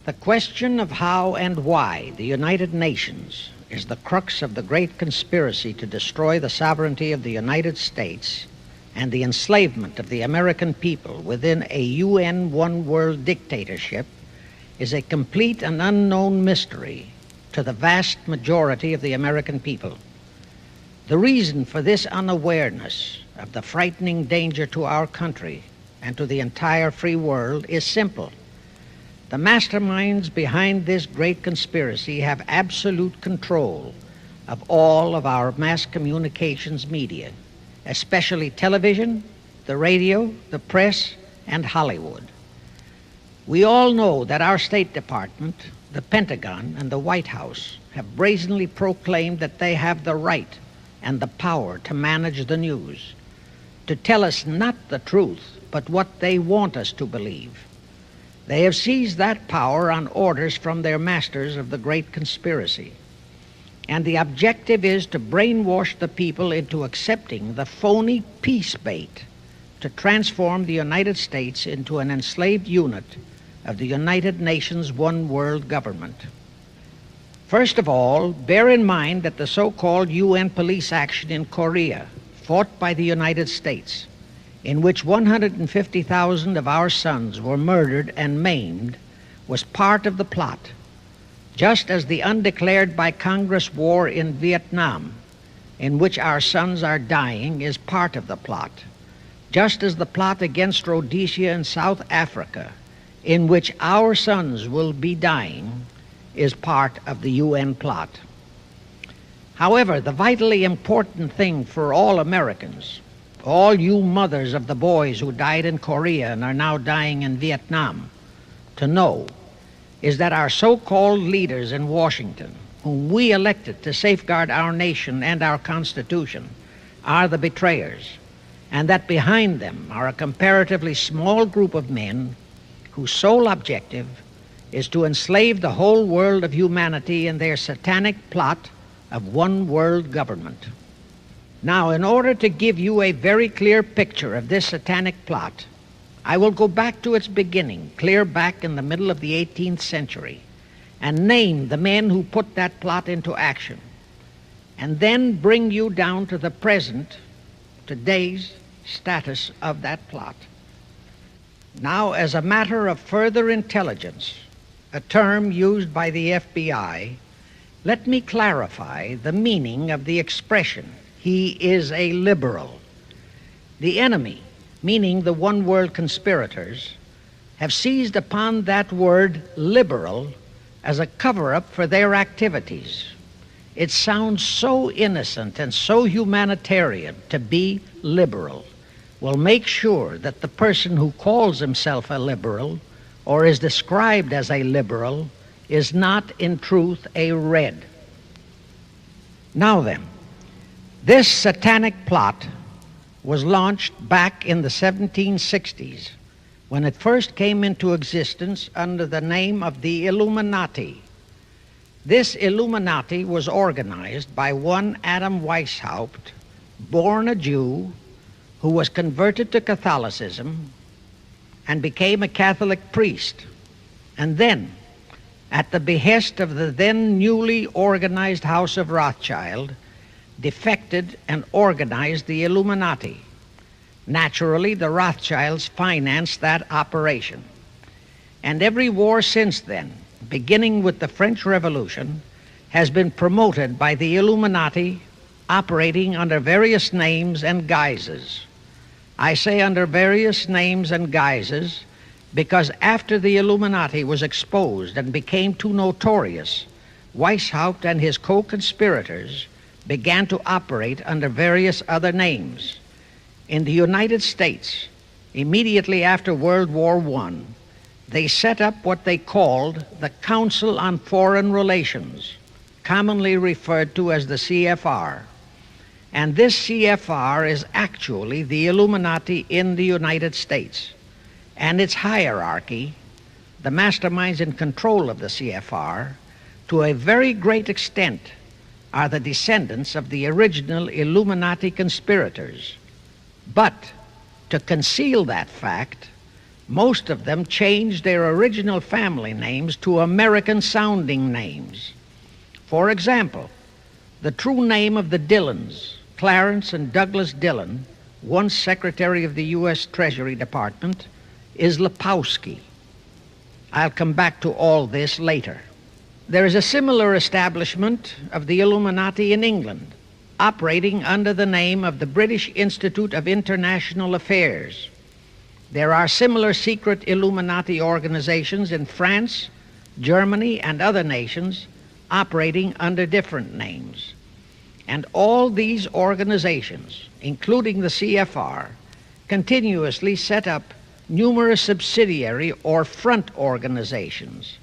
The question of how and why the United Nations is the crux of the great conspiracy to destroy the sovereignty of the United States and the enslavement of the American people within a UN one-world dictatorship is a complete and unknown mystery to the vast majority of the American people. The reason for this unawareness of the frightening danger to our country and to the entire free world is simple. The masterminds behind this great conspiracy have absolute control of all of our mass communications media, especially television, the radio, the press, and Hollywood. We all know that our State Department, the Pentagon, and the White House have brazenly proclaimed that they have the right and the power to manage the news, to tell us not the truth, but what they want us to believe. They have seized that power on orders from their masters of the great conspiracy. And the objective is to brainwash the people into accepting the phony peace bait to transform the United States into an enslaved unit of the United Nations one world government. First of all, bear in mind that the so-called UN police action in Korea, fought by the United States, in which 150,000 of our sons were murdered and maimed, was part of the plot, just as the undeclared by Congress war in Vietnam, in which our sons are dying, is part of the plot, just as the plot against Rhodesia and South Africa, in which our sons will be dying, is part of the UN plot. However, the vitally important thing for all Americans, all you mothers of the boys who died in Korea and are now dying in Vietnam, to know is that our so-called leaders in Washington, whom we elected to safeguard our nation and our Constitution, are the betrayers, and that behind them are a comparatively small group of men whose sole objective is to enslave the whole world of humanity in their satanic plot of one world government. Now, in order to give you a very clear picture of this satanic plot, I will go back to its beginning, clear back in the middle of the 18th century, and name the men who put that plot into action, and then bring you down to the present, today's status of that plot. Now, as a matter of further intelligence, a term used by the FBI, let me clarify the meaning of the expression, "He is a liberal." The enemy, meaning the one world conspirators, have seized upon that word liberal as a cover-up for their activities. It sounds so innocent and so humanitarian to be liberal. We'll make sure that the person who calls himself a liberal or is described as a liberal is not in truth a red. Now then, this satanic plot was launched back in the 1760s when it first came into existence under the name of the Illuminati. This Illuminati was organized by one Adam Weishaupt, born a Jew, who was converted to Catholicism and became a Catholic priest, and then, at the behest of the then newly organized House of Rothschild, defected and organized the Illuminati. Naturally, the Rothschilds financed that operation. And every war since then, beginning with the French Revolution, has been promoted by the Illuminati, operating under various names and guises. I say under various names and guises because after the Illuminati was exposed and became too notorious, Weishaupt and his co-conspirators began to operate under various other names. In the United States, immediately after World War I, they set up what they called the Council on Foreign Relations, commonly referred to as the CFR. And this CFR is actually the Illuminati in the United States. And its hierarchy, the masterminds in control of the CFR, to a very great extent are the descendants of the original Illuminati conspirators. But to conceal that fact, Most of them changed their original family names to American-sounding names. For example, the true name of the Dillons, Clarence and Douglas Dillon, once Secretary of the U.S. Treasury Department, is Lepowski. I'll come back to all this later. There is a similar establishment of the Illuminati in England, operating under the name of the British Institute of International Affairs. There are similar secret Illuminati organizations in France, Germany, and other nations operating under different names. And all these organizations, including the CFR, continuously set up numerous subsidiary or front organizations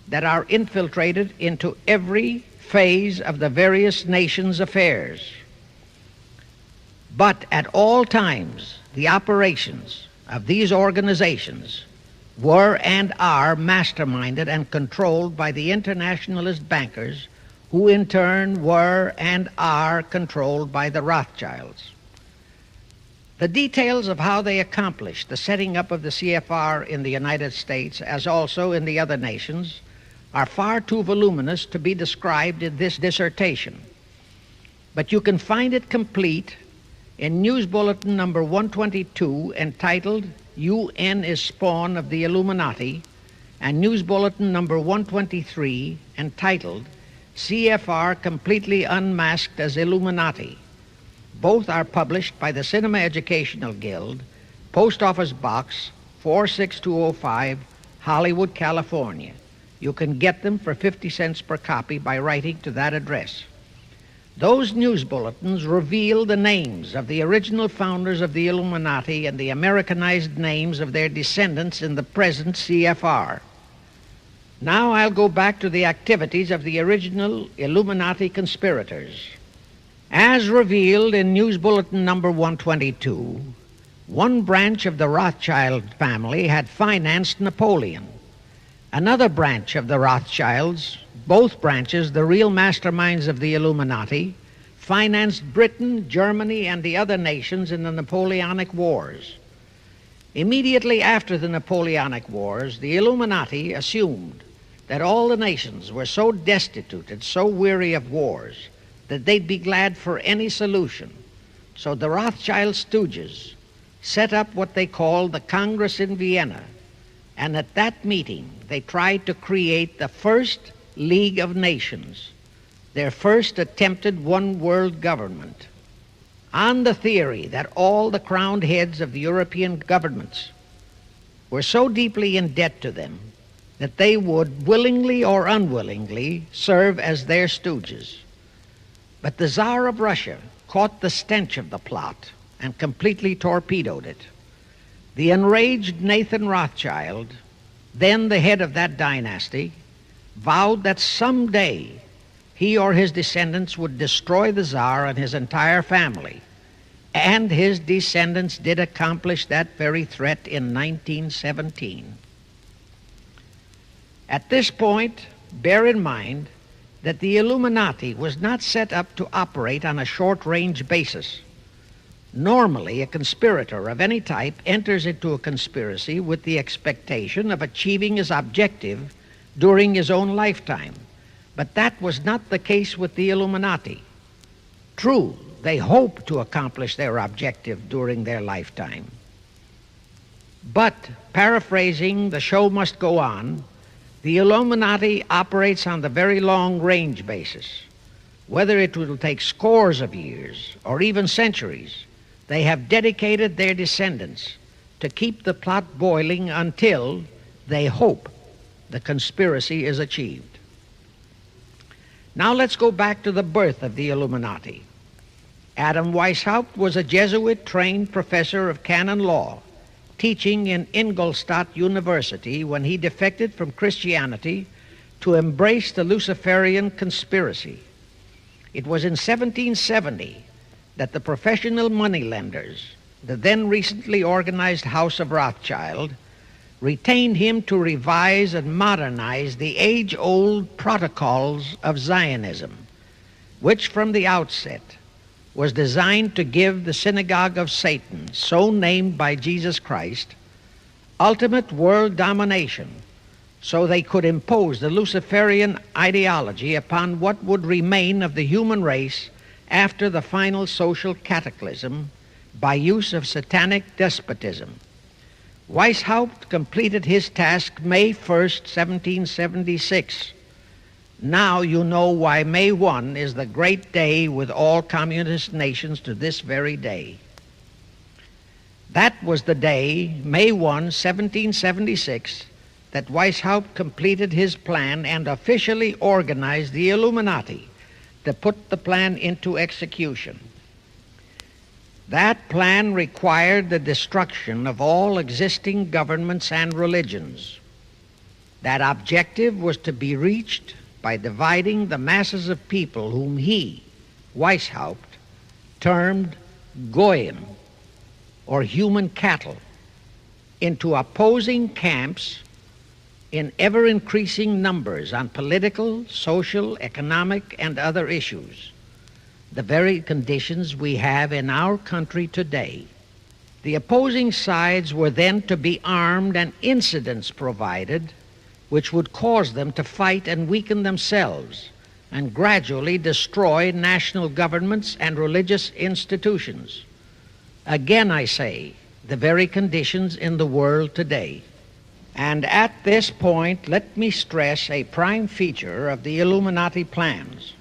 that are infiltrated into every phase of the various nations' affairs. But at all times, the operations of these organizations were and are masterminded and controlled by the internationalist bankers, who in turn were and are controlled by the Rothschilds. The details of how they accomplished the setting up of the CFR in the United States, as also in the other nations, are far too voluminous to be described in this dissertation. But you can find it complete in News Bulletin number 122, entitled UN is Spawn of the Illuminati, and News Bulletin number 123, entitled CFR Completely Unmasked as Illuminati. Both are published by the Cinema Educational Guild, Post Office Box 46205, Hollywood, California. You can get them for 50 cents per copy by writing to that address. Those news bulletins reveal the names of the original founders of the Illuminati and the Americanized names of their descendants in the present CFR. Now I'll go back to the activities of the original Illuminati conspirators. As revealed in News Bulletin number 122, one branch of the Rothschild family had financed Napoleon. Another branch of the Rothschilds, both branches the real masterminds of the Illuminati, financed Britain, Germany, and the other nations in the Napoleonic Wars. Immediately after the Napoleonic Wars, the Illuminati assumed that all the nations were so destitute and so weary of wars that they'd be glad for any solution. So the Rothschild stooges set up what they called the Congress in Vienna, and at that meeting they tried to create the first League of Nations, their first attempted one world government, on the theory that all the crowned heads of the European governments were so deeply in debt to them that they would willingly or unwillingly serve as their stooges. But the Tsar of Russia caught the stench of the plot and completely torpedoed it. The enraged Nathan Rothschild, then the head of that dynasty, vowed that someday he or his descendants would destroy the Tsar and his entire family. And his descendants did accomplish that very threat in 1917. At this point, bear in mind that the Illuminati was not set up to operate on a short-range basis. Normally, a conspirator of any type enters into a conspiracy with the expectation of achieving his objective during his own lifetime. But that was not the case with the Illuminati. True, they hoped to accomplish their objective during their lifetime. But, paraphrasing The Show Must Go On, the Illuminati operates on the very long-range basis. Whether it will take scores of years or even centuries, they have dedicated their descendants to keep the plot boiling until they hope the conspiracy is achieved. Now let's go back to the birth of the Illuminati. Adam Weishaupt was a Jesuit-trained professor of canon law, teaching in Ingolstadt University when he defected from Christianity to embrace the Luciferian conspiracy. It was in 1770 that the professional moneylenders, the then recently organized House of Rothschild, retained him to revise and modernize the age-old protocols of Zionism, which from the outset was designed to give the synagogue of Satan, so named by Jesus Christ, ultimate world domination, so they could impose the Luciferian ideology upon what would remain of the human race after the final social cataclysm by use of satanic despotism. Weishaupt completed his task May 1st, 1776. Now you know why May 1 is the great day with all communist nations to this very day. That was the day, May 1, 1776, that Weishaupt completed his plan and officially organized the Illuminati to put the plan into execution. That plan required the destruction of all existing governments and religions. That objective was to be reached by dividing the masses of people whom he, Weishaupt, termed Goyim, or human cattle, into opposing camps in ever-increasing numbers on political, social, economic, and other issues, the very conditions we have in our country today. The opposing sides were then to be armed and incidents provided which would cause them to fight and weaken themselves and gradually destroy national governments and religious institutions. Again, I say, the very conditions in the world today. And at this point, let me stress a prime feature of the Illuminati plans.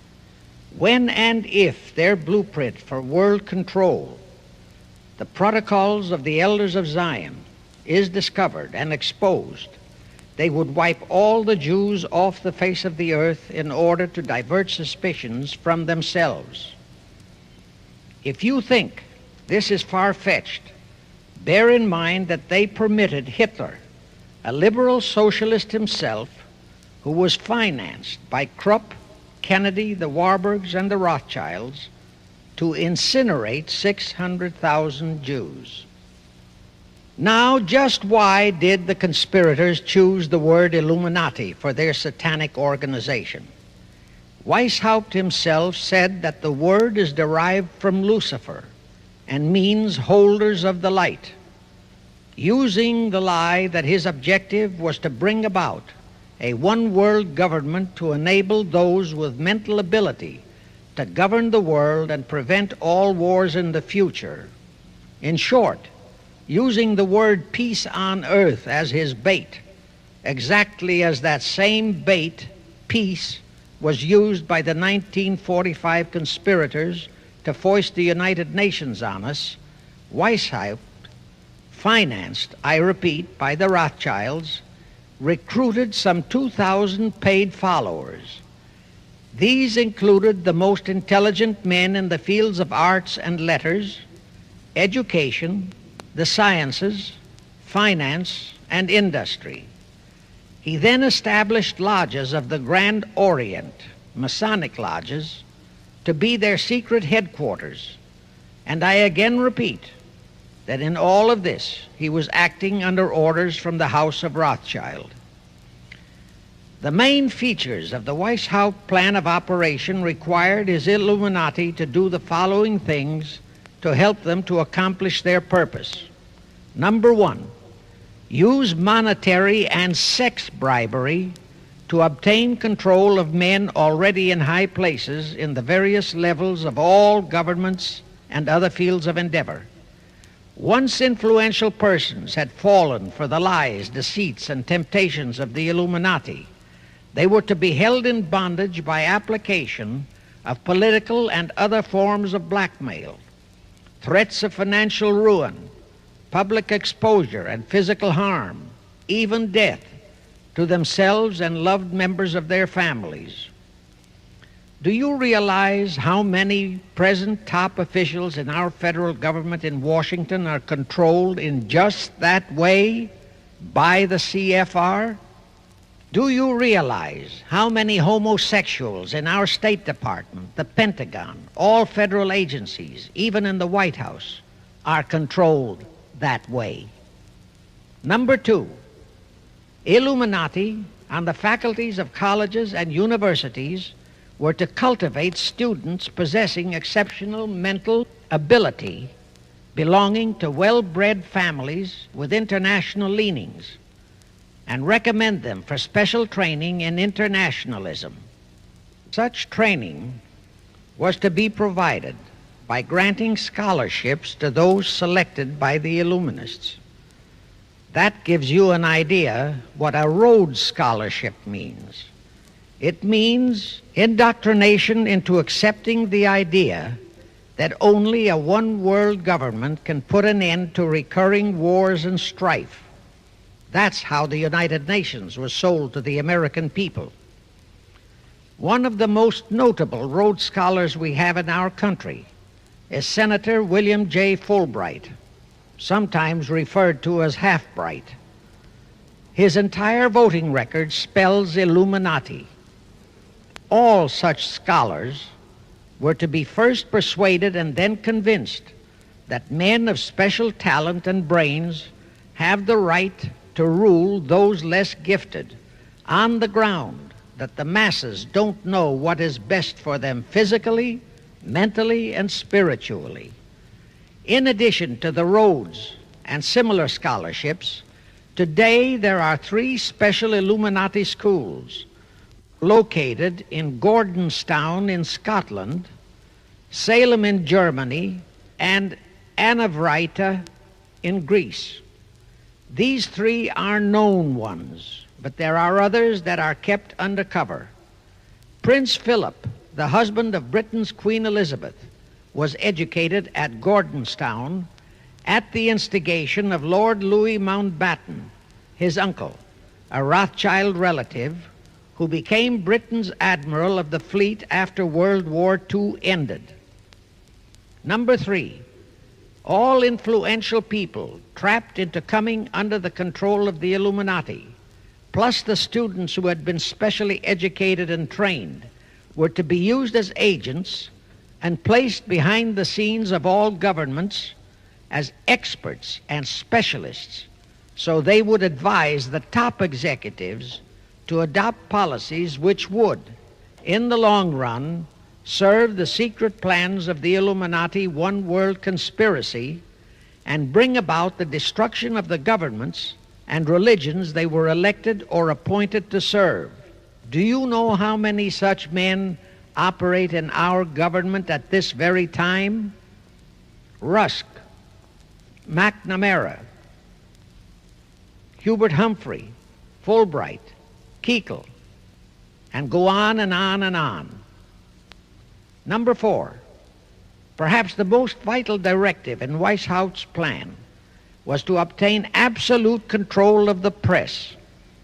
When and if their blueprint for world control, the protocols of the elders of Zion, is discovered and exposed, they would wipe all the Jews off the face of the earth in order to divert suspicions from themselves. If you think this is far-fetched, bear in mind that they permitted Hitler, a liberal socialist himself, who was financed by Krupp, Kennedy, the Warburgs, and the Rothschilds, to incinerate 600,000 Jews. Now, just why did the conspirators choose the word Illuminati for their satanic organization? Weishaupt himself said that the word is derived from Lucifer and means holders of the light, using the lie that his objective was to bring about a one-world government to enable those with mental ability to govern the world and prevent all wars in the future. In short, using the word peace on earth as his bait, exactly as that same bait, peace, was used by the 1945 conspirators to foist the United Nations on us. Weishaupt, financed, I repeat, by the Rothschilds, recruited some 2,000 paid followers. These included the most intelligent men in the fields of arts and letters, education, the sciences, finance, and industry. He then established lodges of the Grand Orient, Masonic lodges, to be their secret headquarters. And I again repeat that in all of this he was acting under orders from the House of Rothschild. The main features of the Weishaupt plan of operation required his Illuminati to do the following things to help them to accomplish their purpose. Number one, use monetary and sex bribery to obtain control of men already in high places in the various levels of all governments and other fields of endeavor. Once influential persons had fallen for the lies, deceits, and temptations of the Illuminati, they were to be held in bondage by application of political and other forms of blackmail, threats of financial ruin, public exposure and physical harm, even death, to themselves and loved members of their families. Do you realize how many present top officials in our federal government in Washington are controlled in just that way by the CFR? Do you realize how many homosexuals in our State Department, the Pentagon, all federal agencies, even in the White House, are controlled that way? Number two, Illuminati on the faculties of colleges and universities were to cultivate students possessing exceptional mental ability belonging to well-bred families with international leanings and recommend them for special training in internationalism. Such training was to be provided by granting scholarships to those selected by the Illuminists. That gives you an idea what a Rhodes Scholarship means. It means indoctrination into accepting the idea that only a one-world government can put an end to recurring wars and strife. That's how the United Nations was sold to the American people. One of the most notable Rhodes Scholars we have in our country is Senator William J. Fulbright, sometimes referred to as Half-Bright. His entire voting record spells Illuminati. All such scholars were to be first persuaded and then convinced that men of special talent and brains have the right to rule those less gifted on the ground that the masses don't know what is best for them physically, mentally, and spiritually. In addition to the Rhodes and similar scholarships, today there are 3 special Illuminati schools located in Gordonstown in Scotland, Salem in Germany, and Anavrita in Greece. These 3 are known ones, but there are others that are kept undercover. Prince Philip, the husband of Britain's Queen Elizabeth, was educated at Gordonstown at the instigation of Lord Louis Mountbatten, his uncle, a Rothschild relative who became Britain's admiral of the fleet after World War II ended. Number 3, all influential people trapped into coming under the control of the Illuminati, plus the students who had been specially educated and trained, were to be used as agents and placed behind the scenes of all governments as experts and specialists, so they would advise the top executives to adopt policies which would, in the long run, serve the secret plans of the Illuminati one-world conspiracy and bring about the destruction of the governments and religions they were elected or appointed to serve. Do you know how many such men operate in our government at this very time? Rusk, McNamara, Hubert Humphrey, Fulbright, Kuchel, and go on and on and on. Number 4, perhaps the most vital directive in Weishaupt's plan was to obtain absolute control of the press,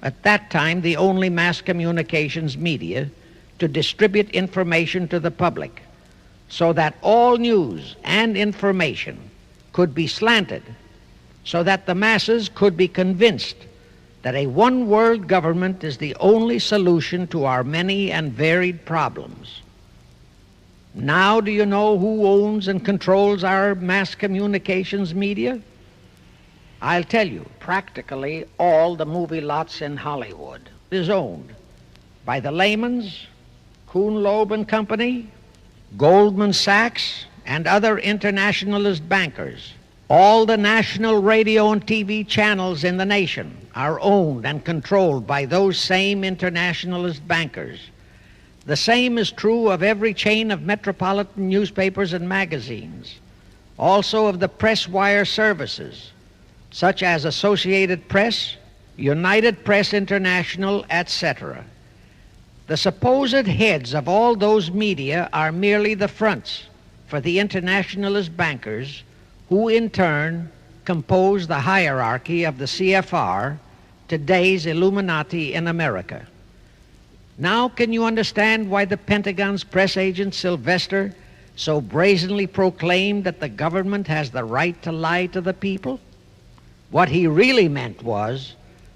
at that time the only mass communications media, to distribute information to the public, so that all news and information could be slanted, so that the masses could be convinced that a one-world government is the only solution to our many and varied problems. Now do you know who owns and controls our mass communications media? I'll tell you, practically all the movie lots in Hollywood is owned by the Lehmans, Kuhn Loeb and Company, Goldman Sachs, and other internationalist bankers. All the national radio and TV channels in the nation are owned and controlled by those same internationalist bankers. The same is true of every chain of metropolitan newspapers and magazines, also of the press wire services, such as Associated Press, United Press International, etc. The supposed heads of all those media are merely the fronts for the internationalist bankers, who in turn compose the hierarchy of the CFR, today's Illuminati in America. Now can you understand why the Pentagon's press agent Sylvester so brazenly proclaimed that the government has the right to lie to the people? What he really meant was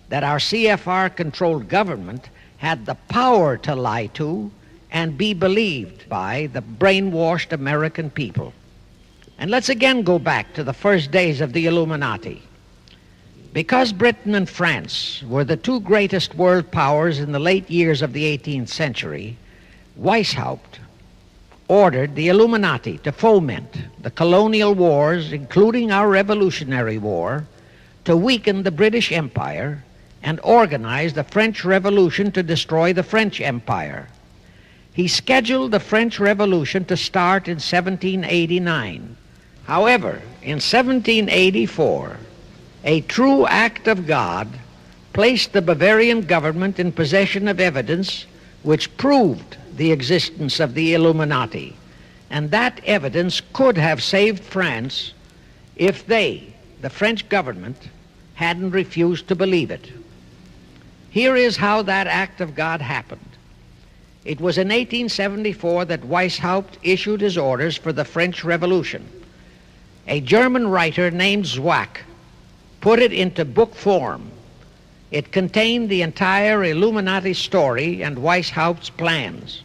that our CFR-controlled government had the power to lie to and be believed by the brainwashed American people. And let's again go back to the first days of the Illuminati. Because Britain and France were the 2 greatest world powers in the late years of the 18th century, Weishaupt ordered the Illuminati to foment the colonial wars, including our Revolutionary War, to weaken the British Empire and organize the French Revolution to destroy the French Empire. He scheduled the French Revolution to start in 1789. However, in 1784, a true act of God placed the Bavarian government in possession of evidence which proved the existence of the Illuminati, and that evidence could have saved France if they, the French government, hadn't refused to believe it. Here is how that act of God happened. It was in 1874 that Weishaupt issued his orders for the French Revolution. A German writer named Zwack put it into book form. It contained the entire Illuminati story and Weishaupt's plans.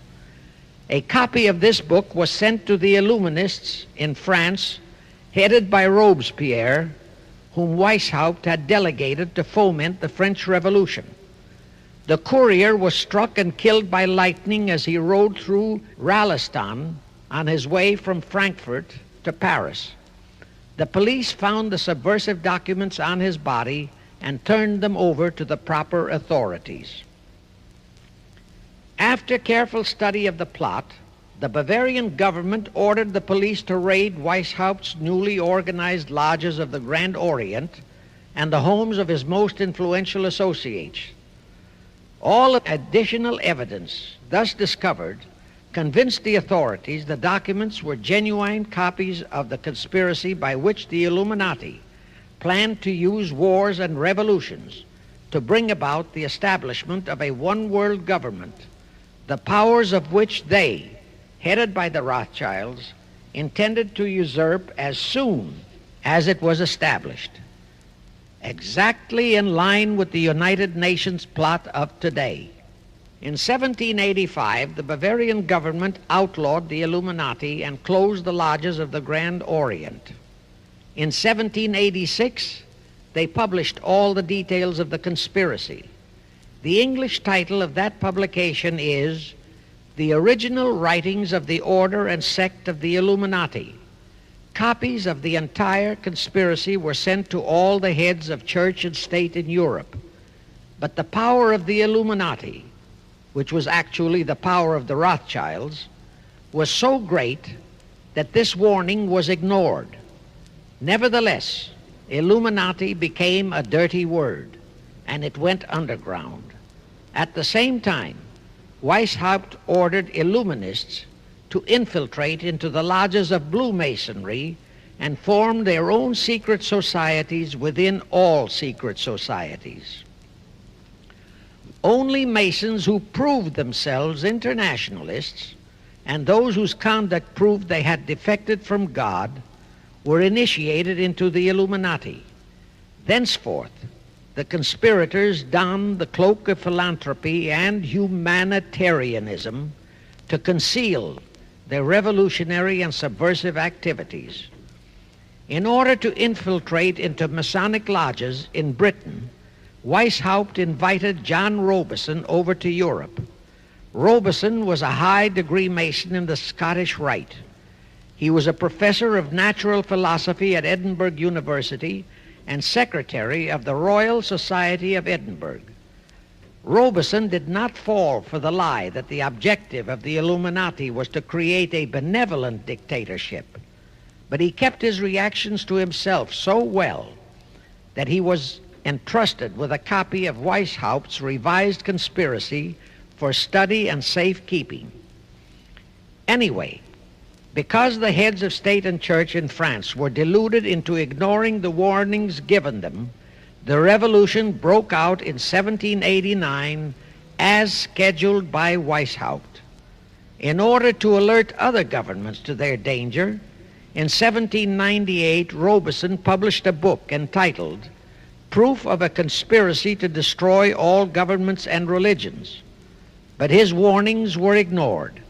A copy of this book was sent to the Illuminists in France, headed by Robespierre, whom Weishaupt had delegated to foment the French Revolution. The courier was struck and killed by lightning as he rode through Ralston on his way from Frankfurt to Paris. The police found the subversive documents on his body and turned them over to the proper authorities. After careful study of the plot, the Bavarian government ordered the police to raid Weishaupt's newly organized lodges of the Grand Orient and the homes of his most influential associates. All additional evidence thus discovered convinced the authorities the documents were genuine copies of the conspiracy by which the Illuminati planned to use wars and revolutions to bring about the establishment of a one-world government, the powers of which they, headed by the Rothschilds, intended to usurp as soon as it was established, exactly in line with the United Nations plot of today. In 1785, the Bavarian government outlawed the Illuminati and closed the lodges of the Grand Orient. In 1786, they published all the details of the conspiracy. The English title of that publication is The Original Writings of the Order and Sect of the Illuminati. Copies of the entire conspiracy were sent to all the heads of church and state in Europe. But the power of the Illuminati, which was actually the power of the Rothschilds, was so great that this warning was ignored. Nevertheless, Illuminati became a dirty word, and it went underground. At the same time, Weishaupt ordered Illuminists to infiltrate into the lodges of Blue Masonry and form their own secret societies within all secret societies. Only Masons who proved themselves internationalists and those whose conduct proved they had defected from God were initiated into the Illuminati. Thenceforth, the conspirators donned the cloak of philanthropy and humanitarianism to conceal their revolutionary and subversive activities. In order to infiltrate into Masonic lodges in Britain, Weishaupt invited John Robison over to Europe. Robison was a high-degree Mason in the Scottish Rite. He was a professor of natural philosophy at Edinburgh University and secretary of the Royal Society of Edinburgh. Robison did not fall for the lie that the objective of the Illuminati was to create a benevolent dictatorship, but he kept his reactions to himself so well that he was entrusted with a copy of Weishaupt's revised conspiracy for study and safekeeping. Anyway, because the heads of state and church in France were deluded into ignoring the warnings given them, the revolution broke out in 1789 as scheduled by Weishaupt. In order to alert other governments to their danger, in 1798 Robison published a book entitled Proof of a Conspiracy to Destroy All Governments and Religions. But his warnings were ignored,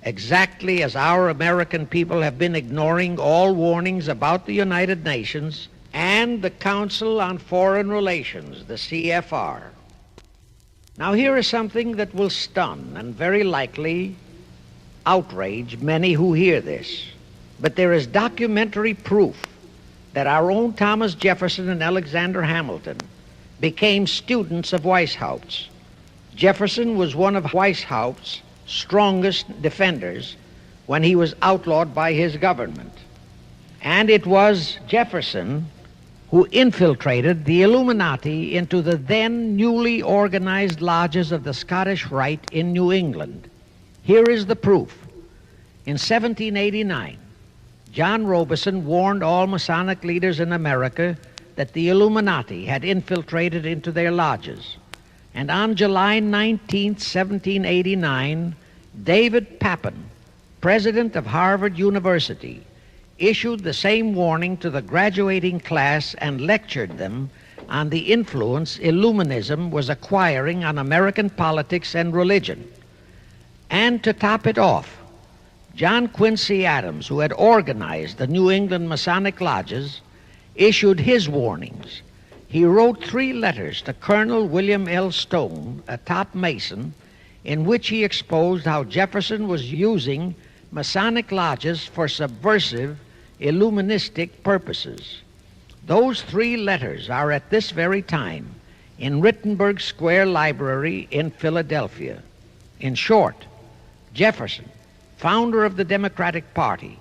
exactly as our American people have been ignoring all warnings about the United Nations and the Council on Foreign Relations, the CFR. Now here is something that will stun and very likely outrage many who hear this, but there is documentary proof that our own Thomas Jefferson and Alexander Hamilton became students of Weishaupt. Jefferson was one of Weishaupt's strongest defenders when he was outlawed by his government. And it was Jefferson who infiltrated the Illuminati into the then newly organized lodges of the Scottish Rite in New England. Here is the proof. In 1789, John Robeson warned all Masonic leaders in America that the Illuminati had infiltrated into their lodges. And on July 19, 1789, David Papin, president of Harvard University, issued the same warning to the graduating class and lectured them on the influence Illuminism was acquiring on American politics and religion. And to top it off, John Quincy Adams, who had organized the New England Masonic lodges, issued his warnings. He wrote 3 letters to Colonel William L. Stone, a top Mason, in which he exposed how Jefferson was using Masonic lodges for subversive, Illuministic purposes. Those 3 letters are at this very time in Rittenberg Square Library in Philadelphia. In short, Jefferson, founder of the Democratic Party,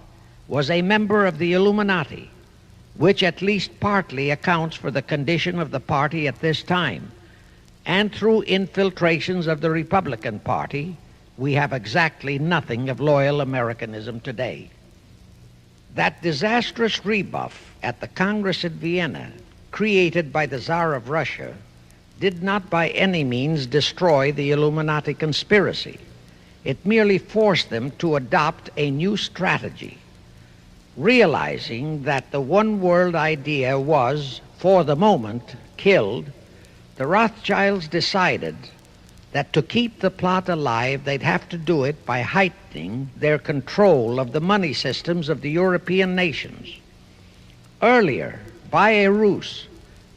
was a member of the Illuminati, which at least partly accounts for the condition of the party at this time. And through infiltrations of the Republican Party, we have exactly nothing of loyal Americanism today. That disastrous rebuff at the Congress at Vienna, created by the Tsar of Russia, did not by any means destroy the Illuminati conspiracy. It merely forced them to adopt a new strategy. Realizing that the one world idea was, for the moment, killed, the Rothschilds decided that to keep the plot alive, they'd have to do it by heightening their control of the money systems of the European nations. Earlier, by a ruse,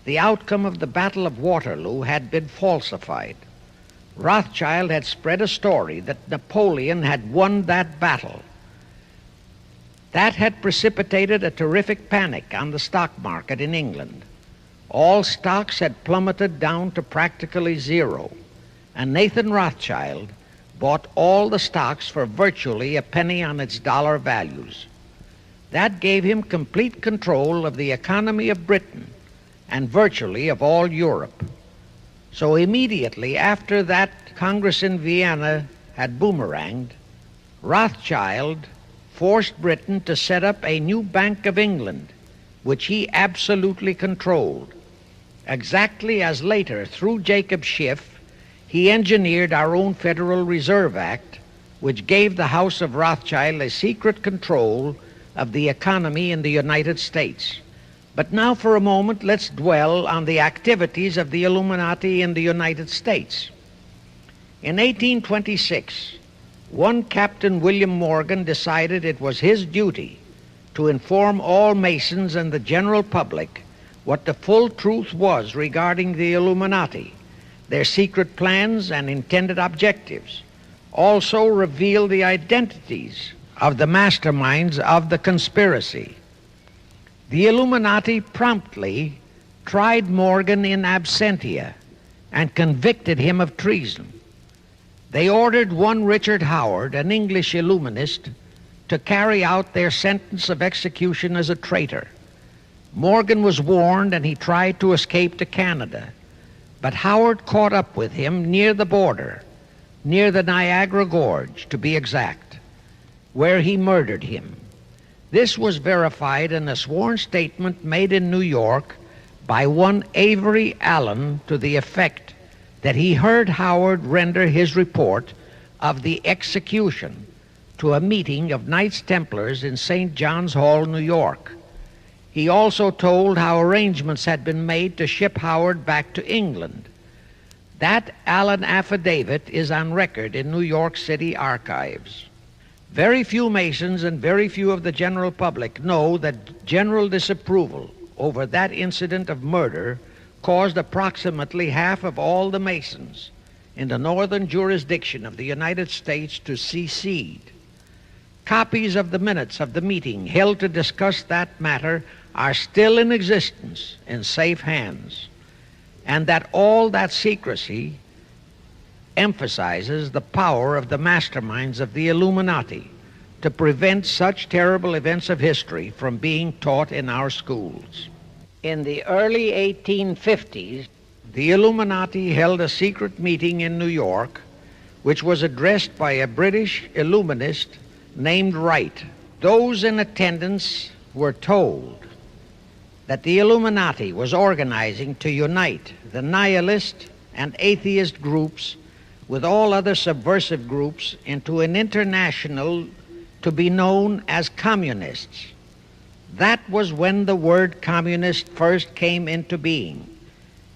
the outcome of the Battle of Waterloo had been falsified. Rothschild had spread a story that Napoleon had won that battle. That had precipitated a terrific panic on the stock market in England. All stocks had plummeted down to practically zero, and Nathan Rothschild bought all the stocks for virtually a penny on its dollar values. That gave him complete control of the economy of Britain and virtually of all Europe. So immediately after that Congress in Vienna had boomeranged, Rothschild forced Britain to set up a new Bank of England, which he absolutely controlled, exactly as later, through Jacob Schiff, he engineered our own Federal Reserve Act, which gave the House of Rothschild a secret control of the economy in the United States. But now for a moment, let's dwell on the activities of the Illuminati in the United States. In 1826, one Captain William Morgan decided it was his duty to inform all Masons and the general public what the full truth was regarding the Illuminati, their secret plans and intended objectives, also reveal the identities of the masterminds of the conspiracy. The Illuminati promptly tried Morgan in absentia and convicted him of treason. They ordered one Richard Howard, an English Illuminist, to carry out their sentence of execution as a traitor. Morgan was warned and he tried to escape to Canada, but Howard caught up with him near the border, near the Niagara Gorge to be exact, where he murdered him. This was verified in a sworn statement made in New York by one Avery Allen to the effect that he heard Howard render his report of the execution to a meeting of Knights Templars in St. John's Hall, New York. He also told how arrangements had been made to ship Howard back to England. That Allen affidavit is on record in New York City archives. Very few Masons and very few of the general public know that general disapproval over that incident of murder caused approximately half of all the Masons in the northern jurisdiction of the United States to secede. copies of the minutes of the meeting held to discuss that matter are still in existence in safe hands, and that all that secrecy emphasizes the power of the masterminds of the Illuminati to prevent such terrible events of history from being taught in our schools. In the early 1850s, the Illuminati held a secret meeting in New York, which was addressed by a British Illuminist named Wright. Those in attendance were told that the Illuminati was organizing to unite the nihilist and atheist groups with all other subversive groups into an international to be known as communists. That was when the word communist first came into being,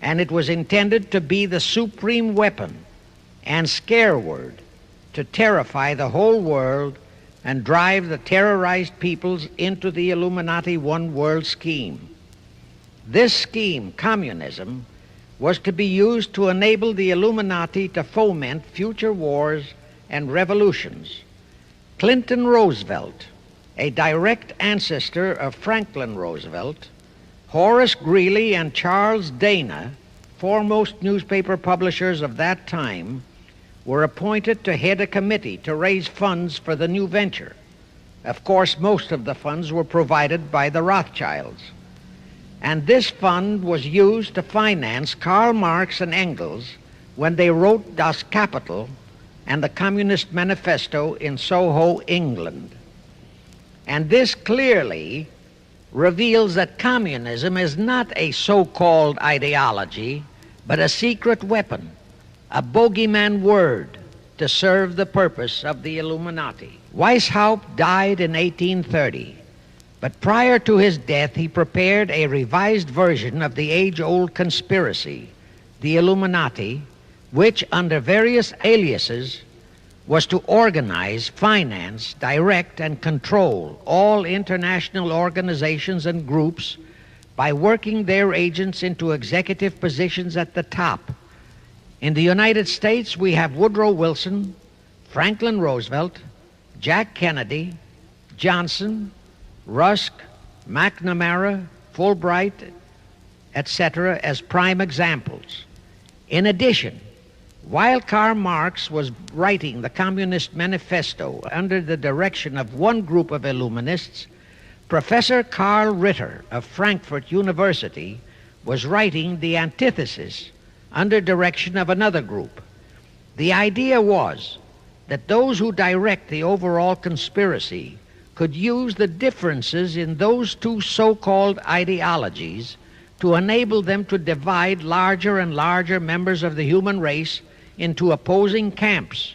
and it was intended to be the supreme weapon and scare word to terrify the whole world and drive the terrorized peoples into the Illuminati one world scheme. This scheme, communism, was to be used to enable the Illuminati to foment future wars and revolutions. Clinton Roosevelt, a direct ancestor of Franklin Roosevelt, Horace Greeley and Charles Dana, foremost newspaper publishers of that time, were appointed to head a committee to raise funds for the new venture. Of course, most of the funds were provided by the Rothschilds. And this fund was used to finance Karl Marx and Engels when they wrote Das Kapital and the Communist Manifesto in Soho, England. And this clearly reveals that communism is not a so-called ideology, but a secret weapon, a bogeyman word to serve the purpose of the Illuminati. Weishaupt died in 1830, but prior to his death he prepared a revised version of the age-old conspiracy, the Illuminati, which under various aliases was to organize, finance, direct, and control all international organizations and groups by working their agents into executive positions at the top. In the United States, we have Woodrow Wilson, Franklin Roosevelt, Jack Kennedy, Johnson, Rusk, McNamara, Fulbright, etc. as prime examples. In addition, while Karl Marx was writing the Communist Manifesto under the direction of one group of Illuminists, Professor Karl Ritter of Frankfurt University was writing the antithesis under direction of another group. The idea was that those who direct the overall conspiracy could use the differences in those two so-called ideologies to enable them to divide larger and larger members of the human race into opposing camps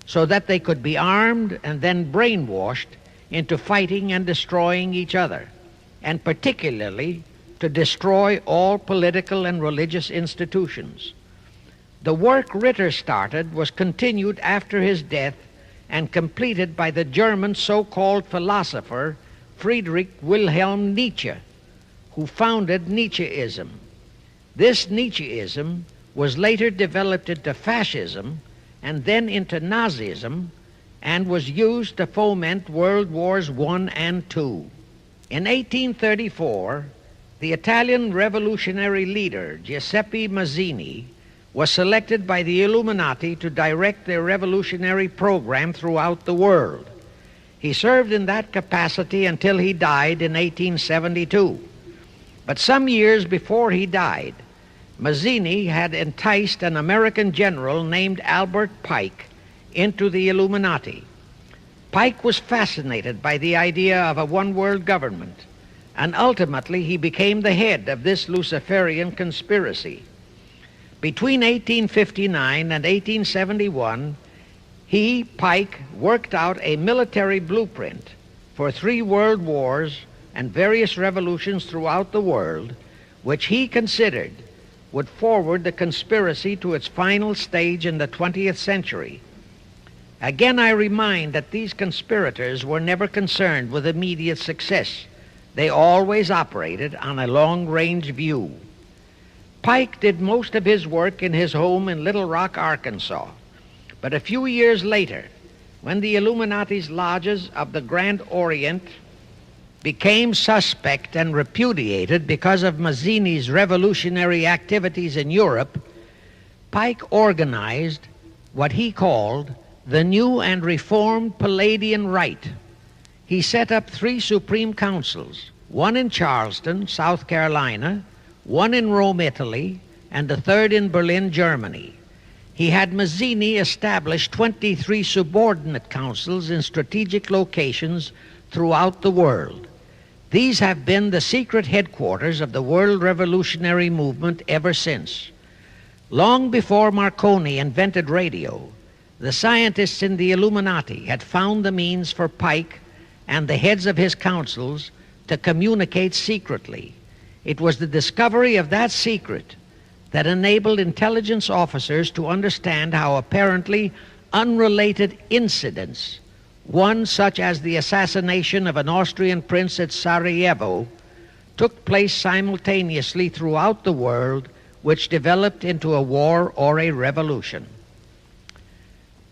so that they could be armed and then brainwashed into fighting and destroying each other, and particularly to destroy all political and religious institutions. The work Ritter started was continued after his death and completed by the German so-called philosopher Friedrich Wilhelm Nietzsche, who founded Nietzscheism. This Nietzscheism was later developed into fascism and then into Nazism and was used to foment World Wars I and II. In 1834, the Italian revolutionary leader Giuseppe Mazzini was selected by the Illuminati to direct their revolutionary program throughout the world. He served in that capacity until he died in 1872. But some years before he died, Mazzini had enticed an American general named Albert Pike into the Illuminati. Pike was fascinated by the idea of a one-world government, and ultimately he became the head of this Luciferian conspiracy. Between 1859 and 1871, he, Pike, worked out a military blueprint for 3 world wars and various revolutions throughout the world, which he considered would forward the conspiracy to its final stage in the 20th century. Again, I remind that these conspirators were never concerned with immediate success. They always operated on a long-range view. Pike did most of his work in his home in Little Rock, Arkansas, but a few years later, when the Illuminati's lodges of the Grand Orient became suspect and repudiated because of Mazzini's revolutionary activities in Europe, Pike organized what he called the New and Reformed Palladian Rite. He set up 3 Supreme Councils, one in Charleston, South Carolina, one in Rome, Italy, and the 3rd in Berlin, Germany. He had Mazzini establish 23 subordinate councils in strategic locations throughout the world. These have been the secret headquarters of the world revolutionary movement ever since. Long before Marconi invented radio, the scientists in the Illuminati had found the means for Pike and the heads of his councils to communicate secretly. It was the discovery of that secret that enabled intelligence officers to understand how apparently unrelated incidents, one such as the assassination of an Austrian prince at Sarajevo, took place simultaneously throughout the world, which developed into a war or a revolution.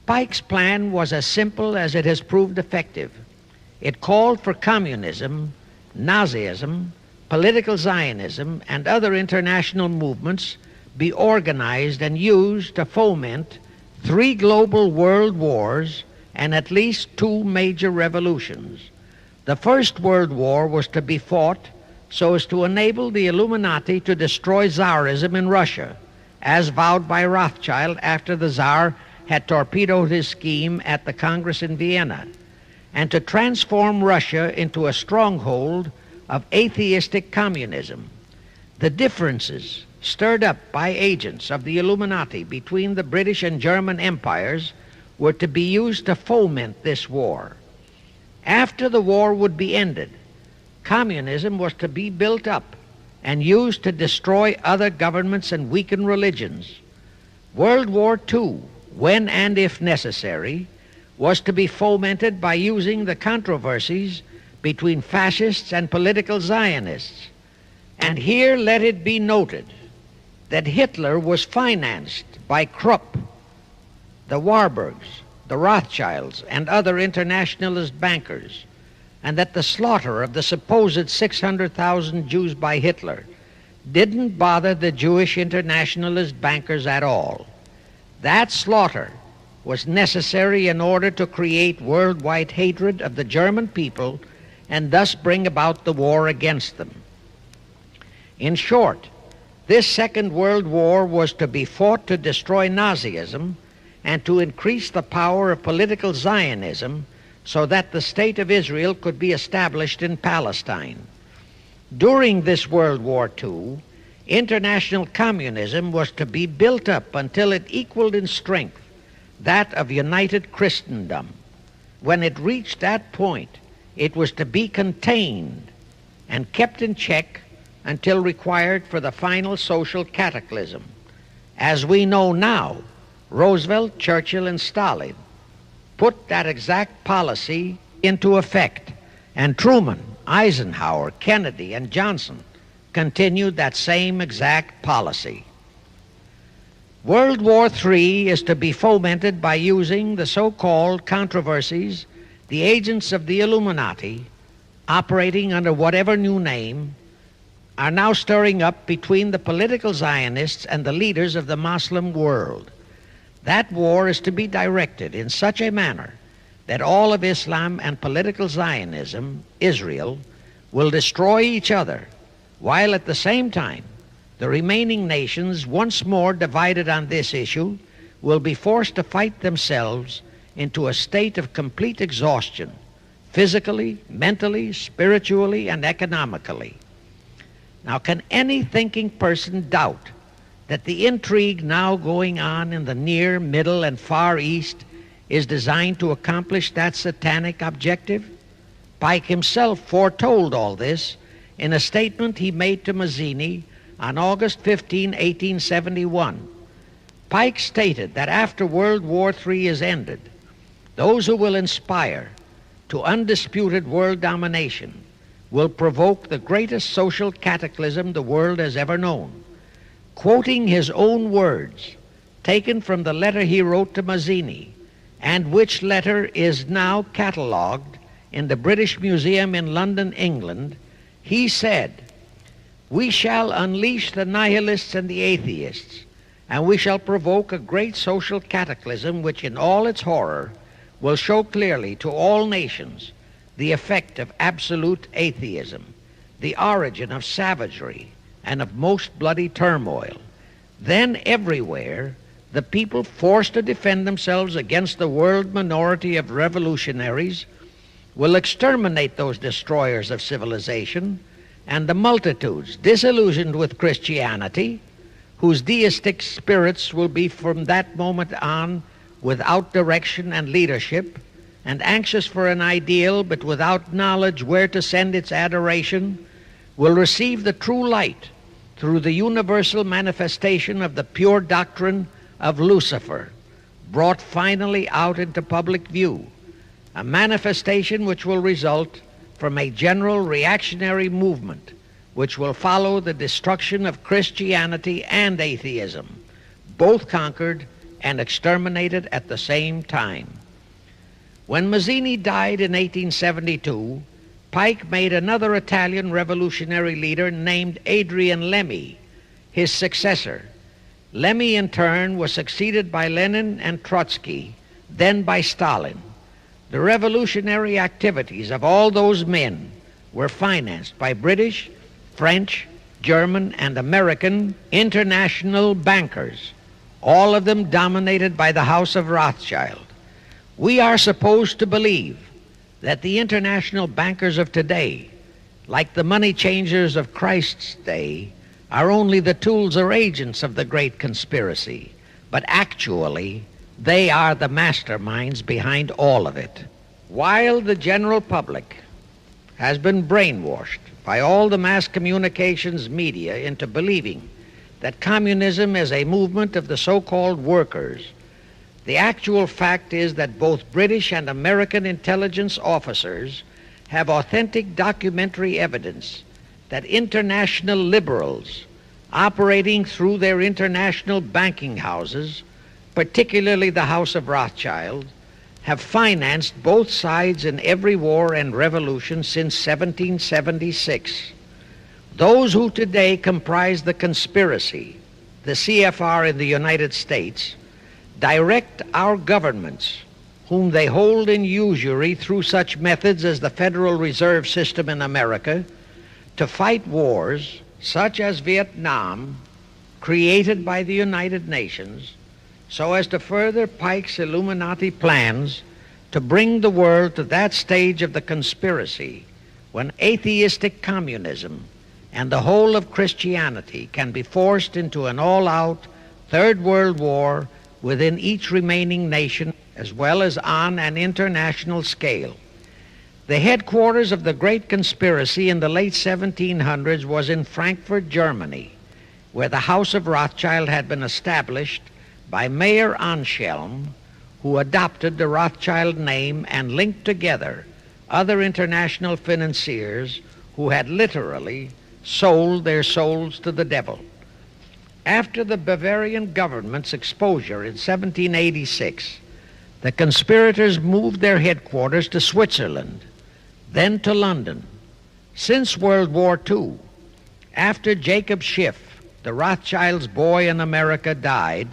Pike's plan was as simple as it has proved effective. It called for communism, Nazism, political Zionism, and other international movements be organized and used to foment 3 global world wars and at least 2 major revolutions. The First World War was to be fought so as to enable the Illuminati to destroy Tsarism in Russia, as vowed by Rothschild after the Tsar had torpedoed his scheme at the Congress in Vienna, and to transform Russia into a stronghold of atheistic communism. The differences stirred up by agents of the Illuminati between the British and German empires were to be used to foment this war. After the war would be ended, communism was to be built up and used to destroy other governments and weaken religions. World War II, when and if necessary, was to be fomented by using the controversies between fascists and political Zionists. And here let it be noted that Hitler was financed by Krupp, the Warburgs, the Rothschilds, and other internationalist bankers, and that the slaughter of the supposed 600,000 Jews by Hitler didn't bother the Jewish internationalist bankers at all. That slaughter was necessary in order to create worldwide hatred of the German people and thus bring about the war against them. In short, this Second World War was to be fought to destroy Nazism and to increase the power of political Zionism so that the State of Israel could be established in Palestine. During this World War II, international communism was to be built up until it equaled in strength that of united Christendom. When it reached that point, it was to be contained and kept in check until required for the final social cataclysm. As we know now, Roosevelt, Churchill, and Stalin put that exact policy into effect, and Truman, Eisenhower, Kennedy, and Johnson continued that same exact policy. World War III is to be fomented by using the so-called controversies the agents of the Illuminati, operating under whatever new name, are now stirring up between the political Zionists and the leaders of the Muslim world. That war is to be directed in such a manner that all of Islam and political Zionism, Israel, will destroy each other, while at the same time the remaining nations, once more divided on this issue, will be forced to fight themselves into a state of complete exhaustion, physically, mentally, spiritually, and economically. Now, can any thinking person doubt that the intrigue now going on in the Near, Middle, and Far East is designed to accomplish that satanic objective? Pike himself foretold all this in a statement he made to Mazzini on August 15, 1871. Pike stated that after World War III is ended, those who will inspire to undisputed world domination will provoke the greatest social cataclysm the world has ever known. Quoting his own words, taken from the letter he wrote to Mazzini, and which letter is now catalogued in the British Museum in London, England, he said, "We shall unleash the nihilists and the atheists, and we shall provoke a great social cataclysm which in all its horror will show clearly to all nations the effect of absolute atheism, the origin of savagery and of most bloody turmoil. Then everywhere the people forced to defend themselves against the world minority of revolutionaries will exterminate those destroyers of civilization, and the multitudes disillusioned with Christianity, whose deistic spirits will be from that moment on without direction and leadership, and anxious for an ideal but without knowledge where to send its adoration, will receive the true light through the universal manifestation of the pure doctrine of Lucifer, brought finally out into public view, a manifestation which will result from a general reactionary movement which will follow the destruction of Christianity and atheism, both conquered and exterminated at the same time." When Mazzini died in 1872, Pike made another Italian revolutionary leader named Adrian Lemmy his successor. Lemmy, in turn, was succeeded by Lenin and Trotsky, then by Stalin. The revolutionary activities of all those men were financed by British, French, German, and American international bankers, all of them dominated by the House of Rothschild. We are supposed to believe that the international bankers of today, like the money changers of Christ's day, are only the tools or agents of the great conspiracy, but actually they are the masterminds behind all of it. While the general public has been brainwashed by all the mass communications media into believing that communism is a movement of the so-called workers, the actual fact is that both British and American intelligence officers have authentic documentary evidence that international liberals operating through their international banking houses, particularly the House of Rothschild, have financed both sides in every war and revolution since 1776. Those who today comprise the conspiracy, the CFR in the United States, direct our governments, whom they hold in usury through such methods as the Federal Reserve System in America, to fight wars such as Vietnam, created by the United Nations, so as to further Pike's Illuminati plans to bring the world to that stage of the conspiracy when atheistic communism and the whole of Christianity can be forced into an all-out Third World War within each remaining nation, as well as on an international scale. The headquarters of the great conspiracy in the late 1700s was in Frankfurt, Germany, where the House of Rothschild had been established by Mayer Anschelm, who adopted the Rothschild name and linked together other international financiers who had literally sold their souls to the devil. After the Bavarian government's exposure in 1786, the conspirators moved their headquarters to Switzerland, then to London. Since World War II, after Jacob Schiff, the Rothschild's boy in America, died,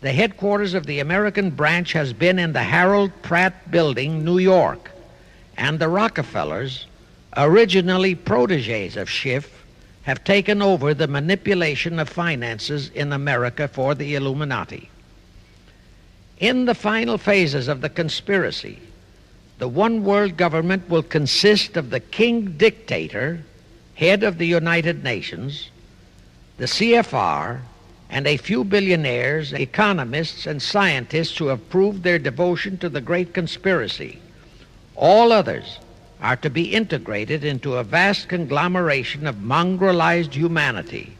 the headquarters of the American branch has been in the Harold Pratt Building, New York, and the Rockefellers, originally protégés of Schiff, have taken over the manipulation of finances in America for the Illuminati. In the final phases of the conspiracy, the one world government will consist of the king dictator, head of the United Nations, the CFR, and a few billionaires, economists, and scientists who have proved their devotion to the great conspiracy. All others are to be integrated into a vast conglomeration of mongrelized humanity,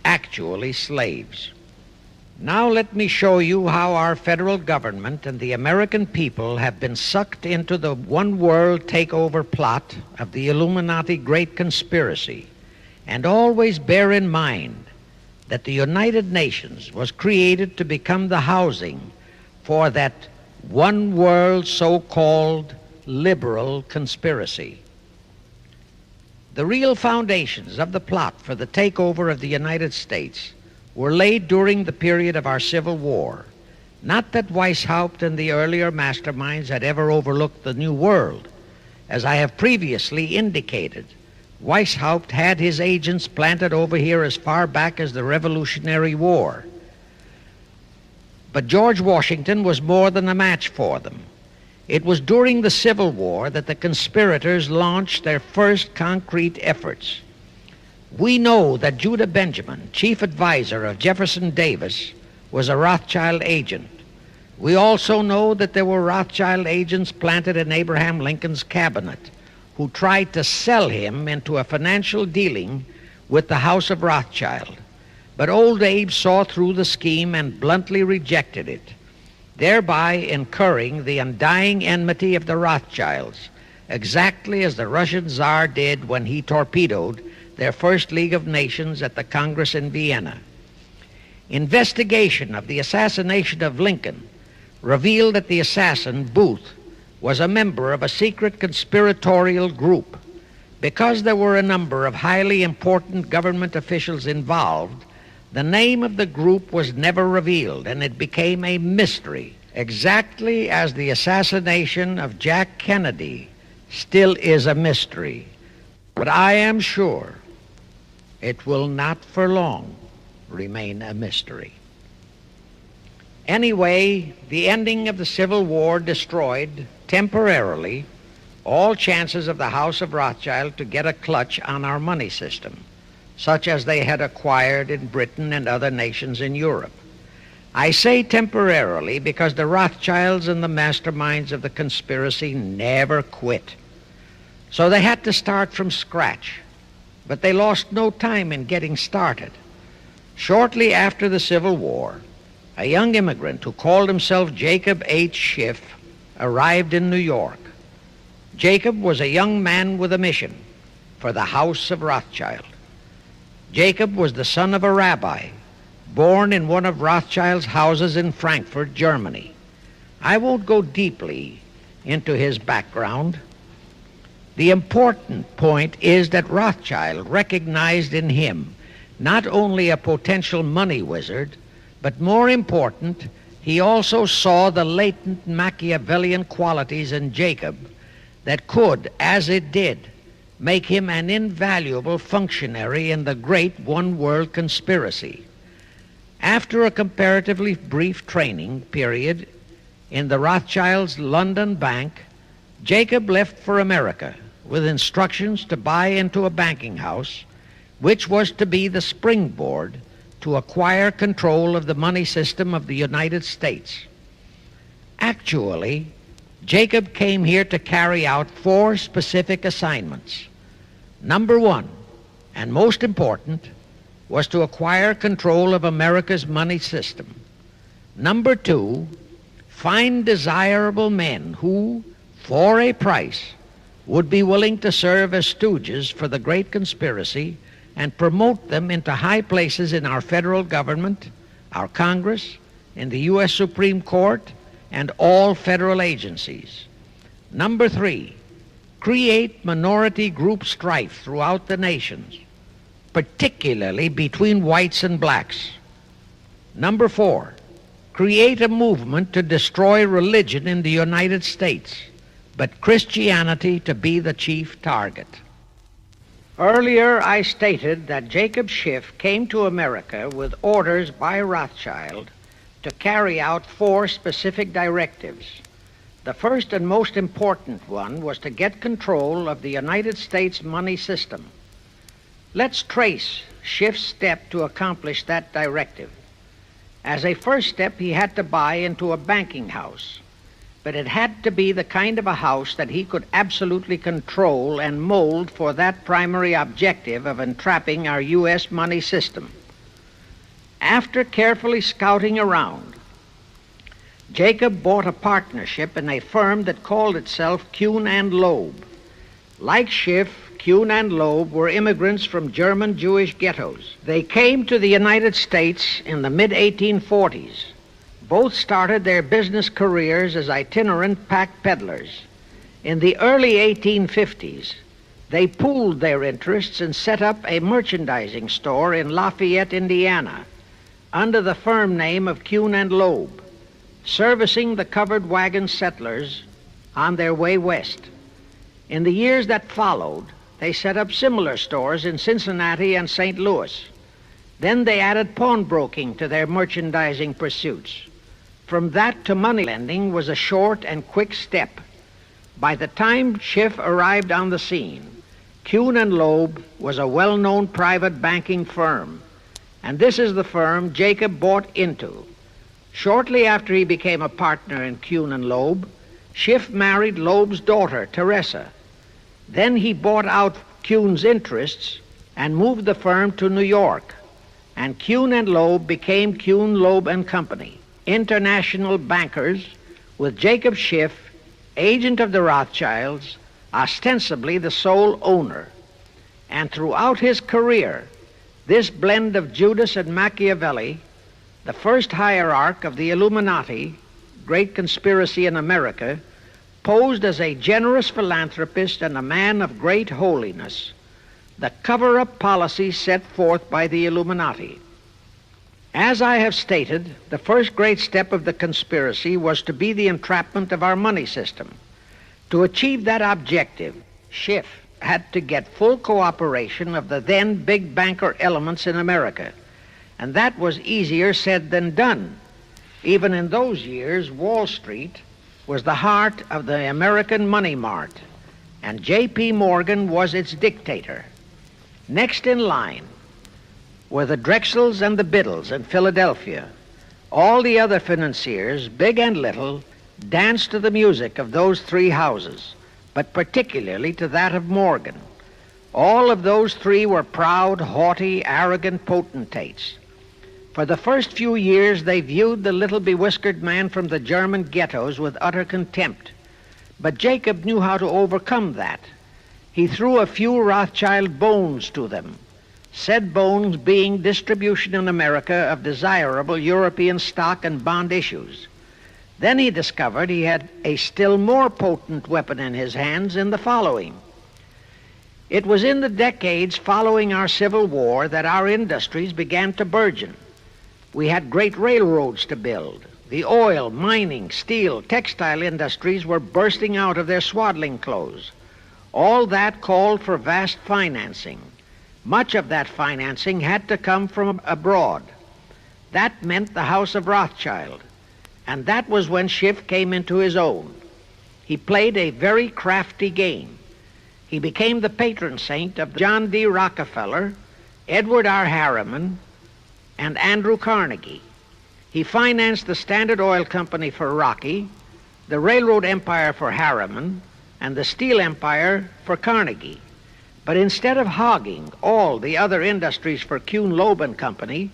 actually slaves. Now let me show you how our federal government and the American people have been sucked into the one world takeover plot of the Illuminati great conspiracy. And always bear in mind that the United Nations was created to become the housing for that one world so-called liberal conspiracy. The real foundations of the plot for the takeover of the United States were laid during the period of our Civil War. Not that Weishaupt and the earlier masterminds had ever overlooked the New World. As I have previously indicated, Weishaupt had his agents planted over here as far back as the Revolutionary War. But George Washington was more than a match for them. It was during the Civil War that the conspirators launched their first concrete efforts. We know that Judah Benjamin, chief advisor of Jefferson Davis, was a Rothschild agent. We also know that there were Rothschild agents planted in Abraham Lincoln's cabinet who tried to sell him into a financial dealing with the House of Rothschild. But old Abe saw through the scheme and bluntly rejected it, thereby incurring the undying enmity of the Rothschilds, exactly as the Russian Tsar did when he torpedoed their first League of Nations at the Congress in Vienna. Investigation of the assassination of Lincoln revealed that the assassin, Booth, was a member of a secret conspiratorial group. Because there were a number of highly important government officials involved, the name of the group was never revealed, and it became a mystery, exactly as the assassination of Jack Kennedy still is a mystery. But I am sure it will not for long remain a mystery. Anyway, the ending of the Civil War destroyed, temporarily, all chances of the House of Rothschild to get a clutch on our money system, such as they had acquired in Britain and other nations in Europe. I say temporarily because the Rothschilds and the masterminds of the conspiracy never quit. So they had to start from scratch, but they lost no time in getting started. Shortly after the Civil War, a young immigrant who called himself Jacob H. Schiff arrived in New York. Jacob was a young man with a mission for the House of Rothschild. Jacob was the son of a rabbi, born in one of Rothschild's houses in Frankfurt, Germany. I won't go deeply into his background. The important point is that Rothschild recognized in him not only a potential money wizard, but more important, he also saw the latent Machiavellian qualities in Jacob that could, as it did, make him an invaluable functionary in the great one-world conspiracy. After a comparatively brief training period in the Rothschilds' London bank, Jacob left for America with instructions to buy into a banking house, which was to be the springboard to acquire control of the money system of the United States. Actually, Jacob came here to carry out 4 specific assignments. Number 1, and most important, was to acquire control of America's money system. Number 2, find desirable men who, for a price, would be willing to serve as stooges for the great conspiracy and promote them into high places in our federal government, our Congress, in the U.S. Supreme Court, and all federal agencies. Number 3, create minority group strife throughout the nations, particularly between whites and blacks. Number 4, create a movement to destroy religion in the United States, but Christianity to be the chief target. Earlier, I stated that Jacob Schiff came to America with orders by Rothschild to carry out 4 specific directives. The first and most important one was to get control of the United States money system. Let's trace Schiff's step to accomplish that directive. As a first step, he had to buy into a banking house, but it had to be the kind of a house that he could absolutely control and mold for that primary objective of entrapping our U.S. money system. After carefully scouting around, Jacob bought a partnership in a firm that called itself Kuhn and Loeb. Like Schiff, Kuhn and Loeb were immigrants from German Jewish ghettos. They came to the United States in the mid-1840s. Both started their business careers as itinerant pack peddlers. In the early 1850s, they pooled their interests and set up a merchandising store in Lafayette, Indiana, under the firm name of Kuhn and Loeb, servicing the covered wagon settlers on their way west. In the years that followed, they set up similar stores in Cincinnati and St. Louis. Then they added pawnbroking to their merchandising pursuits. From that to money lending was a short and quick step. By the time Schiff arrived on the scene, Kuhn and Loeb was a well-known private banking firm, and this is the firm Jacob bought into. Shortly after he became a partner in Kuhn and Loeb, Schiff married Loeb's daughter, Teresa. Then he bought out Kuhn's interests and moved the firm to New York, and Kuhn and Loeb became Kuhn, Loeb and Company, international bankers, with Jacob Schiff, agent of the Rothschilds, ostensibly the sole owner. And throughout his career, this blend of Judas and Machiavelli, the first hierarch of the Illuminati, great conspiracy in America, posed as a generous philanthropist and a man of great holiness, the cover-up policy set forth by the Illuminati. As I have stated, the first great step of the conspiracy was to be the entrapment of our money system. To achieve that objective, Schiff had to get full cooperation of the then big banker elements in America, and that was easier said than done. Even in those years, Wall Street was the heart of the American money mart, and J.P. Morgan was its dictator. Next in line were the Drexels and the Biddles in Philadelphia. All the other financiers, big and little, danced to the music of those three houses, but particularly to that of Morgan. All of those three were proud, haughty, arrogant potentates. For the first few years, they viewed the little bewhiskered man from the German ghettos with utter contempt. But Jacob knew how to overcome that. He threw a few Rothschild bones to them, said bones being distribution in America of desirable European stock and bond issues. Then he discovered he had a still more potent weapon in his hands in the following. It was in the decades following our Civil War that our industries began to burgeon. We had great railroads to build. The oil, mining, steel, textile industries were bursting out of their swaddling clothes. All that called for vast financing. Much of that financing had to come from abroad. That meant the House of Rothschild, and that was when Schiff came into his own. He played a very crafty game. He became the patron saint of John D. Rockefeller, Edward R. Harriman, and Andrew Carnegie. He financed the Standard Oil Company for Rocky, the railroad empire for Harriman, and the steel empire for Carnegie. But instead of hogging all the other industries for Kuhn, Loeb and Company,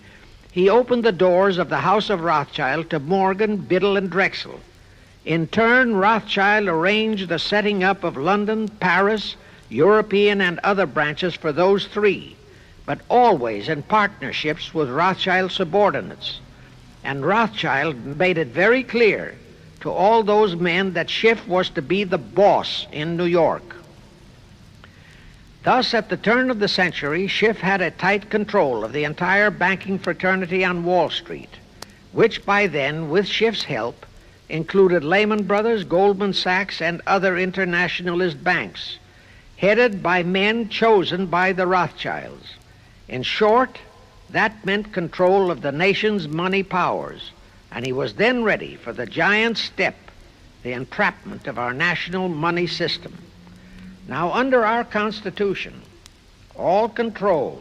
he opened the doors of the House of Rothschild to Morgan, Biddle, and Drexel. In turn, Rothschild arranged the setting up of London, Paris, European, and other branches for those three, but always in partnerships with Rothschild subordinates. And Rothschild made it very clear to all those men that Schiff was to be the boss in New York. Thus, at the turn of the century, Schiff had a tight control of the entire banking fraternity on Wall Street, which by then, with Schiff's help, included Lehman Brothers, Goldman Sachs, and other internationalist banks, headed by men chosen by the Rothschilds. In short, that meant control of the nation's money powers, and he was then ready for the giant step, the entrapment of our national money system. Now, under our Constitution, all control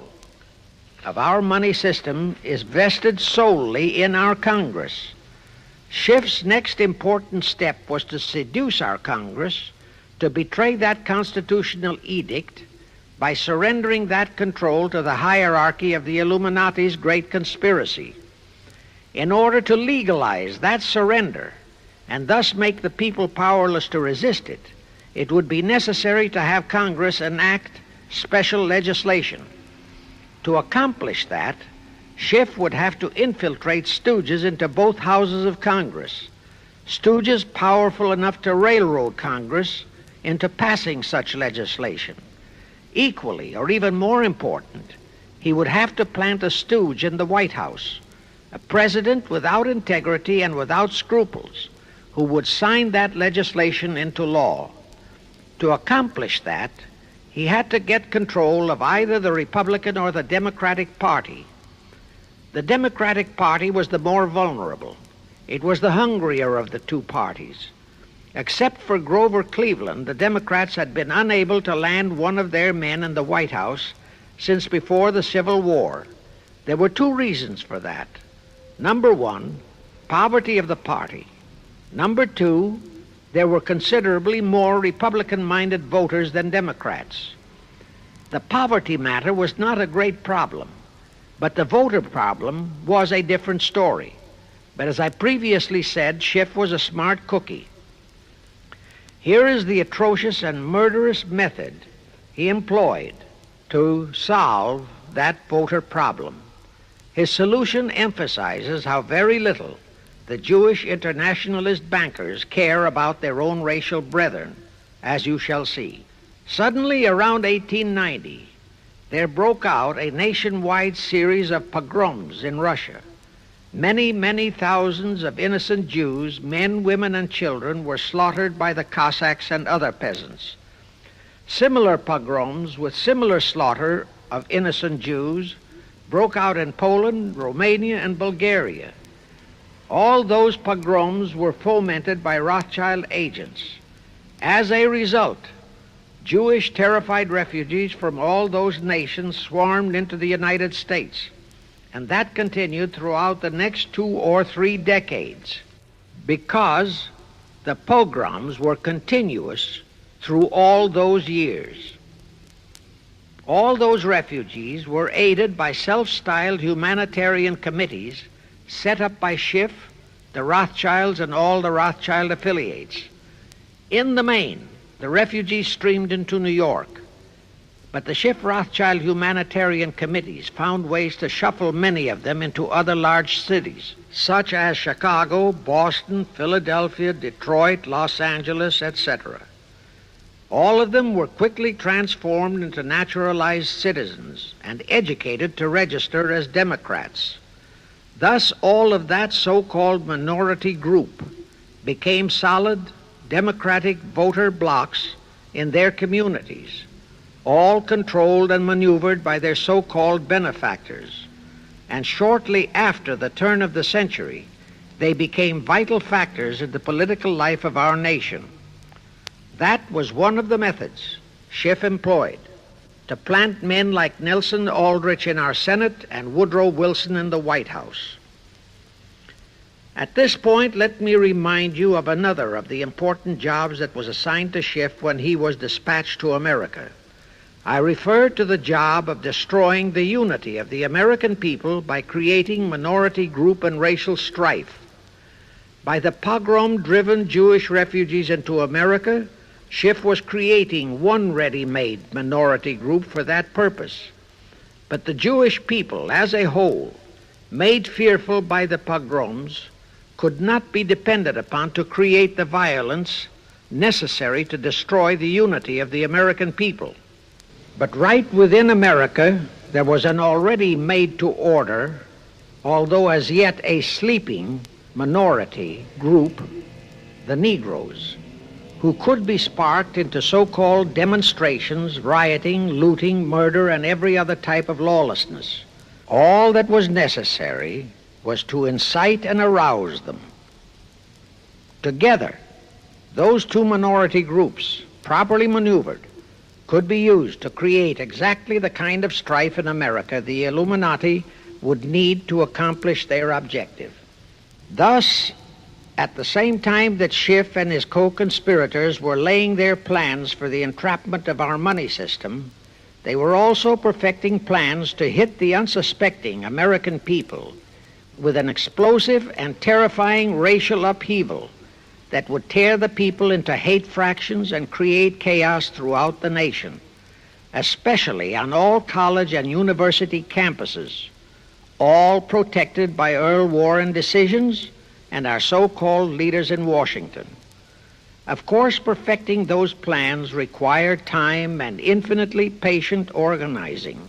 of our money system is vested solely in our Congress. Schiff's next important step was to seduce our Congress to betray that constitutional edict by surrendering that control to the hierarchy of the Illuminati's great conspiracy. In order to legalize that surrender and thus make the people powerless to resist it, it would be necessary to have Congress enact special legislation. To accomplish that, Schiff would have to infiltrate stooges into both houses of Congress, stooges powerful enough to railroad Congress into passing such legislation. Equally, or even more important, he would have to plant a stooge in the White House, a president without integrity and without scruples, who would sign that legislation into law. To accomplish that, he had to get control of either the Republican or the Democratic Party. The Democratic Party was the more vulnerable. It was the hungrier of the two parties. Except for Grover Cleveland, the Democrats had been unable to land one of their men in the White House since before the Civil War. There were two reasons for that. Number one, poverty of the party. Number two, there were considerably more Republican-minded voters than Democrats. The poverty matter was not a great problem, but the voter problem was a different story. But as I previously said, Schiff was a smart cookie. Here is the atrocious and murderous method he employed to solve that voter problem. His solution emphasizes how very little the Jewish internationalist bankers care about their own racial brethren, as you shall see. Suddenly, around 1890, there broke out a nationwide series of pogroms in Russia. Many, many thousands of innocent Jews, men, women, and children, were slaughtered by the Cossacks and other peasants. Similar pogroms with similar slaughter of innocent Jews broke out in Poland, Romania, and Bulgaria. All those pogroms were fomented by Rothschild agents. As a result, Jewish terrified refugees from all those nations swarmed into the United States, and that continued throughout the next 2 or 3 decades because the pogroms were continuous through all those years. All those refugees were aided by self-styled humanitarian committees set up by Schiff, the Rothschilds, and all the Rothschild affiliates. In the main, the refugees streamed into New York, but the Schiff-Rothschild humanitarian committees found ways to shuffle many of them into other large cities, such as Chicago, Boston, Philadelphia, Detroit, Los Angeles, etc. All of them were quickly transformed into naturalized citizens and educated to register as Democrats. Thus, all of that so-called minority group became solid Democratic voter blocs in their communities, all controlled and maneuvered by their so-called benefactors. And shortly after the turn of the century, they became vital factors in the political life of our nation. That was one of the methods Schiff employed to plant men like Nelson Aldrich in our Senate and Woodrow Wilson in the White House. At this point, let me remind you of another of the important jobs that was assigned to Schiff when he was dispatched to America. I refer to the job of destroying the unity of the American people by creating minority group and racial strife. By the pogrom-driven Jewish refugees into America, Schiff was creating one ready-made minority group for that purpose. But the Jewish people as a whole, made fearful by the pogroms, could not be depended upon to create the violence necessary to destroy the unity of the American people. But right within America, there was an already made-to-order, although as yet a sleeping minority group, the Negroes, who could be sparked into so-called demonstrations, rioting, looting, murder, and every other type of lawlessness. All that was necessary was to incite and arouse them. Together, those two minority groups, properly maneuvered, could be used to create exactly the kind of strife in America the Illuminati would need to accomplish their objective. Thus, at the same time that Schiff and his co-conspirators were laying their plans for the entrapment of our money system, they were also perfecting plans to hit the unsuspecting American people with an explosive and terrifying racial upheaval that would tear the people into hate fractions and create chaos throughout the nation, especially on all college and university campuses. all protected by Earl Warren decisions and our so-called leaders in Washington. Of course, perfecting those plans required time and infinitely patient organizing.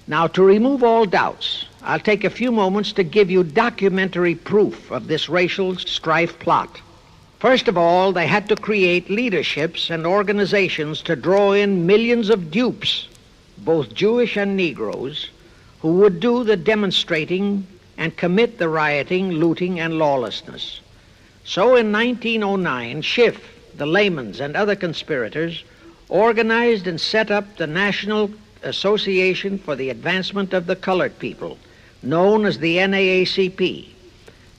Now, to remove all doubts, I'll take a few moments to give you documentary proof of this racial strife plot. First of all, they had to create leaderships and organizations to draw in millions of dupes, both Jewish and Negroes, who would do the demonstrating and commit the rioting, looting, and lawlessness. So in 1909, Schiff, the Laymans, and other conspirators organized and set up the National Association for the Advancement of the Colored People, known as the NAACP.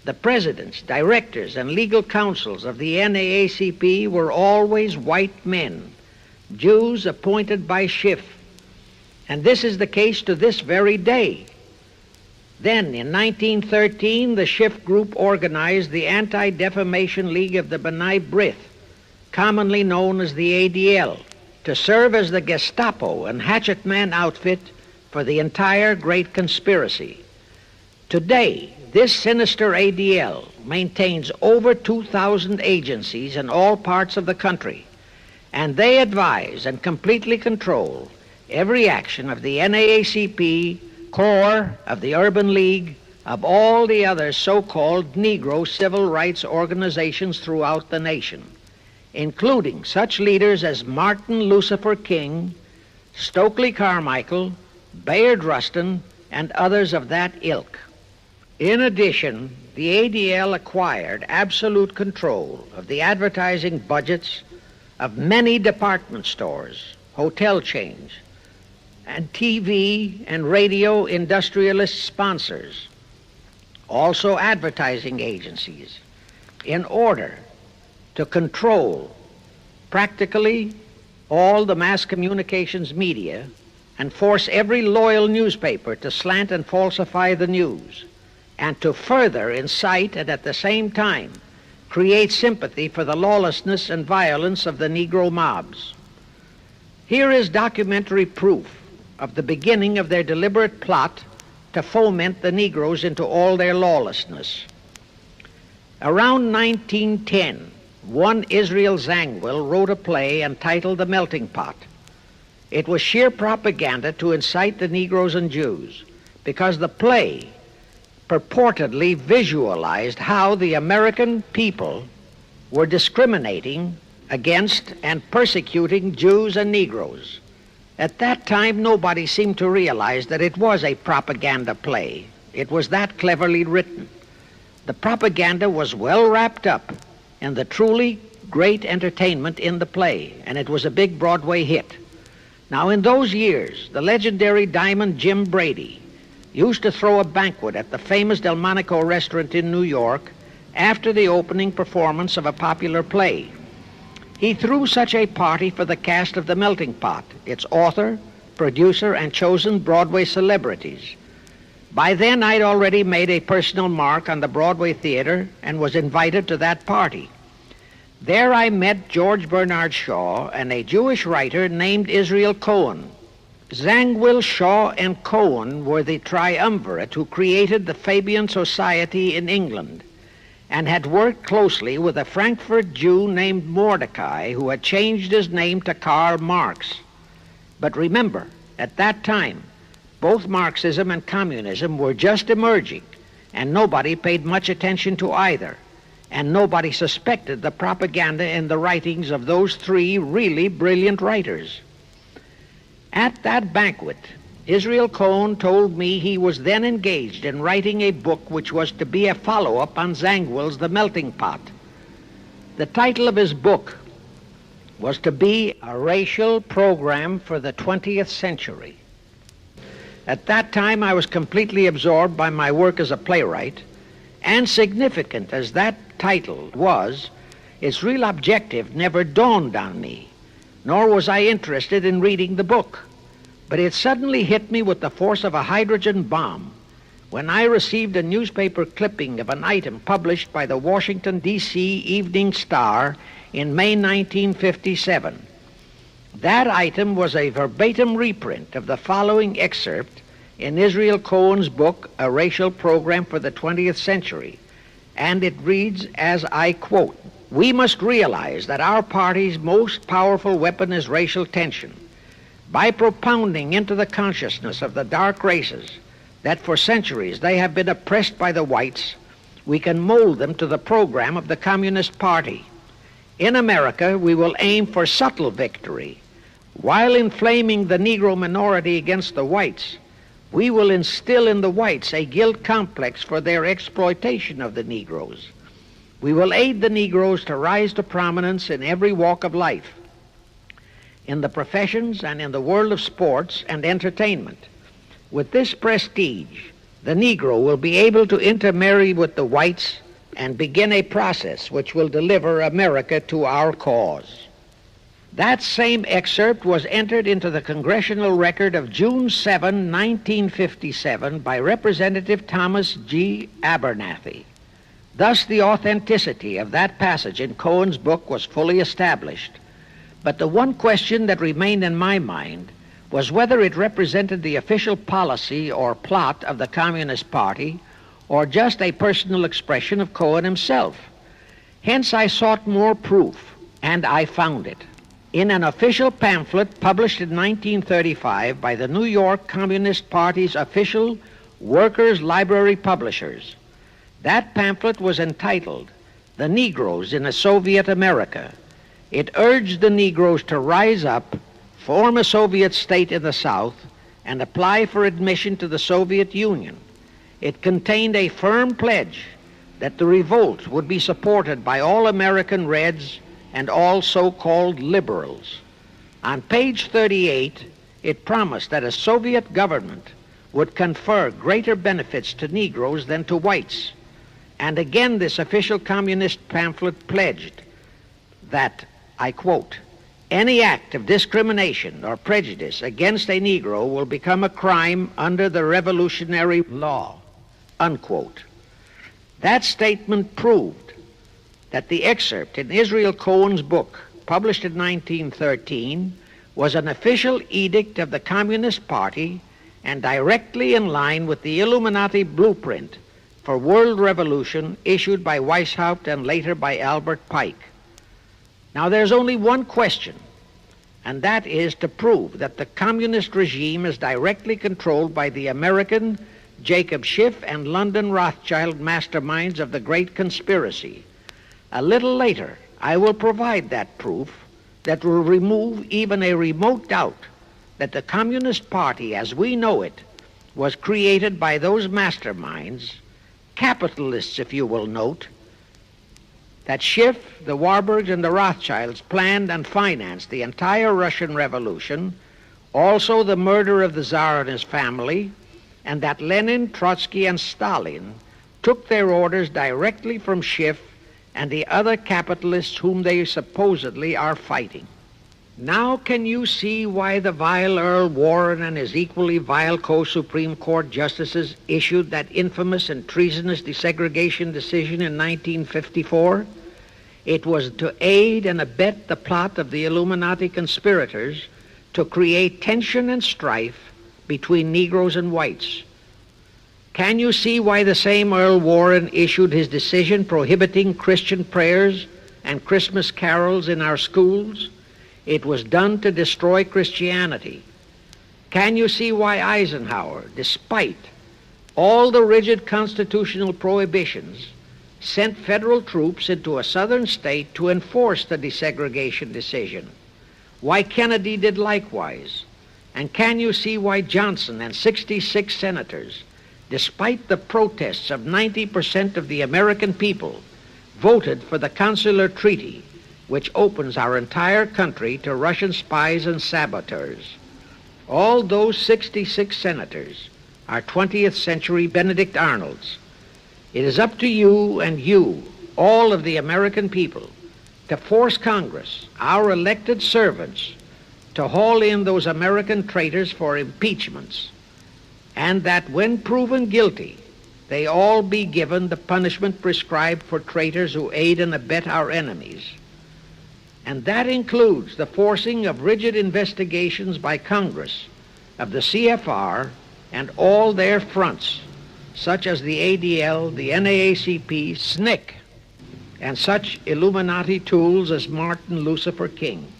The presidents, directors, and legal counsels of the NAACP were always white men, Jews appointed by Schiff. And this is the case to this very day. Then, in 1913, the Schiff Group organized the Anti-Defamation League of the B'nai B'rith, commonly known as the ADL, to serve as the Gestapo and hatchet man outfit for the entire great conspiracy. Today, this sinister ADL maintains over 2,000 agencies in all parts of the country, and they advise and completely control every action of the NAACP, core of the Urban League, of all the other so-called Negro civil rights organizations throughout the nation, including such leaders as Martin Lucifer King, Stokely Carmichael, Bayard Rustin, and others of that ilk. In addition, the ADL acquired absolute control of the advertising budgets of many department stores, hotel chains, and TV and radio industrialist sponsors, also advertising agencies, in order to control practically all the mass communications media and force every loyal newspaper to slant and falsify the news, and to further incite and at the same time create sympathy for the lawlessness and violence of the Negro mobs. Here is documentary proof of the beginning of their deliberate plot to foment the Negroes into all their lawlessness. Around 1910, one Israel Zangwill wrote a play entitled The Melting Pot. It was sheer propaganda to incite the Negroes and Jews, because the play purportedly visualized how the American people were discriminating against and persecuting Jews and Negroes. At that time, nobody seemed to realize that it was a propaganda play. It was that cleverly written. The propaganda was well wrapped up in the truly great entertainment in the play, and it was a big Broadway hit. Now, in those years, the legendary Diamond Jim Brady used to throw a banquet at the famous Delmonico restaurant in New York after the opening performance of a popular play. He threw such a party for the cast of The Melting Pot, its author, producer, and chosen Broadway celebrities. By then, I'd already made a personal mark on the Broadway theater and was invited to that party. There I met George Bernard Shaw and a Jewish writer named Israel Cohen. Zangwill, Shaw, and Cohen were the triumvirate who created the Fabian Society in England and had worked closely with a Frankfurt Jew named Mordecai, who had changed his name to Karl Marx. But remember, at that time, both Marxism and communism were just emerging, and nobody paid much attention to either, and nobody suspected the propaganda in the writings of those three really brilliant writers. At that banquet, Israel Cohen told me he was then engaged in writing a book which was to be a follow-up on Zangwill's The Melting Pot. The title of his book was to be A Racial Program for the 20th Century. At that time, I was completely absorbed by my work as a playwright, and significant as that title was, its real objective never dawned on me, nor was I interested in reading the book. But it suddenly hit me with the force of a hydrogen bomb when I received a newspaper clipping of an item published by the Washington, D.C. Evening Star in May 1957. That item was a verbatim reprint of the following excerpt in Israel Cohen's book, A Racial Program for the 20th Century, and it reads, as I quote, "We must realize that our party's most powerful weapon is racial tension. By propounding into the consciousness of the dark races that for centuries they have been oppressed by the whites, we can mold them to the program of the Communist Party. In America, we will aim for subtle victory. While inflaming the Negro minority against the whites, we will instill in the whites a guilt complex for their exploitation of the Negroes. We will aid the Negroes to rise to prominence in every walk of life, in the professions and in the world of sports and entertainment. With this prestige, the Negro will be able to intermarry with the whites and begin a process which will deliver America to our cause." That same excerpt was entered into the congressional record of June 7, 1957 by Representative Thomas G. Abernathy. Thus the authenticity of that passage in Cohen's book was fully established. But the one question that remained in my mind was whether it represented the official policy or plot of the Communist Party or just a personal expression of Cohen himself. Hence I sought more proof, and I found it. In an official pamphlet published in 1935 by the New York Communist Party's official Workers' Library Publishers. That pamphlet was entitled, "The Negroes in a Soviet America." It urged the Negroes to rise up, form a Soviet state in the South, and apply for admission to the Soviet Union. It contained a firm pledge that the revolt would be supported by all American Reds and all so-called liberals. On page 38, it promised that a Soviet government would confer greater benefits to Negroes than to whites. And again, this official communist pamphlet pledged that, I quote, "Any act of discrimination or prejudice against a Negro will become a crime under the revolutionary law," unquote. That statement proved that the excerpt in Israel Cohen's book, published in 1913, was an official edict of the Communist Party and directly in line with the Illuminati blueprint for world revolution issued by Weishaupt and later by Albert Pike. Now there's only one question, and that is to prove that the communist regime is directly controlled by the American Jacob Schiff and London Rothschild masterminds of the Great Conspiracy. A little later, I will provide that proof that will remove even a remote doubt that the Communist Party as we know it was created by those masterminds, capitalists if you will note, that Schiff, the Warburgs, and the Rothschilds planned and financed the entire Russian Revolution, also the murder of the Tsar and his family, and that Lenin, Trotsky, and Stalin took their orders directly from Schiff and the other capitalists whom they supposedly are fighting. Now can you see why the vile Earl Warren and his equally vile co-Supreme Court justices issued that infamous and treasonous desegregation decision in 1954? It was to aid and abet the plot of the Illuminati conspirators to create tension and strife between Negroes and whites. Can you see why the same Earl Warren issued his decision prohibiting Christian prayers and Christmas carols in our schools? It was done to destroy Christianity. Can you see why Eisenhower, despite all the rigid constitutional prohibitions, sent federal troops into a southern state to enforce the desegregation decision? Why Kennedy did likewise? And can you see why Johnson and 66 senators, despite the protests of 90% of the American people, voted for the Consular Treaty, which opens our entire country to Russian spies and saboteurs? All those 66 senators are 20th century Benedict Arnolds. It is up to you and you, all of the American people, to force Congress, our elected servants, to haul in those American traitors for impeachments, and that when proven guilty, they all be given the punishment prescribed for traitors who aid and abet our enemies. And that includes the forcing of rigid investigations by Congress of the CFR and all their fronts, such as the ADL, the NAACP, SNCC, and such Illuminati tools as Martin Lucifer King.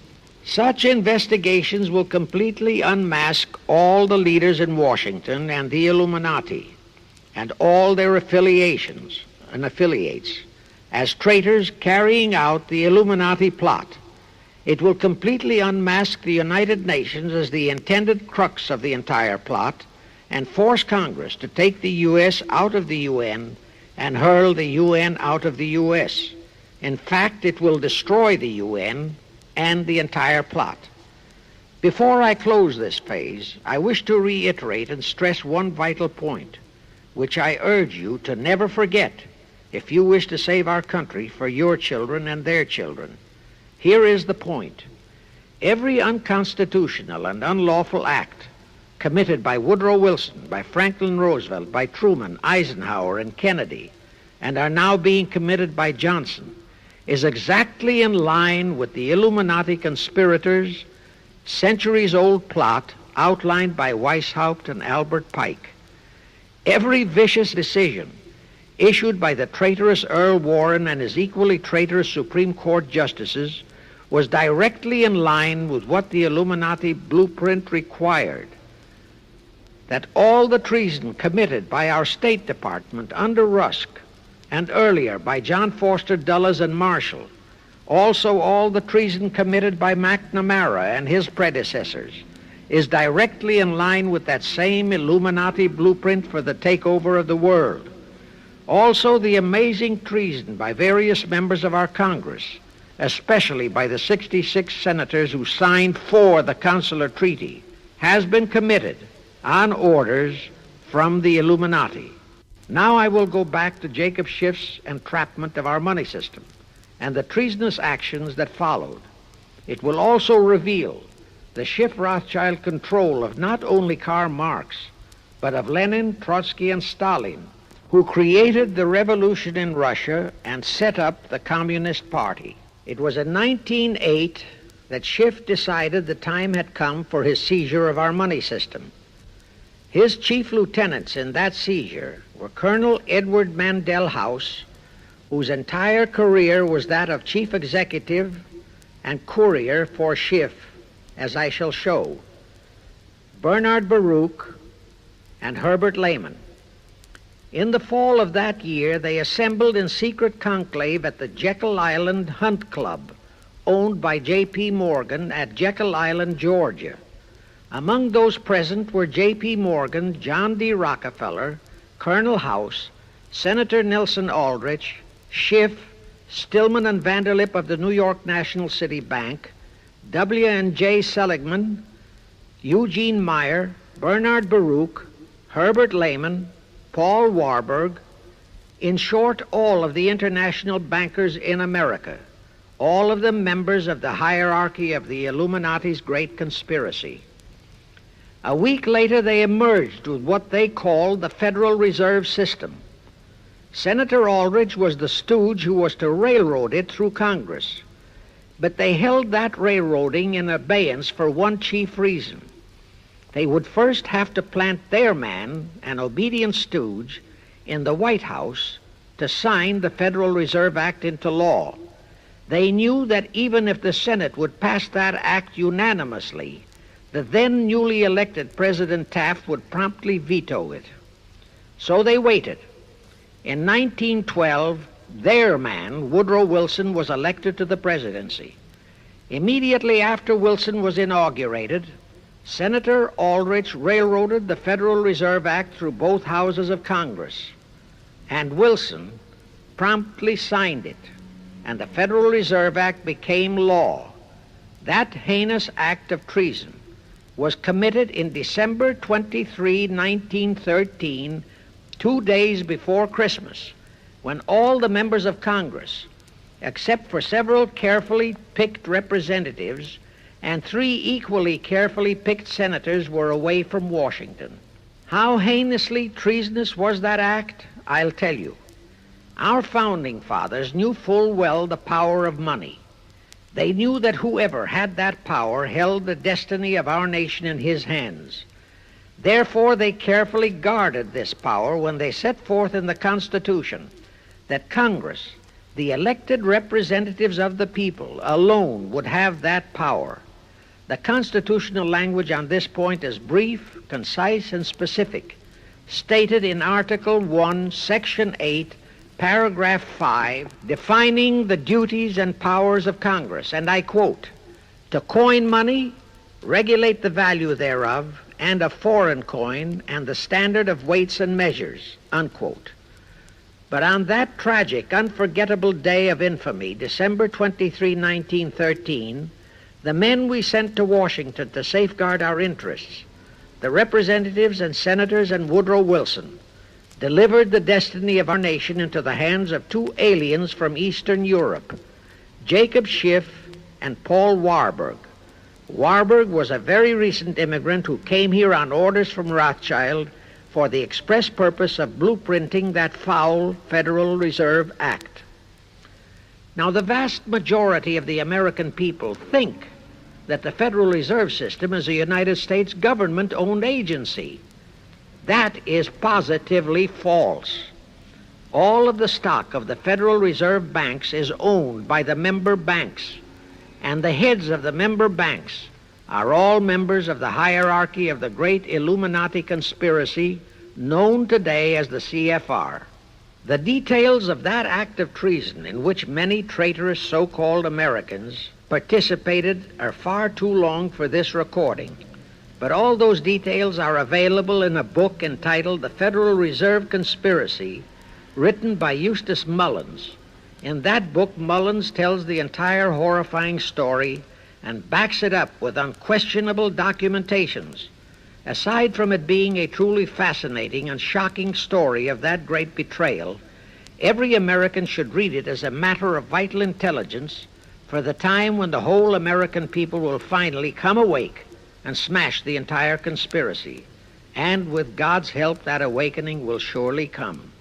Such investigations will completely unmask all the leaders in Washington and the Illuminati and all their affiliations and affiliates as traitors carrying out the Illuminati plot. It will completely unmask the United Nations as the intended crux of the entire plot and force Congress to take the U.S. out of the UN and hurl the UN out of the U.S. In fact, it will destroy the UN and the entire plot. Before I close this phase, I wish to reiterate and stress one vital point, which I urge you to never forget if you wish to save our country for your children and their children. Here is the point. Every unconstitutional and unlawful act committed by Woodrow Wilson, by Franklin Roosevelt, by Truman, Eisenhower, and Kennedy, and are now being committed by Johnson, is exactly in line with the Illuminati conspirators' centuries-old plot outlined by Weishaupt and Albert Pike. Every vicious decision issued by the traitorous Earl Warren and his equally traitorous Supreme Court justices was directly in line with what the Illuminati blueprint required. That all the treason committed by our State Department under Rusk and earlier by John Foster Dulles and Marshall, also all the treason committed by McNamara and his predecessors, is directly in line with that same Illuminati blueprint for the takeover of the world. Also the amazing treason by various members of our Congress, especially by the 66 senators who signed for the Consular Treaty, has been committed on orders from the Illuminati. Now I will go back to Jacob Schiff's entrapment of our money system and the treasonous actions that followed. It will also reveal the Schiff-Rothschild control of not only Karl Marx, but of Lenin, Trotsky, and Stalin, who created the revolution in Russia and set up the Communist Party. It was in 1908 that Schiff decided the time had come for his seizure of our money system. His chief lieutenants in that seizure were Colonel Edward Mandel House, whose entire career was that of chief executive and courier for Schiff, as I shall show, Bernard Baruch, and Herbert Lehman. In the fall of that year, they assembled in secret conclave at the Jekyll Island Hunt Club, owned by J.P. Morgan at Jekyll Island, Georgia. Among those present were J.P. Morgan, John D. Rockefeller, Colonel House, Senator Nelson Aldrich, Schiff, Stillman and Vanderlip of the New York National City Bank, W. and J. Seligman, Eugene Meyer, Bernard Baruch, Herbert Lehman, Paul Warburg, in short, all of the international bankers in America, all of them members of the hierarchy of the Illuminati's great conspiracy. A week later, they emerged with what they called the Federal Reserve System. Senator Aldrich was the stooge who was to railroad it through Congress. But they held that railroading in abeyance for one chief reason. They would first have to plant their man, an obedient stooge, in the White House to sign the Federal Reserve Act into law. They knew that even if the Senate would pass that act unanimously, the then newly elected President Taft would promptly veto it. So they waited. In 1912, their man, Woodrow Wilson, was elected to the presidency. Immediately after Wilson was inaugurated, Senator Aldrich railroaded the Federal Reserve Act through both houses of Congress, and Wilson promptly signed it, and the Federal Reserve Act became law. That heinous act of treason was committed in December 23, 1913, 2 days before Christmas, when all the members of Congress, except for several carefully picked representatives and 3 equally carefully picked senators, were away from Washington. How heinously treasonous was that act? I'll tell you. Our founding fathers knew full well the power of money. They knew that whoever had that power held the destiny of our nation in his hands. Therefore, they carefully guarded this power when they set forth in the Constitution that Congress, the elected representatives of the people, alone would have that power. The constitutional language on this point is brief, concise, and specific, stated in Article 1, Section 8, Paragraph 5, defining the duties and powers of Congress, and I quote, "To coin money, regulate the value thereof, and of foreign coin, and the standard of weights and measures," unquote. But on that tragic, unforgettable day of infamy, December 23, 1913, the men we sent to Washington to safeguard our interests, the representatives and senators and Woodrow Wilson, delivered the destiny of our nation into the hands of two aliens from Eastern Europe, Jacob Schiff and Paul Warburg. Warburg was a very recent immigrant who came here on orders from Rothschild for the express purpose of blueprinting that foul Federal Reserve Act. Now, the vast majority of the American people think that the Federal Reserve System is a United States government-owned agency. That is positively false. All of the stock of the Federal Reserve banks is owned by the member banks, and the heads of the member banks are all members of the hierarchy of the great Illuminati conspiracy known today as the CFR. The details of that act of treason in which many traitorous so-called Americans participated are far too long for this recording, but all those details are available in a book entitled The Federal Reserve Conspiracy, written by Eustace Mullins. In that book, Mullins tells the entire horrifying story and backs it up with unquestionable documentations. Aside from it being a truly fascinating and shocking story of that great betrayal, every American should read it as a matter of vital intelligence for the time when the whole American people will finally come awake and smash the entire conspiracy. And with God's help, that awakening will surely come.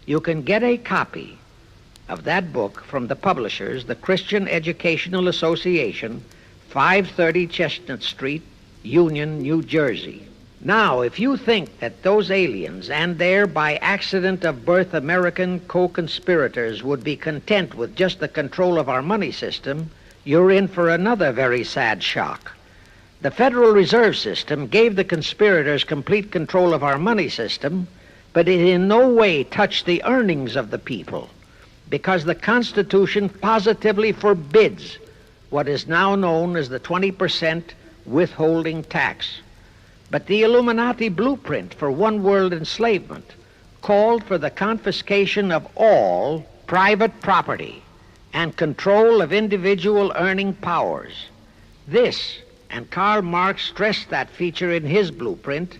You can get a copy of that book from the publishers, the Christian Educational Association, 530 Chestnut Street, Union, New Jersey. Now, if you think that those aliens and their by accident of birth American co-conspirators would be content with just the control of our money system, you're in for another very sad shock. The Federal Reserve System gave the conspirators complete control of our money system, but it in no way touched the earnings of the people, because the Constitution positively forbids what is now known as the 20% withholding tax. But the Illuminati blueprint for one-world enslavement called for the confiscation of all private property and control of individual earning powers. This, and Karl Marx stressed that feature in his blueprint,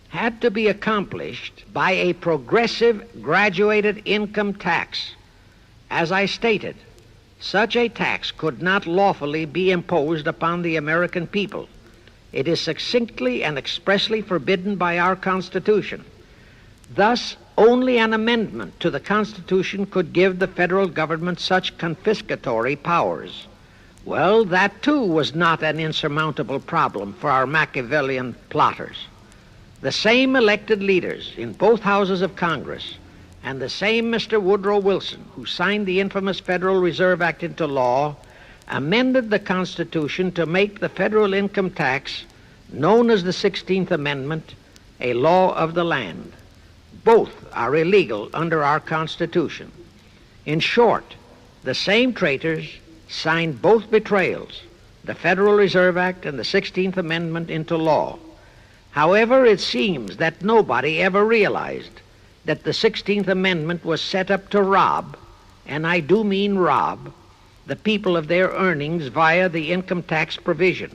had to be accomplished by a progressive graduated income tax. As I stated, such a tax could not lawfully be imposed upon the American people. It is succinctly and expressly forbidden by our Constitution. Thus, only an amendment to the Constitution could give the federal government such confiscatory powers. Well, that too was not an insurmountable problem for our Machiavellian plotters. The same elected leaders in both houses of Congress and the same Mr. Woodrow Wilson, who signed the infamous Federal Reserve Act into law, amended the Constitution to make the federal income tax, known as the 16th Amendment, a law of the land. Both are illegal under our Constitution. In short, the same traitors signed both betrayals, the Federal Reserve Act and the 16th Amendment, into law. However, it seems that nobody ever realized that the 16th Amendment was set up to rob, and I do mean rob, the people of their earnings via the income tax provision.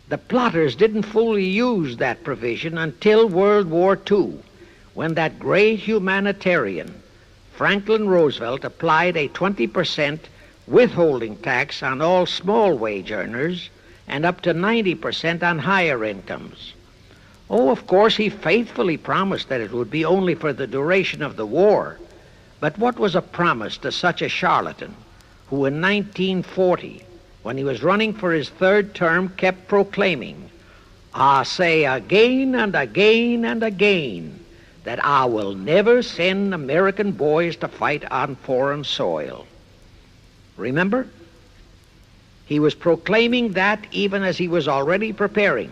The plotters didn't fully use that provision until World War II, when that great humanitarian, Franklin Roosevelt, applied a 20% withholding tax on all small wage earners and up to 90% on higher incomes. Oh, of course, he faithfully promised that it would be only for the duration of the war. But what was a promise to such a charlatan who in 1940, when he was running for his third term, kept proclaiming, I say again and again and again that I will never send American boys to fight on foreign soil. Remember? He was proclaiming that even as he was already preparing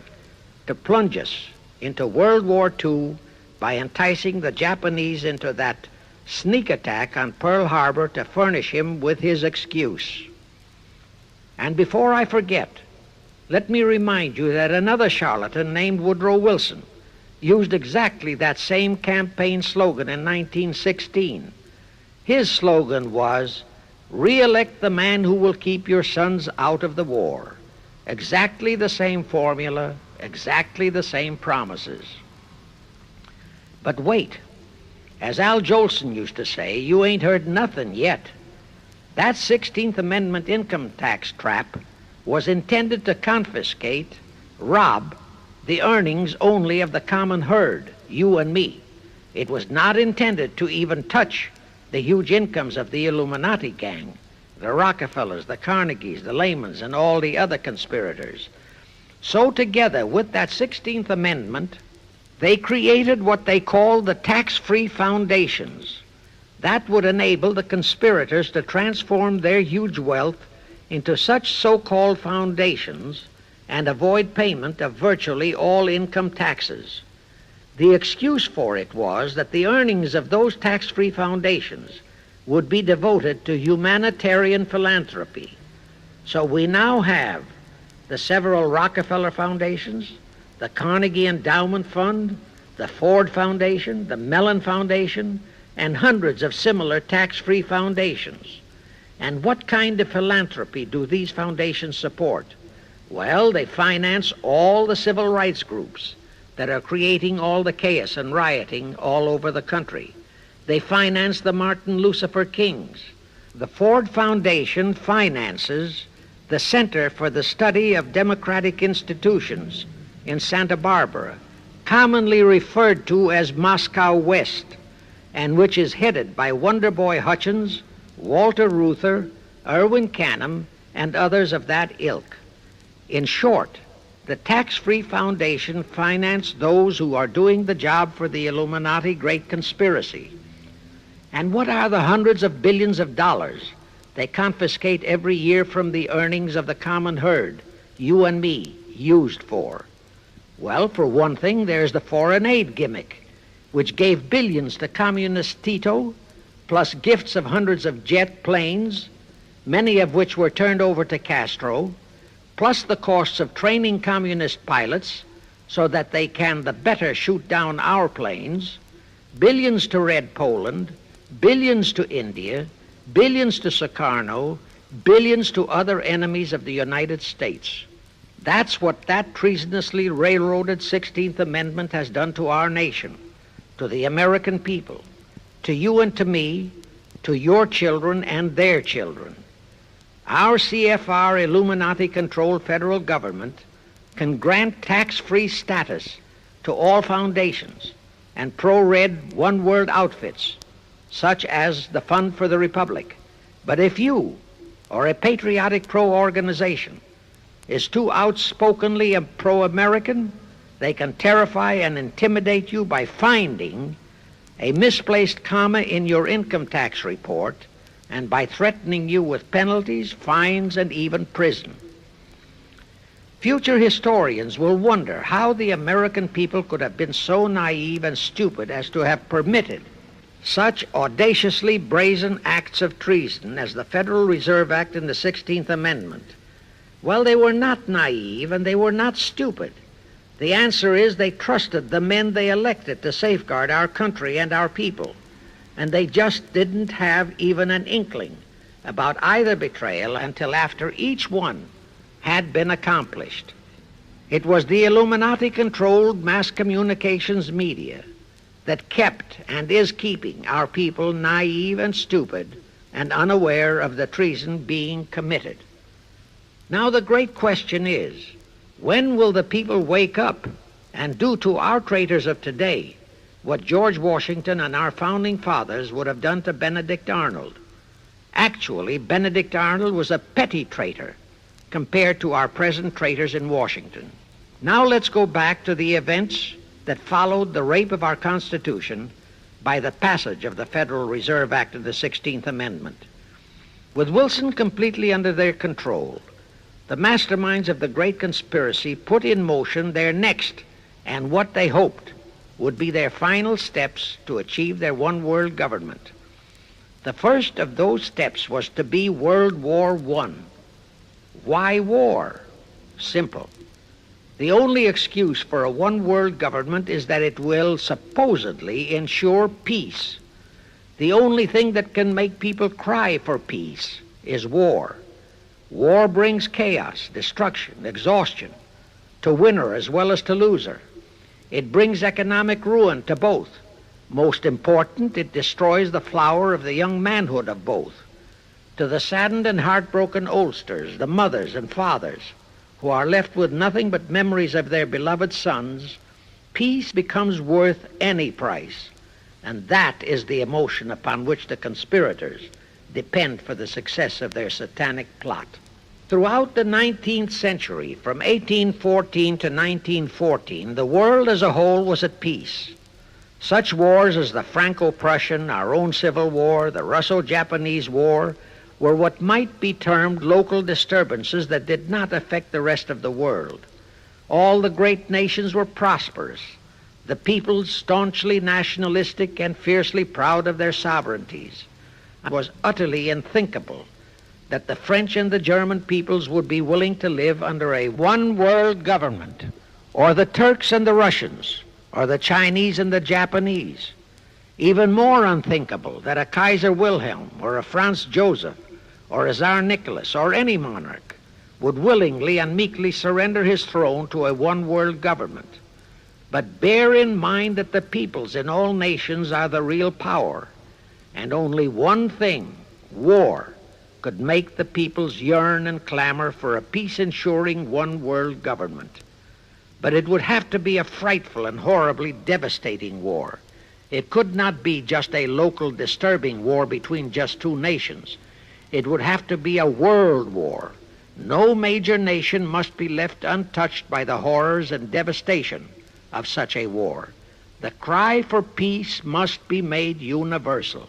to plunge us into World War II by enticing the Japanese into that sneak attack on Pearl Harbor to furnish him with his excuse. And before I forget, let me remind you that another charlatan named Woodrow Wilson used exactly that same campaign slogan in 1916. His slogan was, "Re-elect the man who will keep your sons out of the war." Exactly the same formula, exactly the same promises. But wait, as Al Jolson used to say, you ain't heard nothing yet. That 16th Amendment income tax trap was intended to confiscate, rob, the earnings only of the common herd, you and me. It was not intended to even touch the huge incomes of the Illuminati gang, the Rockefellers, the Carnegies, the Lehmans, and all the other conspirators. So together with that 16th Amendment, they created what they called the tax-free foundations. That would enable the conspirators to transform their huge wealth into such so-called foundations and avoid payment of virtually all income taxes. The excuse for it was that the earnings of those tax-free foundations would be devoted to humanitarian philanthropy. So we now have the several Rockefeller foundations, the Carnegie Endowment Fund, the Ford Foundation, the Mellon Foundation, and hundreds of similar tax-free foundations. And what kind of philanthropy do these foundations support? Well, they finance all the civil rights groups that are creating all the chaos and rioting all over the country. They finance the Martin Lucifer Kings. The Ford Foundation finances the Center for the Study of Democratic Institutions in Santa Barbara, commonly referred to as Moscow West, and which is headed by Wonderboy Hutchins, Walter Reuther, Irwin Canham, and others of that ilk. In short, the tax-free foundation financed those who are doing the job for the Illuminati great conspiracy. And what are the hundreds of billions of dollars they confiscate every year from the earnings of the common herd, you and me, used for? Well, for one thing, there's the foreign aid gimmick, which gave billions to communist Tito, plus gifts of hundreds of jet planes, many of which were turned over to Castro, plus the costs of training communist pilots so that they can the better shoot down our planes, billions to Red Poland, billions to India, billions to Sukarno, billions to other enemies of the United States. That's what that treasonously railroaded 16th Amendment has done to our nation, to the American people, to you and to me, to your children and their children. Our CFR Illuminati-controlled federal government can grant tax-free status to all foundations and pro-red one-world outfits, such as the Fund for the Republic. But if you, or a patriotic pro-organization, is too outspokenly pro-American, they can terrify and intimidate you by finding a misplaced comma in your income tax report and by threatening you with penalties, fines, and even prison. Future historians will wonder how the American people could have been so naive and stupid as to have permitted such audaciously brazen acts of treason as the Federal Reserve Act and the 16th Amendment. Well, they were not naive and they were not stupid. The answer is they trusted the men they elected to safeguard our country and our people, and they just didn't have even an inkling about either betrayal until after each one had been accomplished. It was the Illuminati-controlled mass communications media that kept and is keeping our people naive and stupid and unaware of the treason being committed. Now the great question is, when will the people wake up and do to our traitors of today what George Washington and our founding fathers would have done to Benedict Arnold? Actually, Benedict Arnold was a petty traitor compared to our present traitors in Washington. Now let's go back to the events that followed the rape of our Constitution by the passage of the Federal Reserve Act of the 16th Amendment. With Wilson completely under their control, the masterminds of the great conspiracy put in motion their next and what they hoped would be their final steps to achieve their one-world government. The first of those steps was to be World War I. Why war? Simple. The only excuse for a one-world government is that it will supposedly ensure peace. The only thing that can make people cry for peace is war. War brings chaos, destruction, exhaustion, to winner as well as to loser. It brings economic ruin to both. Most important, it destroys the flower of the young manhood of both. To the saddened and heartbroken oldsters, the mothers and fathers, who are left with nothing but memories of their beloved sons, peace becomes worth any price. And that is the emotion upon which the conspirators depend for the success of their satanic plot. Throughout the 19th century, from 1814 to 1914, the world as a whole was at peace. Such wars as the Franco-Prussian, our own Civil War, the Russo-Japanese War, were what might be termed local disturbances that did not affect the rest of the world. All the great nations were prosperous, the peoples staunchly nationalistic and fiercely proud of their sovereignties. It was utterly unthinkable that the French and the German peoples would be willing to live under a one-world government, or the Turks and the Russians, or the Chinese and the Japanese. Even more unthinkable that a Kaiser Wilhelm, or a Franz Joseph, or a Tsar Nicholas, or any monarch would willingly and meekly surrender his throne to a one-world government. But bear in mind that the peoples in all nations are the real power, and only one thing, war, could make the peoples yearn and clamor for a peace-ensuring one-world government. But it would have to be a frightful and horribly devastating war. It could not be just a local disturbing war between just two nations. It would have to be a world war. No major nation must be left untouched by the horrors and devastation of such a war. The cry for peace must be made universal.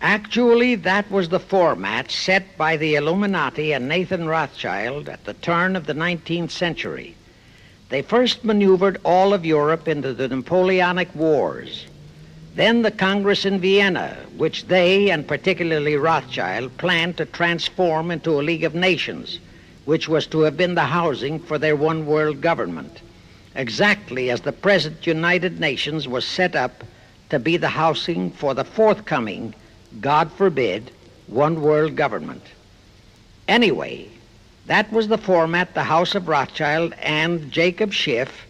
Actually, that was the format set by the Illuminati and Nathan Rothschild at the turn of the 19th century. They first maneuvered all of Europe into the Napoleonic Wars. Then the Congress in Vienna, which they, and particularly Rothschild, planned to transform into a League of Nations, which was to have been the housing for their one-world government, exactly as the present United Nations was set up to be the housing for the forthcoming, God forbid, one-world government. Anyway, that was the format the House of Rothschild and Jacob Schiff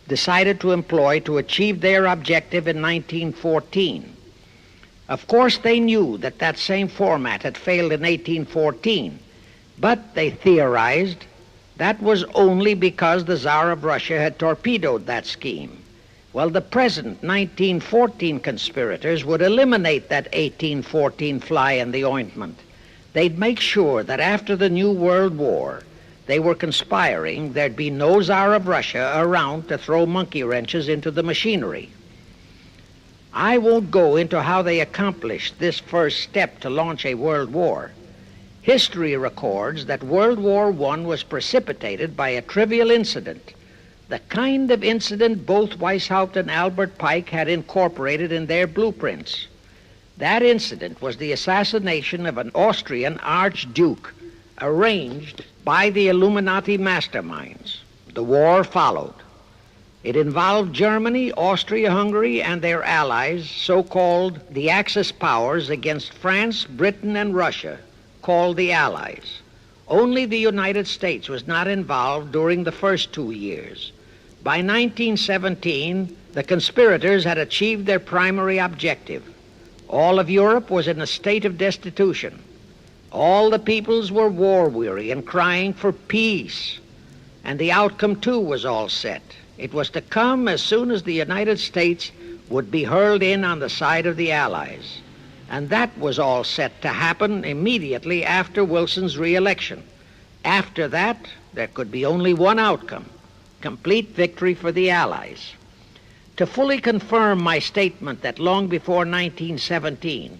decided to employ to achieve their objective in 1914. Of course, they knew that that same format had failed in 1814, but they theorized that was only because the Tsar of Russia had torpedoed that scheme. Well, the present 1914 conspirators would eliminate that 1814 fly in the ointment. They'd make sure that after the New World War, they were conspiring, there'd be no Tsar of Russia around to throw monkey wrenches into the machinery. I won't go into how they accomplished this first step to launch a world war. History records that World War I was precipitated by a trivial incident, the kind of incident both Weishaupt and Albert Pike had incorporated in their blueprints. That incident was the assassination of an Austrian archduke, arranged by the Illuminati masterminds. The war followed. It involved Germany, Austria-Hungary, and their allies, so-called the Axis powers, against France, Britain, and Russia, called the Allies. Only the United States was not involved during the first 2 years. By 1917, the conspirators had achieved their primary objective. All of Europe was in a state of destitution. All the peoples were war-weary and crying for peace. And the outcome, too, was all set. It was to come as soon as the United States would be hurled in on the side of the Allies. And that was all set to happen immediately after Wilson's re-election. After that, there could be only one outcome: complete victory for the Allies. To fully confirm my statement that long before 1917,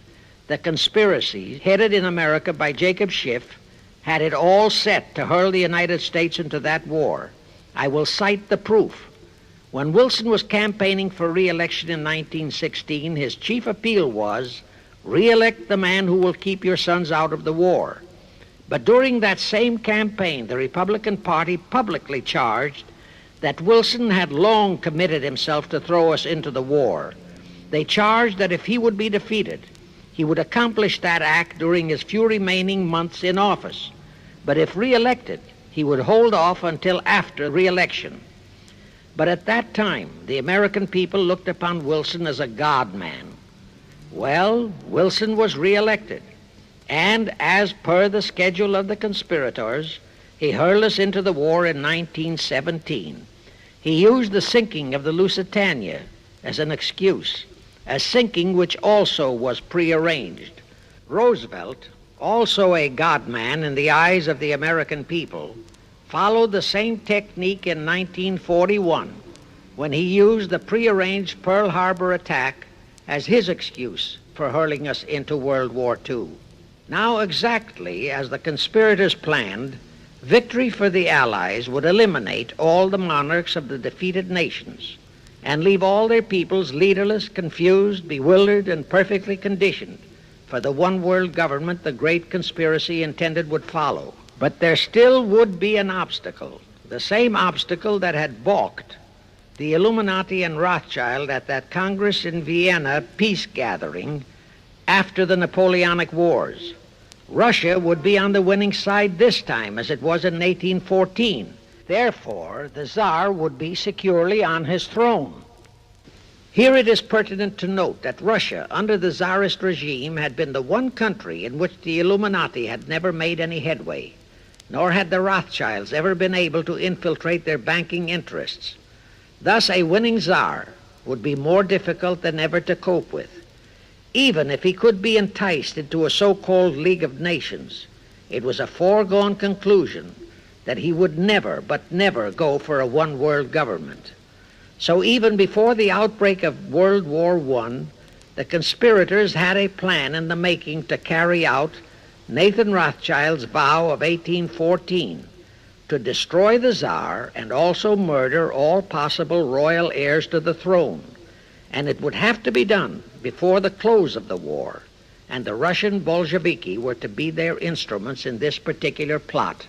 the conspiracy headed in America by Jacob Schiff had it all set to hurl the United States into that war, I will cite the proof. When Wilson was campaigning for re-election in 1916, his chief appeal was, "Re-elect the man who will keep your sons out of the war." But during that same campaign, the Republican Party publicly charged that Wilson had long committed himself to throw us into the war. They charged that if he would be defeated, he would accomplish that act during his few remaining months in office. But if re-elected, he would hold off until after re-election. But at that time, the American people looked upon Wilson as a God-man. Well, Wilson was re-elected, and as per the schedule of the conspirators, he hurled us into the war in 1917. He used the sinking of the Lusitania as an excuse, a sinking which also was prearranged. Roosevelt, also a God-man in the eyes of the American people, followed the same technique in 1941 when he used the prearranged Pearl Harbor attack as his excuse for hurling us into World War II. Now, exactly as the conspirators planned, victory for the Allies would eliminate all the monarchs of the defeated nations and leave all their peoples leaderless, confused, bewildered, and perfectly conditioned for the one world government the great conspiracy intended would follow. But there still would be an obstacle, the same obstacle that had balked the Illuminati and Rothschild at that Congress in Vienna peace gathering after the Napoleonic Wars. Russia would be on the winning side this time, as it was in 1814. Therefore, the Tsar would be securely on his throne. Here it is pertinent to note that Russia, under the Tsarist regime, had been the one country in which the Illuminati had never made any headway, nor had the Rothschilds ever been able to infiltrate their banking interests. Thus, a winning Tsar would be more difficult than ever to cope with. Even if he could be enticed into a so-called League of Nations, it was a foregone conclusion that he would never, but never go for a one-world government. So even before the outbreak of World War I, the conspirators had a plan in the making to carry out Nathan Rothschild's vow of 1814 to destroy the Tsar and also murder all possible royal heirs to the throne. And it would have to be done before the close of the war, and the Russian Bolsheviki were to be their instruments in this particular plot.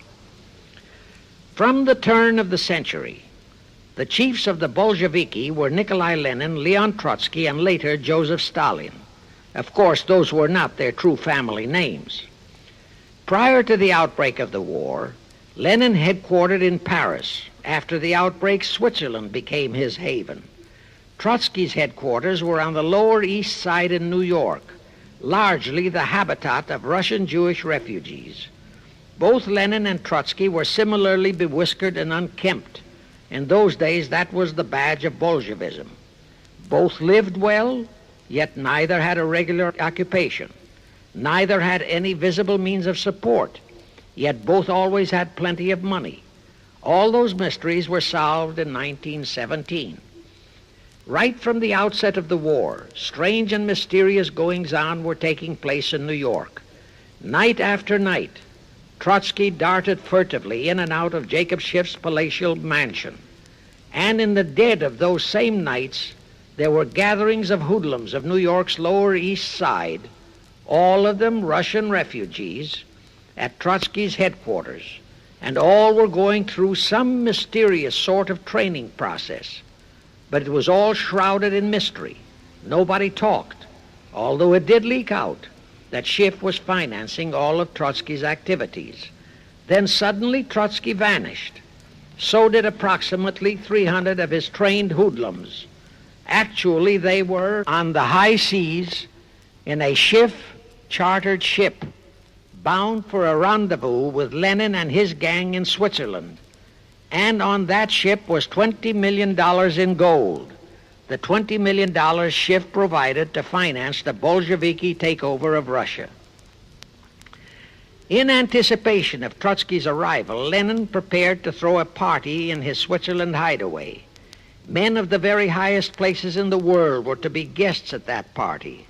From the turn of the century, the chiefs of the Bolsheviki were Nikolai Lenin, Leon Trotsky, and later Joseph Stalin. Of course, those were not their true family names. Prior to the outbreak of the war, Lenin headquartered in Paris. After the outbreak, Switzerland became his haven. Trotsky's headquarters were on the Lower East Side in New York, largely the habitat of Russian Jewish refugees. Both Lenin and Trotsky were similarly bewhiskered and unkempt. In those days, that was the badge of Bolshevism. Both lived well, yet neither had a regular occupation. Neither had any visible means of support, yet both always had plenty of money. All those mysteries were solved in 1917. Right from the outset of the war, strange and mysterious goings-on were taking place in New York. Night after night, Trotsky darted furtively in and out of Jacob Schiff's palatial mansion. And in the dead of those same nights, there were gatherings of hoodlums of New York's Lower East Side, all of them Russian refugees, at Trotsky's headquarters, and all were going through some mysterious sort of training process. But it was all shrouded in mystery. Nobody talked, although it did leak out that Schiff was financing all of Trotsky's activities. Then suddenly Trotsky vanished. So did approximately 300 of his trained hoodlums. Actually, they were on the high seas in a Schiff-chartered ship bound for a rendezvous with Lenin and his gang in Switzerland. And on that ship was $20 million in gold, the $20 million Schiff provided to finance the Bolsheviki takeover of Russia. In anticipation of Trotsky's arrival, Lenin prepared to throw a party in his Switzerland hideaway. Men of the very highest places in the world were to be guests at that party.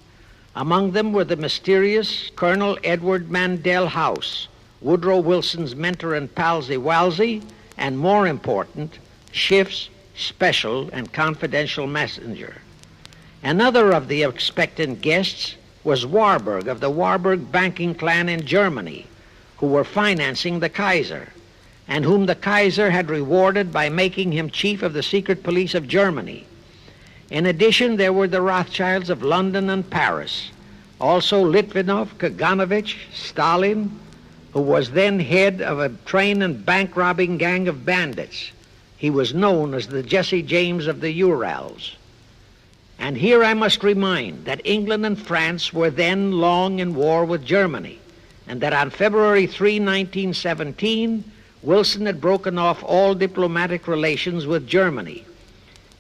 Among them were the mysterious Colonel Edward Mandel House, Woodrow Wilson's mentor and palsy-walsy, and more important, Schiff's special and confidential messenger. Another of the expectant guests was Warburg of the Warburg banking clan in Germany, who were financing the Kaiser, and whom the Kaiser had rewarded by making him chief of the secret police of Germany. In addition, there were the Rothschilds of London and Paris, also Litvinov, Kaganovich, Stalin, who was then head of a train and bank-robbing gang of bandits. He was known as the Jesse James of the Urals. And here I must remind that England and France were then long in war with Germany, and that on February 3, 1917, Wilson had broken off all diplomatic relations with Germany.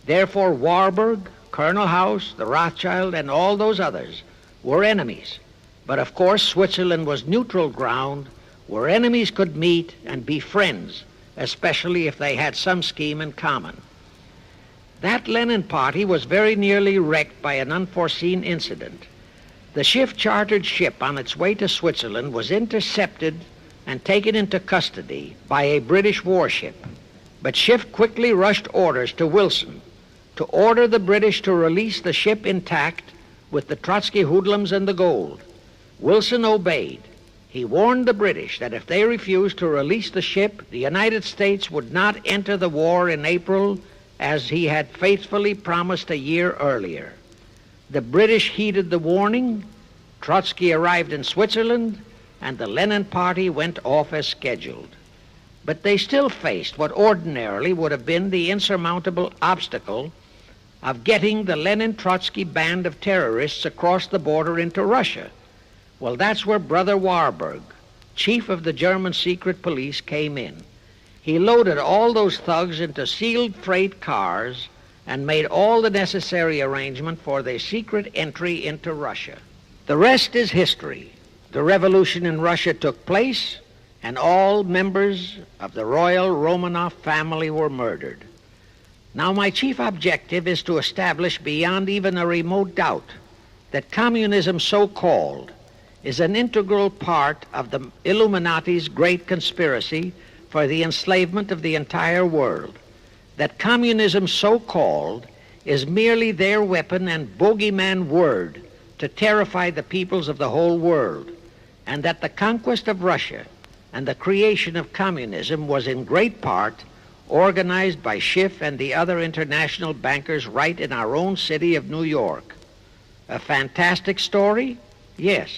Therefore, Warburg, Colonel House, the Rothschild, and all those others were enemies. But of course, Switzerland was neutral ground where enemies could meet and be friends, especially if they had some scheme in common. That Lenin party was very nearly wrecked by an unforeseen incident. The Schiff-chartered ship on its way to Switzerland was intercepted and taken into custody by a British warship. But Schiff quickly rushed orders to Wilson to order the British to release the ship intact with the Trotsky hoodlums and the gold. Wilson obeyed. He warned the British that if they refused to release the ship, the United States would not enter the war in April as he had faithfully promised a year earlier. The British heeded the warning. Trotsky arrived in Switzerland, and the Lenin party went off as scheduled. But they still faced what ordinarily would have been the insurmountable obstacle of getting the Lenin-Trotsky band of terrorists across the border into Russia. Well, that's where Brother Warburg, chief of the German secret police, came in. He loaded all those thugs into sealed freight cars and made all the necessary arrangement for their secret entry into Russia. The rest is history. The revolution in Russia took place, and all members of the royal Romanov family were murdered. Now, my chief objective is to establish beyond even a remote doubt that communism, so-called, is an integral part of the Illuminati's great conspiracy for the enslavement of the entire world, that communism, so-called, is merely their weapon and bogeyman word to terrify the peoples of the whole world, and that the conquest of Russia and the creation of communism was in great part organized by Schiff and the other international bankers right in our own city of New York. A fantastic story? Yes.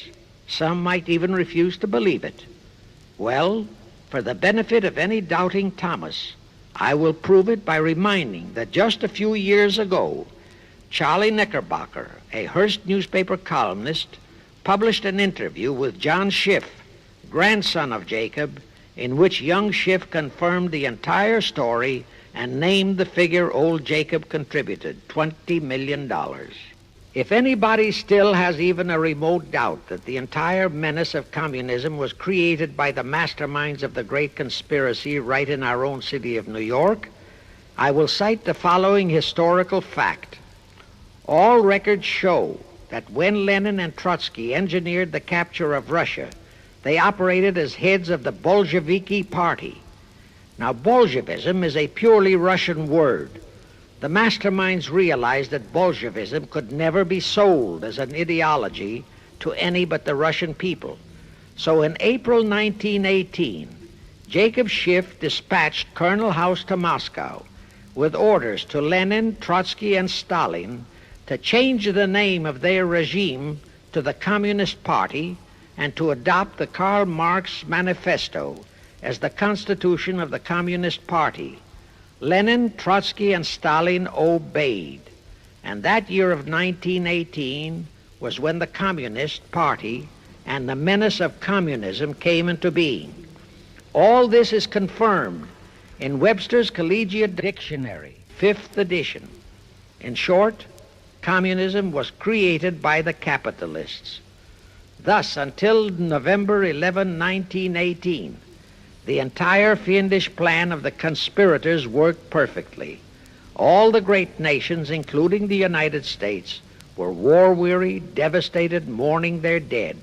Some might even refuse to believe it. Well, for the benefit of any doubting Thomas, I will prove it by reminding that just a few years ago, Charlie Knickerbocker, a Hearst newspaper columnist, published an interview with John Schiff, grandson of Jacob, in which young Schiff confirmed the entire story and named the figure old Jacob contributed, $20 million. If anybody still has even a remote doubt that the entire menace of communism was created by the masterminds of the great conspiracy right in our own city of New York, I will cite the following historical fact. All records show that when Lenin and Trotsky engineered the capture of Russia, they operated as heads of the Bolsheviki party. Now, Bolshevism is a purely Russian word. The masterminds realized that Bolshevism could never be sold as an ideology to any but the Russian people. So in April 1918, Jacob Schiff dispatched Colonel House to Moscow with orders to Lenin, Trotsky, and Stalin to change the name of their regime to the Communist Party and to adopt the Karl Marx Manifesto as the constitution of the Communist Party. Lenin, Trotsky, and Stalin obeyed. And that year of 1918 was when the Communist Party and the menace of communism came into being. All this is confirmed in Webster's Collegiate Dictionary, 5th edition. In short, communism was created by the capitalists. Thus, until November 11, 1918, the entire fiendish plan of the conspirators worked perfectly. All the great nations, including the United States, were war-weary, devastated, mourning their dead.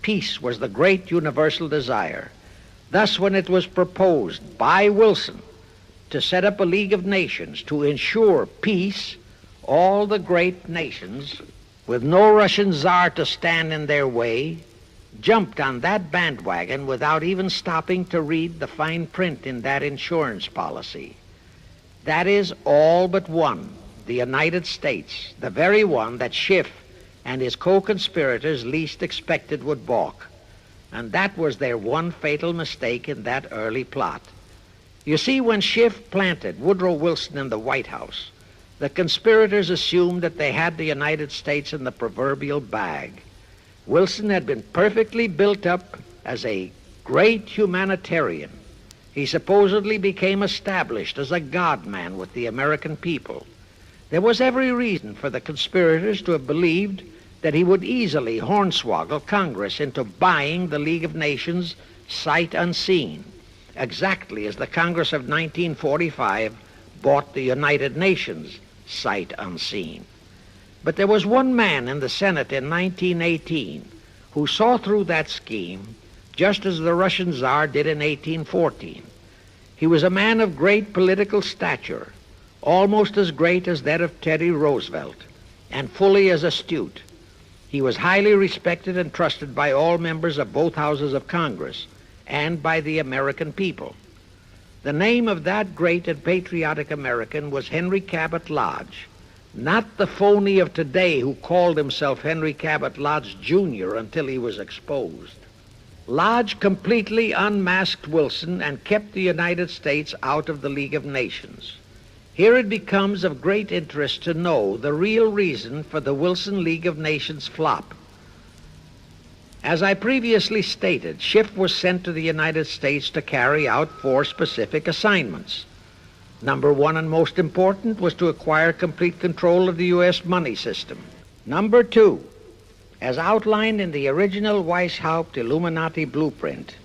Peace was the great universal desire. Thus, when it was proposed by Wilson to set up a League of Nations to ensure peace, all the great nations, with no Russian Tsar to stand in their way, jumped on that bandwagon without even stopping to read the fine print in that insurance policy. That is all but one, the United States, the very one that Schiff and his co-conspirators least expected would balk. And that was their one fatal mistake in that early plot. You see, when Schiff planted Woodrow Wilson in the White House, the conspirators assumed that they had the United States in the proverbial bag. Wilson had been perfectly built up as a great humanitarian. He supposedly became established as a God-man with the American people. There was every reason for the conspirators to have believed that he would easily hornswoggle Congress into buying the League of Nations sight unseen, exactly as the Congress of 1945 bought the United Nations sight unseen. But there was one man in the Senate in 1918 who saw through that scheme just as the Russian Tsar did in 1814. He was a man of great political stature, almost as great as that of Teddy Roosevelt, and fully as astute. He was highly respected and trusted by all members of both houses of Congress and by the American people. The name of that great and patriotic American was Henry Cabot Lodge, not the phony of today who called himself Henry Cabot Lodge Jr. until he was exposed. Lodge completely unmasked Wilson and kept the United States out of the League of Nations. Here it becomes of great interest to know the real reason for the Wilson League of Nations flop. As I previously stated, Schiff was sent to the United States to carry out 4 specific assignments. Number 1 and most important was to acquire complete control of the U.S. money system. Number 2, as outlined in the original Weishaupt Illuminati blueprint,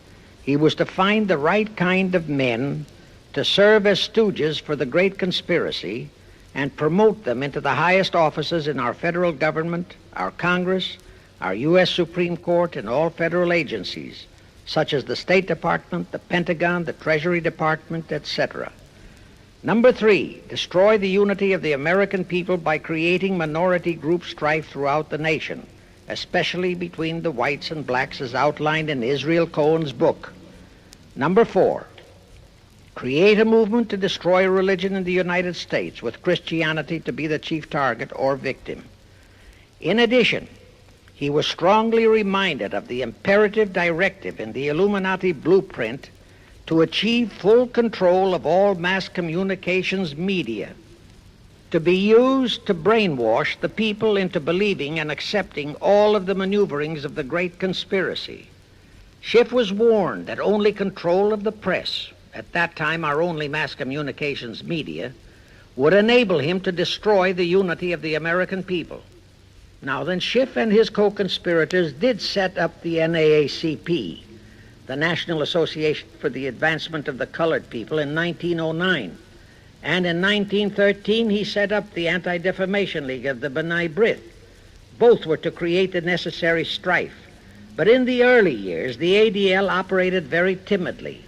he was to find the right kind of men to serve as stooges for the great conspiracy and promote them into the highest offices in our federal government, our Congress, our U.S. Supreme Court, and all federal agencies, such as the State Department, the Pentagon, the Treasury Department, etc. Number 3, destroy the unity of the American people by creating minority group strife throughout the nation, especially between the whites and blacks as outlined in Israel Cohen's book. Number 4, create a movement to destroy religion in the United States with Christianity to be the chief target or victim. In addition, he was strongly reminded of the imperative directive in the Illuminati blueprint to achieve full control of all mass communications media, to be used to brainwash the people into believing and accepting all of the maneuverings of the great conspiracy. Schiff was warned that only control of the press, at that time our only mass communications media, would enable him to destroy the unity of the American people. Now then, Schiff and his co-conspirators did set up the NAACP, the National Association for the Advancement of the Colored People, in 1909. And in 1913, he set up the Anti-Defamation League of the B'nai B'rith. Both were to create the necessary strife. But in the early years, the ADL operated very timidly,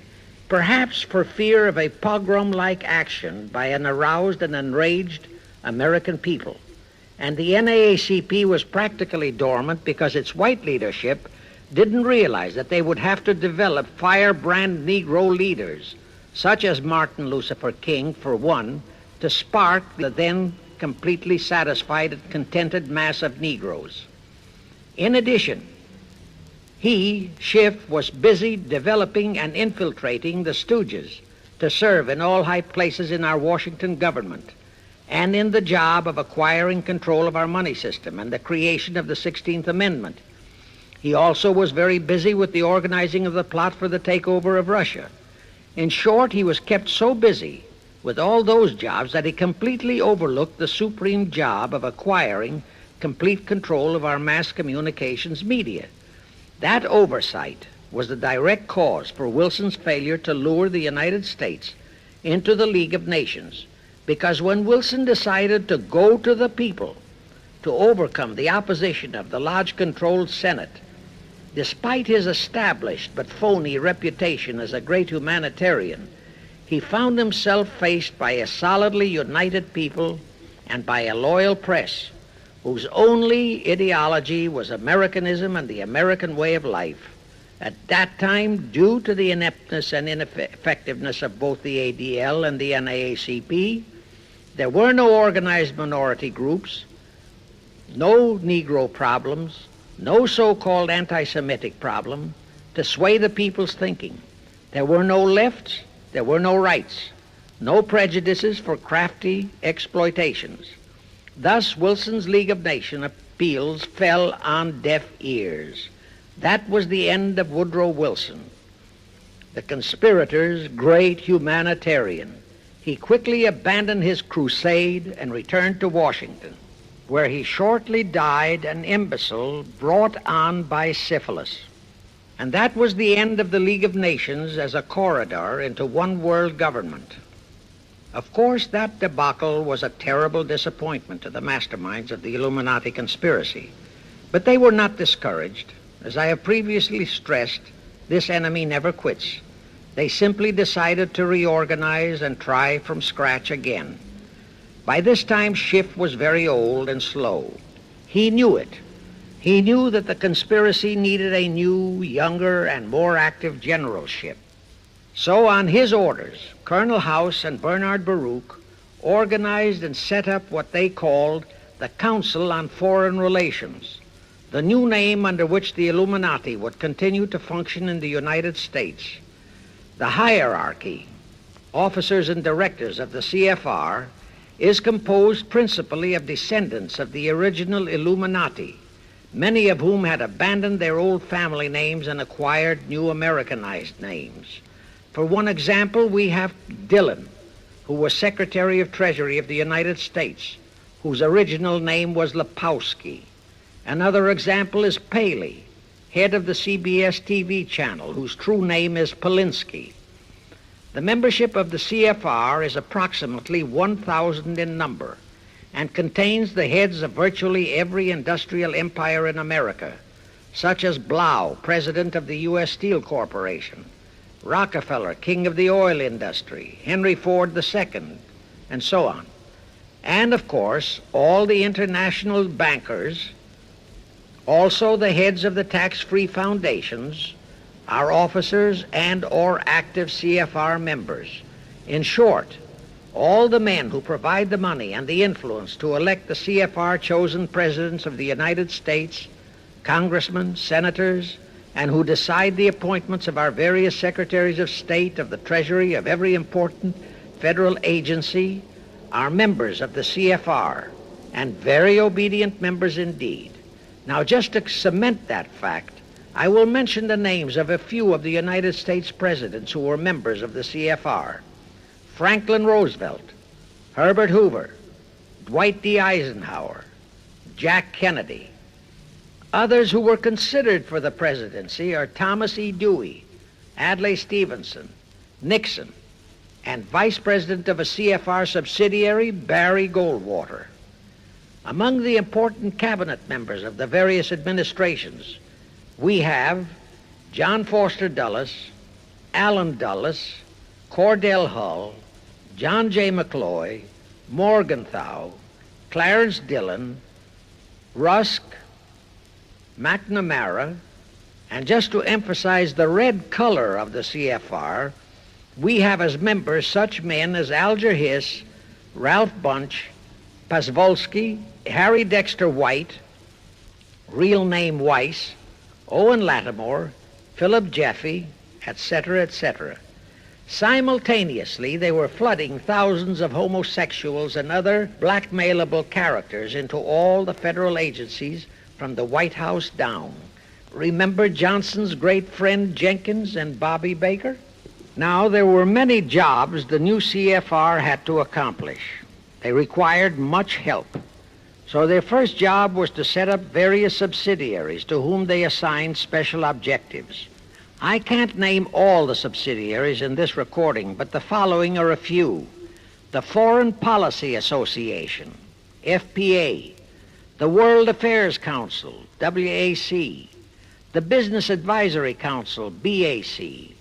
perhaps for fear of a pogrom-like action by an aroused and enraged American people. And the NAACP was practically dormant because its white leadership didn't realize that they would have to develop firebrand Negro leaders, such as Martin Lucifer King, for one, to spark the then completely satisfied and contented mass of Negroes. In addition, he, Schiff, was busy developing and infiltrating the stooges to serve in all high places in our Washington government and in the job of acquiring control of our money system and the creation of the 16th Amendment. He also was very busy with the organizing of the plot for the takeover of Russia. In short, he was kept so busy with all those jobs that he completely overlooked the supreme job of acquiring complete control of our mass communications media. That oversight was the direct cause for Wilson's failure to lure the United States into the League of Nations, because when Wilson decided to go to the people to overcome the opposition of the Lodge-controlled Senate, despite his established but phony reputation as a great humanitarian, he found himself faced by a solidly united people and by a loyal press whose only ideology was Americanism and the American way of life. At that time, due to the ineptness and ineffectiveness of both the ADL and the NAACP, there were no organized minority groups, no Negro problems, no so-called anti-Semitic problem to sway the people's thinking. There were no lefts, there were no rights, no prejudices for crafty exploitations. Thus, Wilson's League of Nations appeals fell on deaf ears. That was the end of Woodrow Wilson, the conspirator's great humanitarian. He quickly abandoned his crusade and returned to Washington, where he shortly died an imbecile brought on by syphilis. And that was the end of the League of Nations as a corridor into one world government. Of course, that debacle was a terrible disappointment to the masterminds of the Illuminati conspiracy. But they were not discouraged. As I have previously stressed, this enemy never quits. They simply decided to reorganize and try from scratch again. By this time, Schiff was very old and slow. He knew it. He knew that the conspiracy needed a new, younger, and more active generalship. So on his orders, Colonel House and Bernard Baruch organized and set up what they called the Council on Foreign Relations, the new name under which the Illuminati would continue to function in the United States. The hierarchy, officers and directors of the CFR, is composed principally of descendants of the original Illuminati, many of whom had abandoned their old family names and acquired new Americanized names. For one example, we have Dillon, who was Secretary of Treasury of the United States, whose original name was Lepowski. Another example is Paley, head of the CBS TV channel, whose true name is Polinsky. The membership of the CFR is approximately 1,000 in number and contains the heads of virtually every industrial empire in America, such as Blau, president of the U.S. Steel Corporation, Rockefeller, king of the oil industry, Henry Ford II, and so on. And, of course, all the international bankers, also the heads of the tax-free foundations, are officers and or active CFR members. In short, all the men who provide the money and the influence to elect the CFR chosen presidents of the United States, congressmen, senators, and who decide the appointments of our various secretaries of state, of the Treasury, of every important federal agency, are members of the CFR, and very obedient members indeed. Now, just to cement that fact, I will mention the names of a few of the United States presidents who were members of the CFR. Franklin Roosevelt, Herbert Hoover, Dwight D. Eisenhower, Jack Kennedy. Others who were considered for the presidency are Thomas E. Dewey, Adlai Stevenson, Nixon, and Vice President of a CFR subsidiary, Barry Goldwater. Among the important cabinet members of the various administrations, we have John Foster Dulles, Allen Dulles, Cordell Hull, John J. McCloy, Morgenthau, Clarence Dillon, Rusk, McNamara, and just to emphasize the red color of the CFR, we have as members such men as Alger Hiss, Ralph Bunch, Pasvolsky, Harry Dexter White, real name Weiss, Owen Lattimore, Philip Jeffy, etc., etc. Simultaneously, they were flooding thousands of homosexuals and other blackmailable characters into all the federal agencies from the White House down. Remember Johnson's great friend Jenkins and Bobby Baker? Now, there were many jobs the new CFR had to accomplish. They required much help. So their first job was to set up various subsidiaries to whom they assigned special objectives. I can't name all the subsidiaries in this recording, but the following are a few. The Foreign Policy Association, FPA, the World Affairs Council, WAC, the Business Advisory Council, BAC,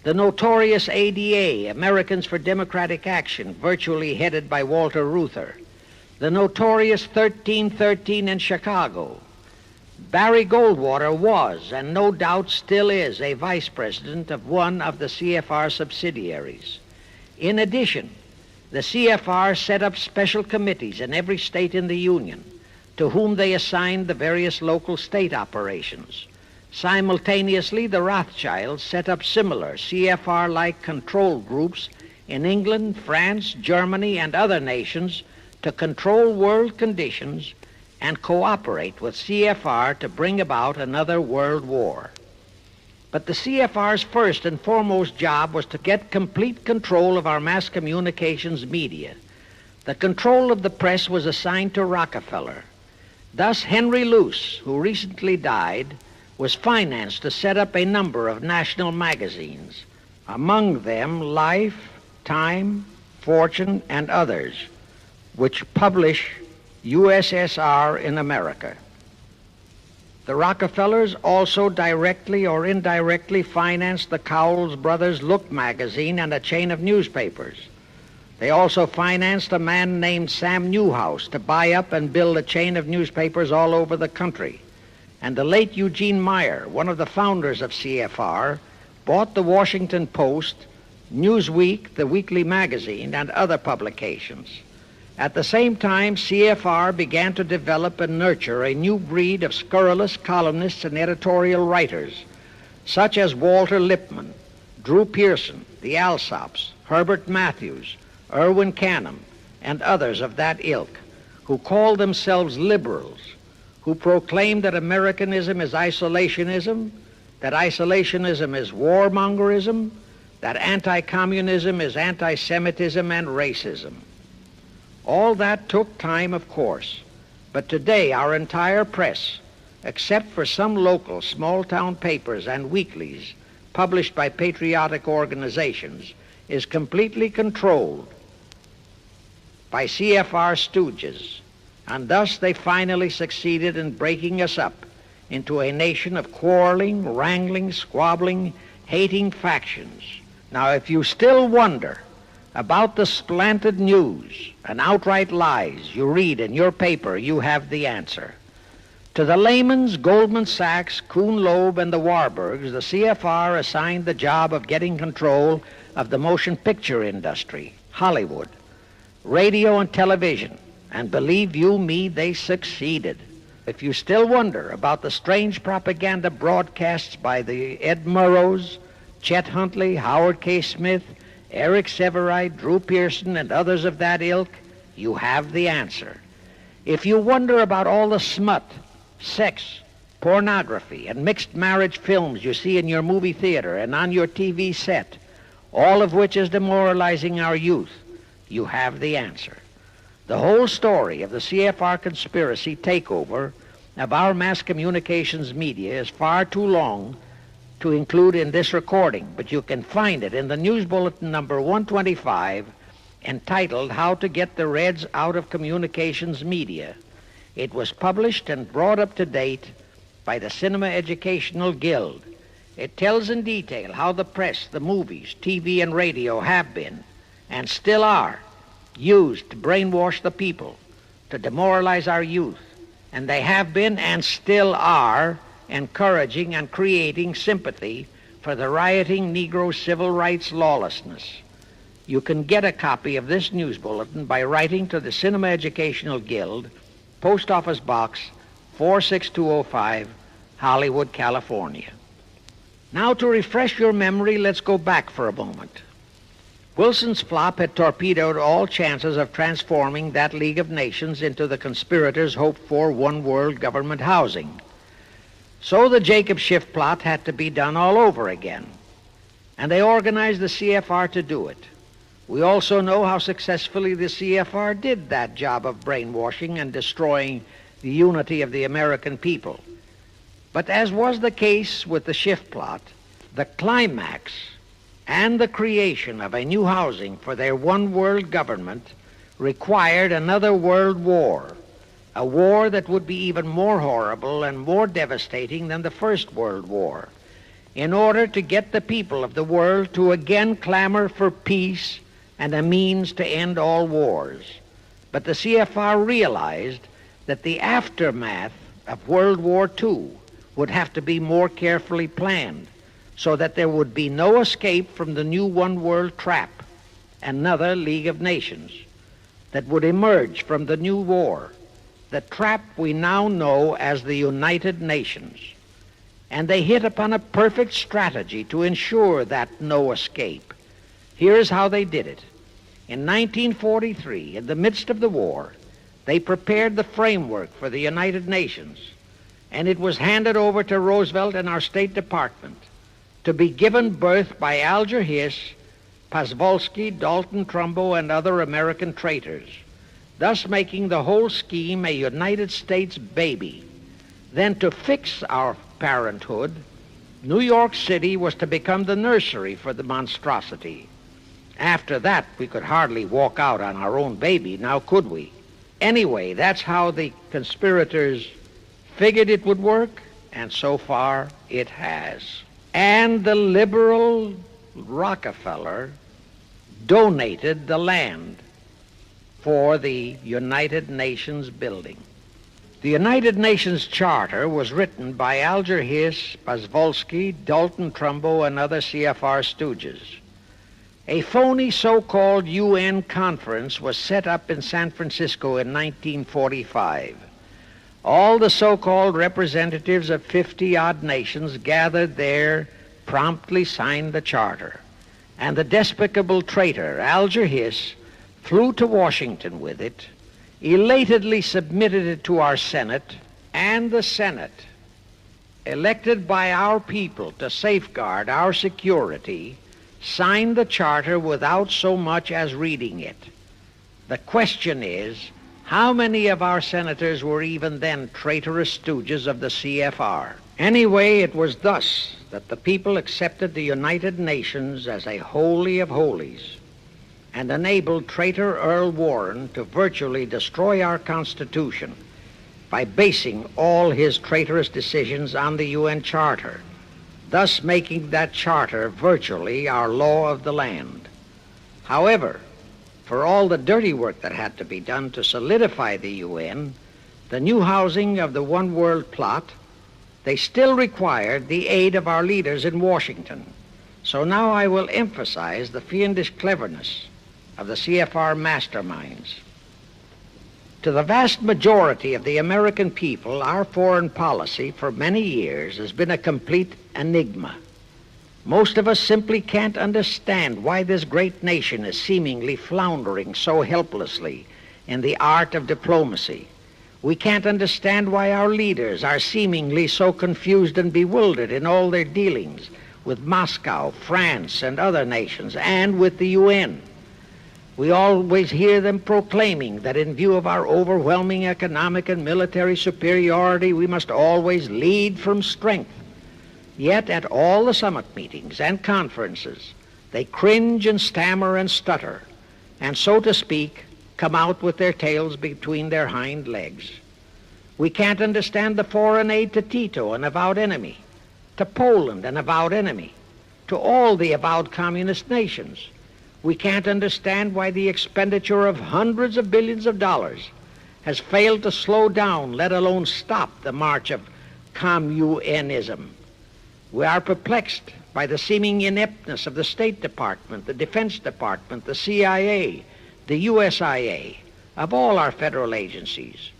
the notorious ADA, Americans for Democratic Action, virtually headed by Walter Reuther, the notorious 1313 in Chicago. Barry Goldwater was, and no doubt still is, a vice president of one of the CFR subsidiaries. In addition, the CFR set up special committees in every state in the Union, to whom they assigned the various local state operations. Simultaneously, the Rothschilds set up similar CFR-like control groups in England, France, Germany, and other nations to control world conditions and cooperate with CFR to bring about another world war. But the CFR's first and foremost job was to get complete control of our mass communications media. The control of the press was assigned to Rockefeller. Thus, Henry Luce, who recently died, was financed to set up a number of national magazines, among them Life, Time, Fortune, and others, which publish USSR in America. The Rockefellers also directly or indirectly financed the Cowles Brothers Look magazine and a chain of newspapers. They also financed a man named Sam Newhouse to buy up and build a chain of newspapers all over the country. And the late Eugene Meyer, one of the founders of CFR, bought the Washington Post, Newsweek, the weekly magazine, and other publications. At the same time, CFR began to develop and nurture a new breed of scurrilous columnists and editorial writers, such as Walter Lippmann, Drew Pearson, the Alsops, Herbert Matthews, Irwin Canham, and others of that ilk, who called themselves liberals, who proclaimed that Americanism is isolationism, that isolationism is warmongerism, that anti-communism is anti-Semitism and racism. All that took time, of course, but today our entire press, except for some local small-town papers and weeklies published by patriotic organizations, is completely controlled by CFR stooges, and thus they finally succeeded in breaking us up into a nation of quarreling, wrangling, squabbling, hating factions. Now, if you still wonder about the slanted news and outright lies you read in your paper, you have the answer. To the Lehmans, Goldman Sachs, Kuhn Loeb, and the Warburgs, the CFR assigned the job of getting control of the motion picture industry, Hollywood, radio and television, and believe you me, they succeeded. If you still wonder about the strange propaganda broadcasts by the Ed Murrows, Chet Huntley, Howard K. Smith, Eric Severide, Drew Pearson, and others of that ilk, you have the answer. If you wonder about all the smut, sex, pornography, and mixed marriage films you see in your movie theater and on your TV set, all of which is demoralizing our youth, you have the answer. The whole story of the CFR conspiracy takeover of our mass communications media is far too long to include in this recording, but you can find it in the News Bulletin number 125, entitled How to Get the Reds Out of Communications Media. It was published and brought up to date by the Cinema Educational Guild. It tells in detail how the press, the movies, TV, and radio have been, and still are, used to brainwash the people, to demoralize our youth, and they have been and still are encouraging and creating sympathy for the rioting Negro civil rights lawlessness. You can get a copy of this news bulletin by writing to the Cinema Educational Guild, Post Office Box 46205, Hollywood, California. Now, to refresh your memory, let's go back for a moment. Wilson's flop had torpedoed all chances of transforming that League of Nations into the conspirators' hoped-for one-world government housing. So the Jacob Schiff plot had to be done all over again, and they organized the CFR to do it. We also know how successfully the CFR did that job of brainwashing and destroying the unity of the American people. But as was the case with the shift plot, the climax and the creation of a new housing for their one world government required another world war, a war that would be even more horrible and more devastating than the First World War, in order to get the people of the world to again clamor for peace and a means to end all wars. But the CFR realized that the aftermath of World War II would have to be more carefully planned so that there would be no escape from the new one world trap, another League of Nations that would emerge from the new war, the trap we now know as the United Nations. And they hit upon a perfect strategy to ensure that no escape. Here's how they did it. In 1943, in the midst of the war, they prepared the framework for the United Nations, and it was handed over to Roosevelt and our State Department to be given birth by Alger Hiss, Pasvolsky, Dalton Trumbo, and other American traitors, thus making the whole scheme a United States baby. Then to fix our parenthood, New York City was to become the nursery for the monstrosity. After that, we could hardly walk out on our own baby, now could we? Anyway, that's how the conspirators figured it would work, and so far it has. And the liberal Rockefeller donated the land for the United Nations building. The United Nations Charter was written by Alger Hiss, Pasvolsky, Dalton Trumbo, and other CFR stooges. A phony so-called UN conference was set up in San Francisco in 1945. All the so-called representatives of 50-odd nations gathered there, promptly signed the charter, and the despicable traitor Alger Hiss flew to Washington with it, elatedly submitted it to our Senate, and the Senate, elected by our people to safeguard our security, signed the charter without so much as reading it. The question is, how many of our senators were even then traitorous stooges of the CFR? Anyway, it was thus that the people accepted the United Nations as a holy of holies and enabled traitor Earl Warren to virtually destroy our Constitution by basing all his traitorous decisions on the UN Charter, thus making that charter virtually our law of the land. However, for all the dirty work that had to be done to solidify the UN, the new housing of the one world plot, they still required the aid of our leaders in Washington. So now I will emphasize the fiendish cleverness of the CFR masterminds. To the vast majority of the American people, our foreign policy for many years has been a complete enigma. Most of us simply can't understand why this great nation is seemingly floundering so helplessly in the art of diplomacy. We can't understand why our leaders are seemingly so confused and bewildered in all their dealings with Moscow, France, and other nations, and with the UN. We always hear them proclaiming that in view of our overwhelming economic and military superiority, we must always lead from strength. Yet at all the summit meetings and conferences, they cringe and stammer and stutter, and so to speak, come out with their tails between their hind legs. We can't understand the foreign aid to Tito, an avowed enemy, to Poland, an avowed enemy, to all the avowed communist nations. We can't understand why the expenditure of hundreds of billions of dollars has failed to slow down, let alone stop, the march of communism. We are perplexed by the seeming ineptness of the State Department, the Defense Department, the CIA, the U.S.A, of all our federal agencies.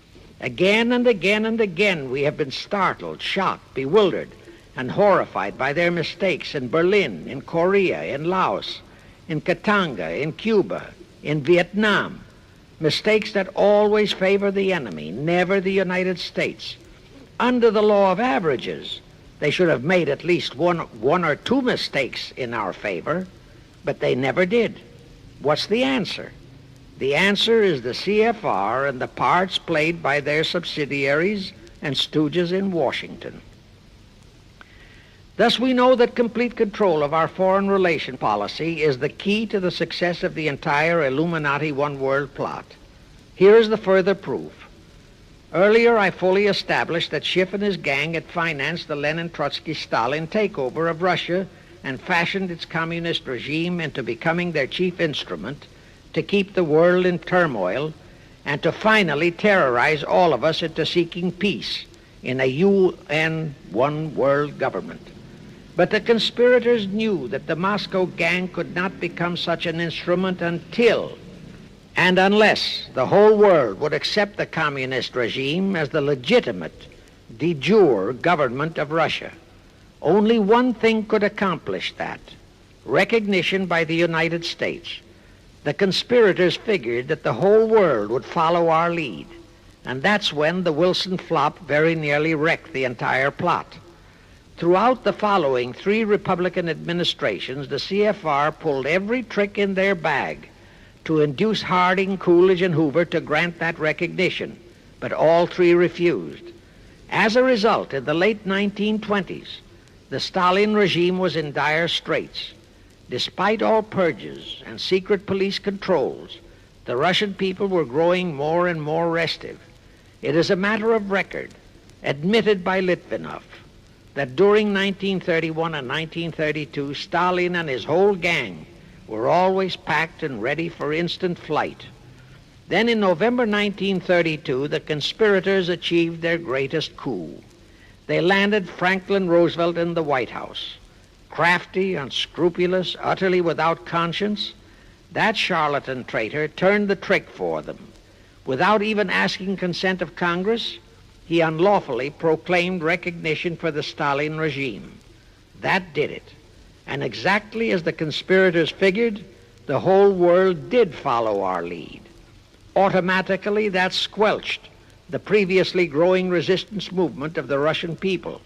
Again and again and again we have been startled, shocked, bewildered, and horrified by their mistakes in Berlin, in Korea, in Laos, in Katanga, in Cuba, in Vietnam. Mistakes that always favor the enemy, never the United States. Under the law of averages, they should have made at least one or two mistakes in our favor, but they never did. What's the answer? The answer is the CFR and the parts played by their subsidiaries and stooges in Washington. Thus, we know that complete control of our foreign relation policy is the key to the success of the entire Illuminati one-world plot. Here is the further proof. Earlier, I fully established that Schiff and his gang had financed the Lenin-Trotsky-Stalin takeover of Russia and fashioned its communist regime into becoming their chief instrument to keep the world in turmoil and to finally terrorize all of us into seeking peace in a UN one-world government. But the conspirators knew that the Moscow gang could not become such an instrument until and unless the whole world would accept the communist regime as the legitimate, de jure government of Russia. Only one thing could accomplish that: recognition by the United States. The conspirators figured that the whole world would follow our lead, and that's when the Wilson flop very nearly wrecked the entire plot. Throughout the following 3 Republican administrations, the CFR pulled every trick in their bag to induce Harding, Coolidge, and Hoover to grant that recognition, but all 3 refused. As a result, in the late 1920s, the Stalin regime was in dire straits. Despite all purges and secret police controls, the Russian people were growing more and more restive. It is a matter of record, admitted by Litvinov, that during 1931 and 1932, Stalin and his whole gang were always packed and ready for instant flight. Then in November 1932, the conspirators achieved their greatest coup. They landed Franklin Roosevelt in the White House. Crafty, unscrupulous, utterly without conscience, that charlatan traitor turned the trick for them. Without even asking consent of Congress, he unlawfully proclaimed recognition for the Stalin regime. That did it. And exactly as the conspirators figured, the whole world did follow our lead. Automatically, that squelched the previously growing resistance movement of the Russian people.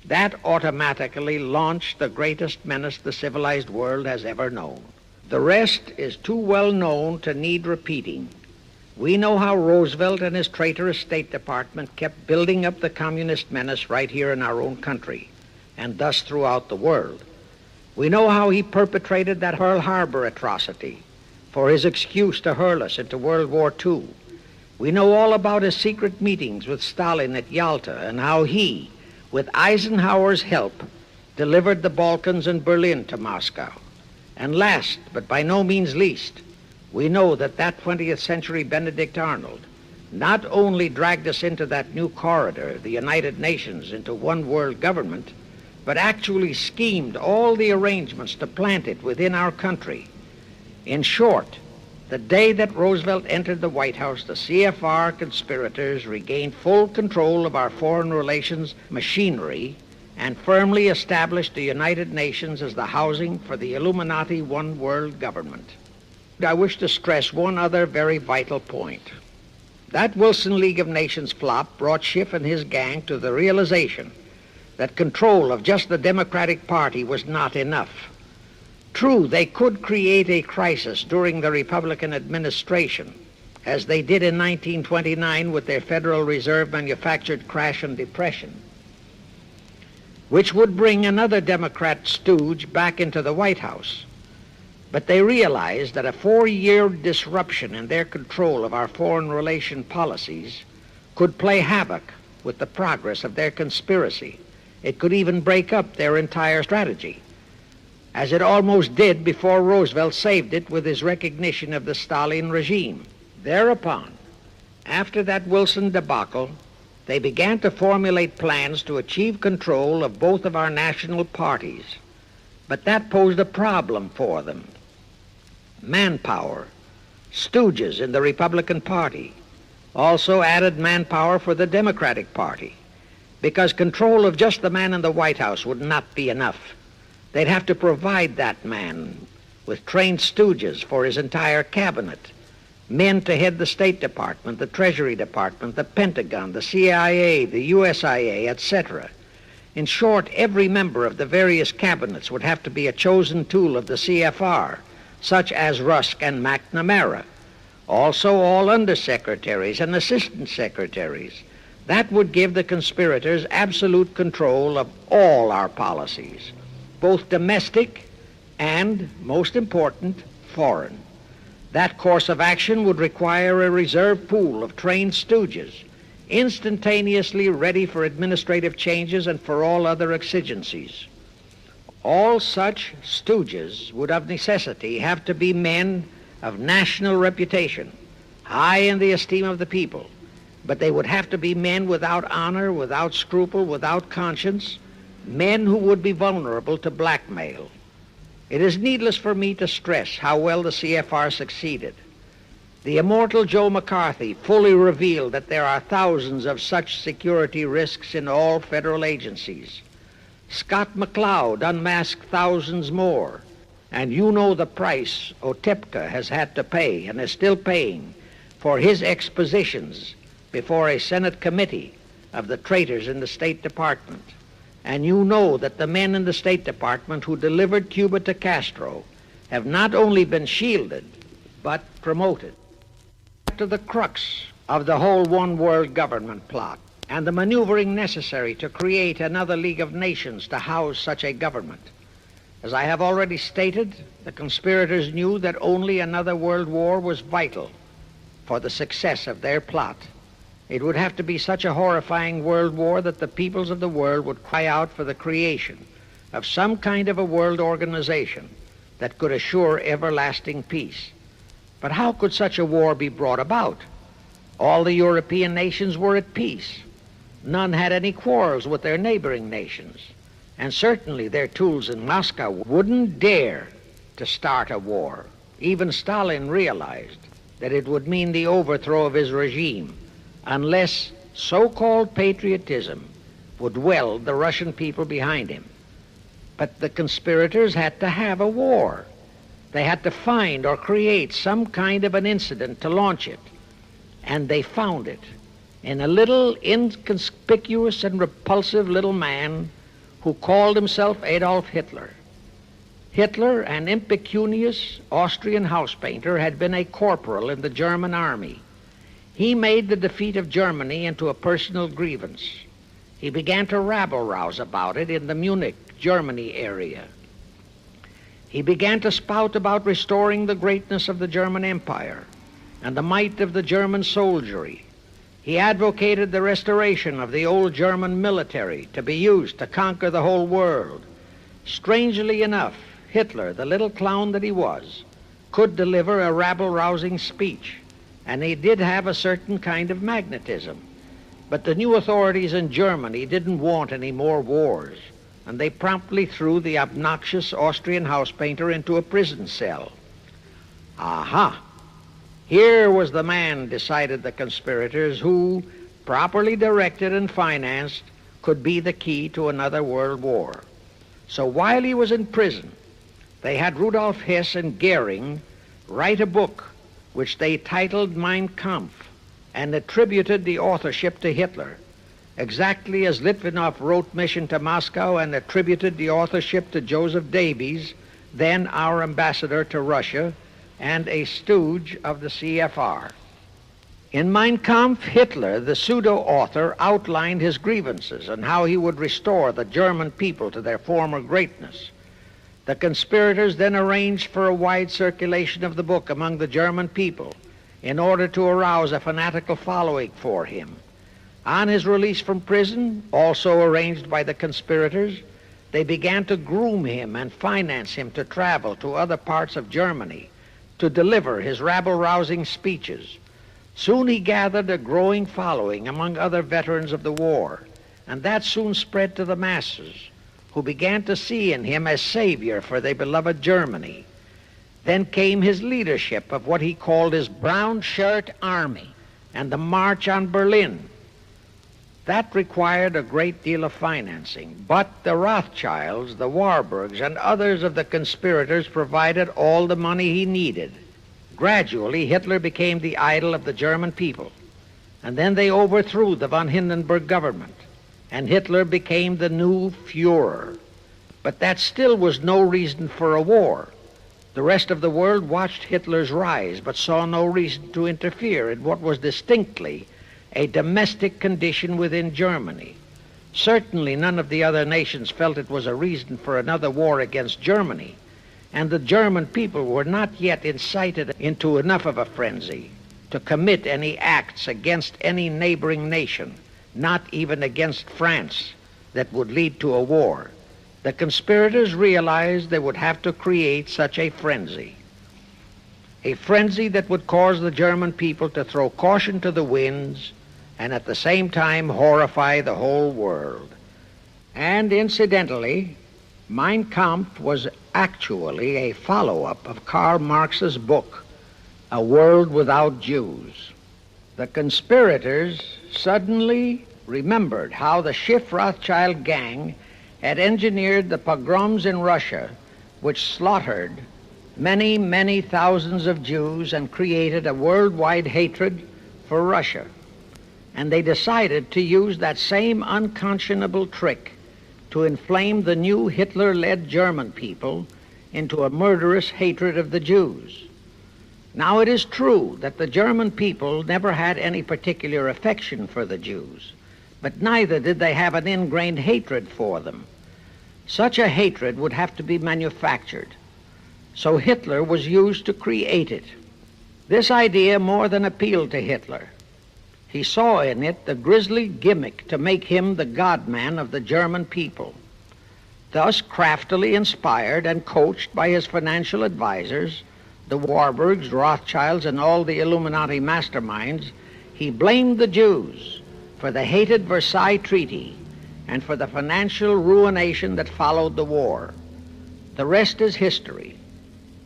That automatically launched the greatest menace the civilized world has ever known. The rest is too well known to need repeating. We know how Roosevelt and his traitorous State Department kept building up the communist menace right here in our own country, and thus throughout the world. We know how he perpetrated that Pearl Harbor atrocity for his excuse to hurl us into World War II. We know all about his secret meetings with Stalin at Yalta and how he, with Eisenhower's help, delivered the Balkans and Berlin to Moscow. And last, but by no means least, we know that 20th century Benedict Arnold not only dragged us into that new corridor, the United Nations, into one world government, but actually schemed all the arrangements to plant it within our country. In short, the day that Roosevelt entered the White House, the CFR conspirators regained full control of our foreign relations machinery and firmly established the United Nations as the housing for the Illuminati one world government. I wish to stress one other very vital point. That Wilson League of Nations flop brought Schiff and his gang to the realization that control of just the Democratic Party was not enough. True, they could create a crisis during the Republican administration, as they did in 1929 with their Federal Reserve manufactured crash and depression, which would bring another Democrat stooge back into the White House. But they realized that a 4-year disruption in their control of our foreign relation policies could play havoc with the progress of their conspiracy. It could even break up their entire strategy, as it almost did before Roosevelt saved it with his recognition of the Stalin regime. Thereupon, after that Wilson debacle, they began to formulate plans to achieve control of both of our national parties. But that posed a problem for them. Manpower, stooges in the Republican Party, also added manpower for the Democratic Party, because control of just the man in the White House would not be enough. They'd have to provide that man with trained stooges for his entire cabinet, men to head the State Department, the Treasury Department, the Pentagon, the CIA, the U.S.A, etc. In short, every member of the various cabinets would have to be a chosen tool of the CFR, such as Rusk and McNamara, also all undersecretaries and assistant secretaries. That would give the conspirators absolute control of all our policies, both domestic and, most important, foreign. That course of action would require a reserve pool of trained stooges, instantaneously ready for administrative changes and for all other exigencies. All such stooges would of necessity have to be men of national reputation, high in the esteem of the people, but they would have to be men without honor, without scruple, without conscience, men who would be vulnerable to blackmail. It is needless for me to stress how well the CFR succeeded. The immortal Joe McCarthy fully revealed that there are thousands of such security risks in all federal agencies. Scott McCloud unmasked thousands more, and you know the price Otepka has had to pay and is still paying for his expositions before a Senate committee of the traitors in the State Department. And you know that the men in the State Department who delivered Cuba to Castro have not only been shielded, but promoted. To the crux of the whole one-world government plot and the maneuvering necessary to create another League of Nations to house such a government. As I have already stated, the conspirators knew that only another world war was vital for the success of their plot. It would have to be such a horrifying world war that the peoples of the world would cry out for the creation of some kind of a world organization that could assure everlasting peace. But how could such a war be brought about? All the European nations were at peace. None had any quarrels with their neighboring nations. And certainly their tools in Moscow wouldn't dare to start a war. Even Stalin realized that it would mean the overthrow of his regime unless so-called patriotism would weld the Russian people behind him. But the conspirators had to have a war. They had to find or create some kind of an incident to launch it. And they found it in a little inconspicuous and repulsive little man who called himself Adolf Hitler. Hitler, an impecunious Austrian house painter, had been a corporal in the German army. He made the defeat of Germany into a personal grievance. He began to rabble-rouse about it in the Munich, Germany area. He began to spout about restoring the greatness of the German Empire and the might of the German soldiery. He advocated the restoration of the old German military to be used to conquer the whole world. Strangely enough, Hitler, the little clown that he was, could deliver a rabble-rousing speech, and he did have a certain kind of magnetism. But the new authorities in Germany didn't want any more wars, and they promptly threw the obnoxious Austrian house painter into a prison cell. Aha! Here was the man, decided the conspirators, who, properly directed and financed, could be the key to another world war. So while he was in prison, they had Rudolf Hess and Goering write a book which they titled Mein Kampf and attributed the authorship to Hitler, exactly as Litvinov wrote Mission to Moscow and attributed the authorship to Joseph Davies, then our ambassador to Russia and a stooge of the CFR. In Mein Kampf, Hitler, the pseudo-author, outlined his grievances and how he would restore the German people to their former greatness. The conspirators then arranged for a wide circulation of the book among the German people in order to arouse a fanatical following for him. On his release from prison, also arranged by the conspirators, they began to groom him and finance him to travel to other parts of Germany to deliver his rabble-rousing speeches. Soon he gathered a growing following among other veterans of the war, and that soon spread to the masses, who began to see in him a savior for their beloved Germany. Then came his leadership of what he called his brown shirt army and the march on Berlin. That required a great deal of financing, but the Rothschilds, the Warburgs, and others of the conspirators provided all the money he needed. Gradually, Hitler became the idol of the German people, and then they overthrew the von Hindenburg government, and Hitler became the new Führer. But that still was no reason for a war. The rest of the world watched Hitler's rise, but saw no reason to interfere in what was distinctly a domestic condition within Germany. Certainly none of the other nations felt it was a reason for another war against Germany, and the German people were not yet incited into enough of a frenzy to commit any acts against any neighboring nation, not even against France, that would lead to a war. The conspirators realized they would have to create such a frenzy that would cause the German people to throw caution to the winds and at the same time horrify the whole world. And incidentally, Mein Kampf was actually a follow-up of Karl Marx's book, A World Without Jews. The conspirators suddenly remembered how the Schiff Rothschild gang had engineered the pogroms in Russia, which slaughtered many, many thousands of Jews and created a worldwide hatred for Russia. And they decided to use that same unconscionable trick to inflame the new Hitler-led German people into a murderous hatred of the Jews. Now, it is true that the German people never had any particular affection for the Jews, but neither did they have an ingrained hatred for them. Such a hatred would have to be manufactured, so Hitler was used to create it. This idea more than appealed to Hitler. He saw in it the grisly gimmick to make him the God-man of the German people. Thus, craftily inspired and coached by his financial advisors, the Warburgs, Rothschilds, and all the Illuminati masterminds, he blamed the Jews for the hated Versailles Treaty and for the financial ruination that followed the war. The rest is history.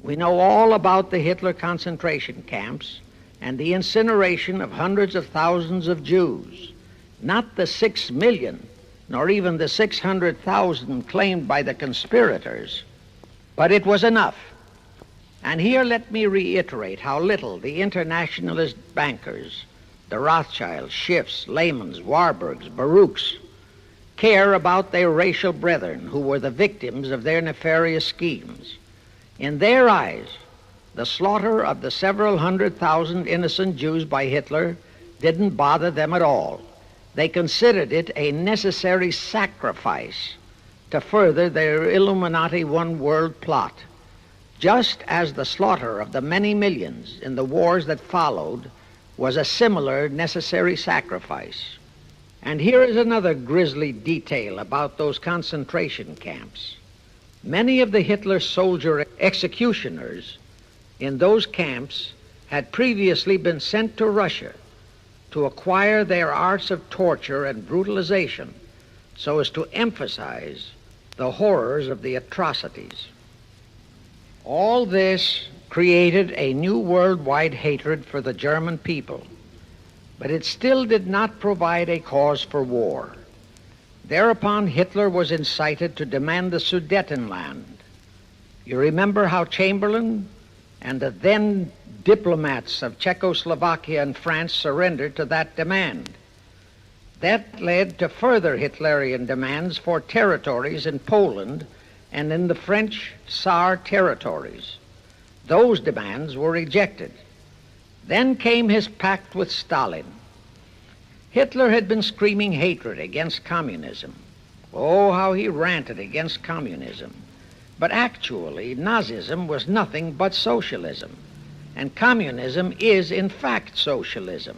We know all about the Hitler concentration camps and the incineration of hundreds of thousands of Jews, not the 6 million, nor even the 600,000 claimed by the conspirators, but it was enough. And here let me reiterate how little the internationalist bankers, the Rothschilds, Schiffs, Lehmans, Warburgs, Baruchs, care about their racial brethren who were the victims of their nefarious schemes. In their eyes, the slaughter of the several 100,000 innocent Jews by Hitler didn't bother them at all. They considered it a necessary sacrifice to further their Illuminati one-world plot, just as the slaughter of the many millions in the wars that followed was a similar necessary sacrifice. And here is another grisly detail about those concentration camps. Many of the Hitler soldier executioners in those camps had previously been sent to Russia to acquire their arts of torture and brutalization so as to emphasize the horrors of the atrocities. All this created a new worldwide hatred for the German people, but it still did not provide a cause for war. Thereupon Hitler was incited to demand the Sudetenland. You remember how Chamberlain and the then diplomats of Czechoslovakia and France surrendered to that demand. That led to further Hitlerian demands for territories in Poland and in the French Saar territories. Those demands were rejected. Then came his pact with Stalin. Hitler had been screaming hatred against communism. Oh, how he ranted against communism. But actually, Nazism was nothing but socialism, and communism is, in fact, socialism.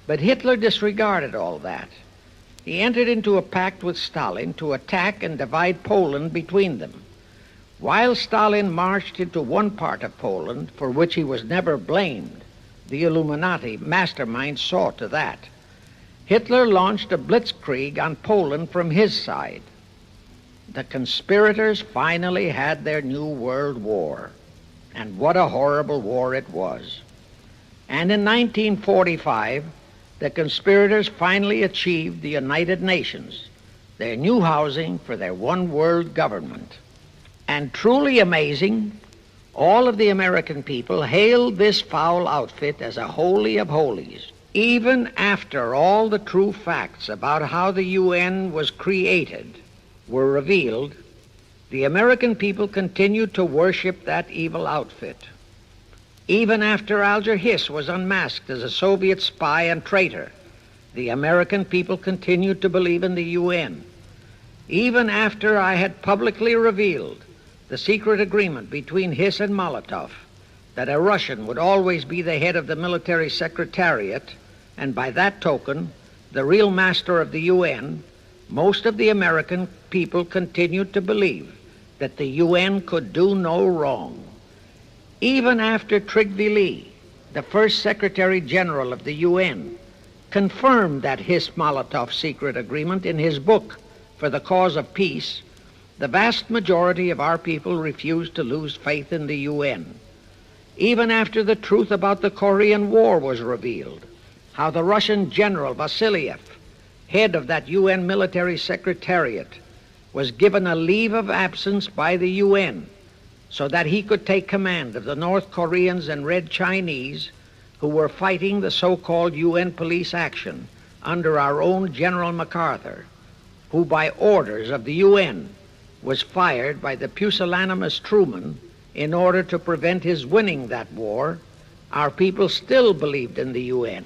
But Hitler disregarded all that. He entered into a pact with Stalin to attack and divide Poland between them. While Stalin marched into one part of Poland, for which he was never blamed, the Illuminati mastermind saw to that. Hitler launched a blitzkrieg on Poland from his side. The conspirators finally had their new world war, and what a horrible war it was. And in 1945, the conspirators finally achieved the United Nations, their new housing for their one world government. And truly amazing, all of the American people hailed this foul outfit as a holy of holies, even after all the true facts about how the UN was created were revealed. The American people continued to worship that evil outfit. Even after Alger Hiss was unmasked as a Soviet spy and traitor, the American people continued to believe in the UN. Even after I had publicly revealed the secret agreement between Hiss and Molotov that a Russian would always be the head of the military secretariat, and by that token, the real master of the UN, most of the American people continued to believe that the UN could do no wrong. Even after Trygve Lie, the first Secretary General of the UN, confirmed that Hiss-Molotov secret agreement in his book For the Cause of Peace, the vast majority of our people refused to lose faith in the UN. Even after the truth about the Korean War was revealed, how the Russian General Vasiliev, head of that UN military secretariat, was given a leave of absence by the UN so that he could take command of the North Koreans and Red Chinese who were fighting the so-called UN police action under our own General MacArthur, who by orders of the UN was fired by the pusillanimous Truman in order to prevent his winning that war, our people still believed in the UN.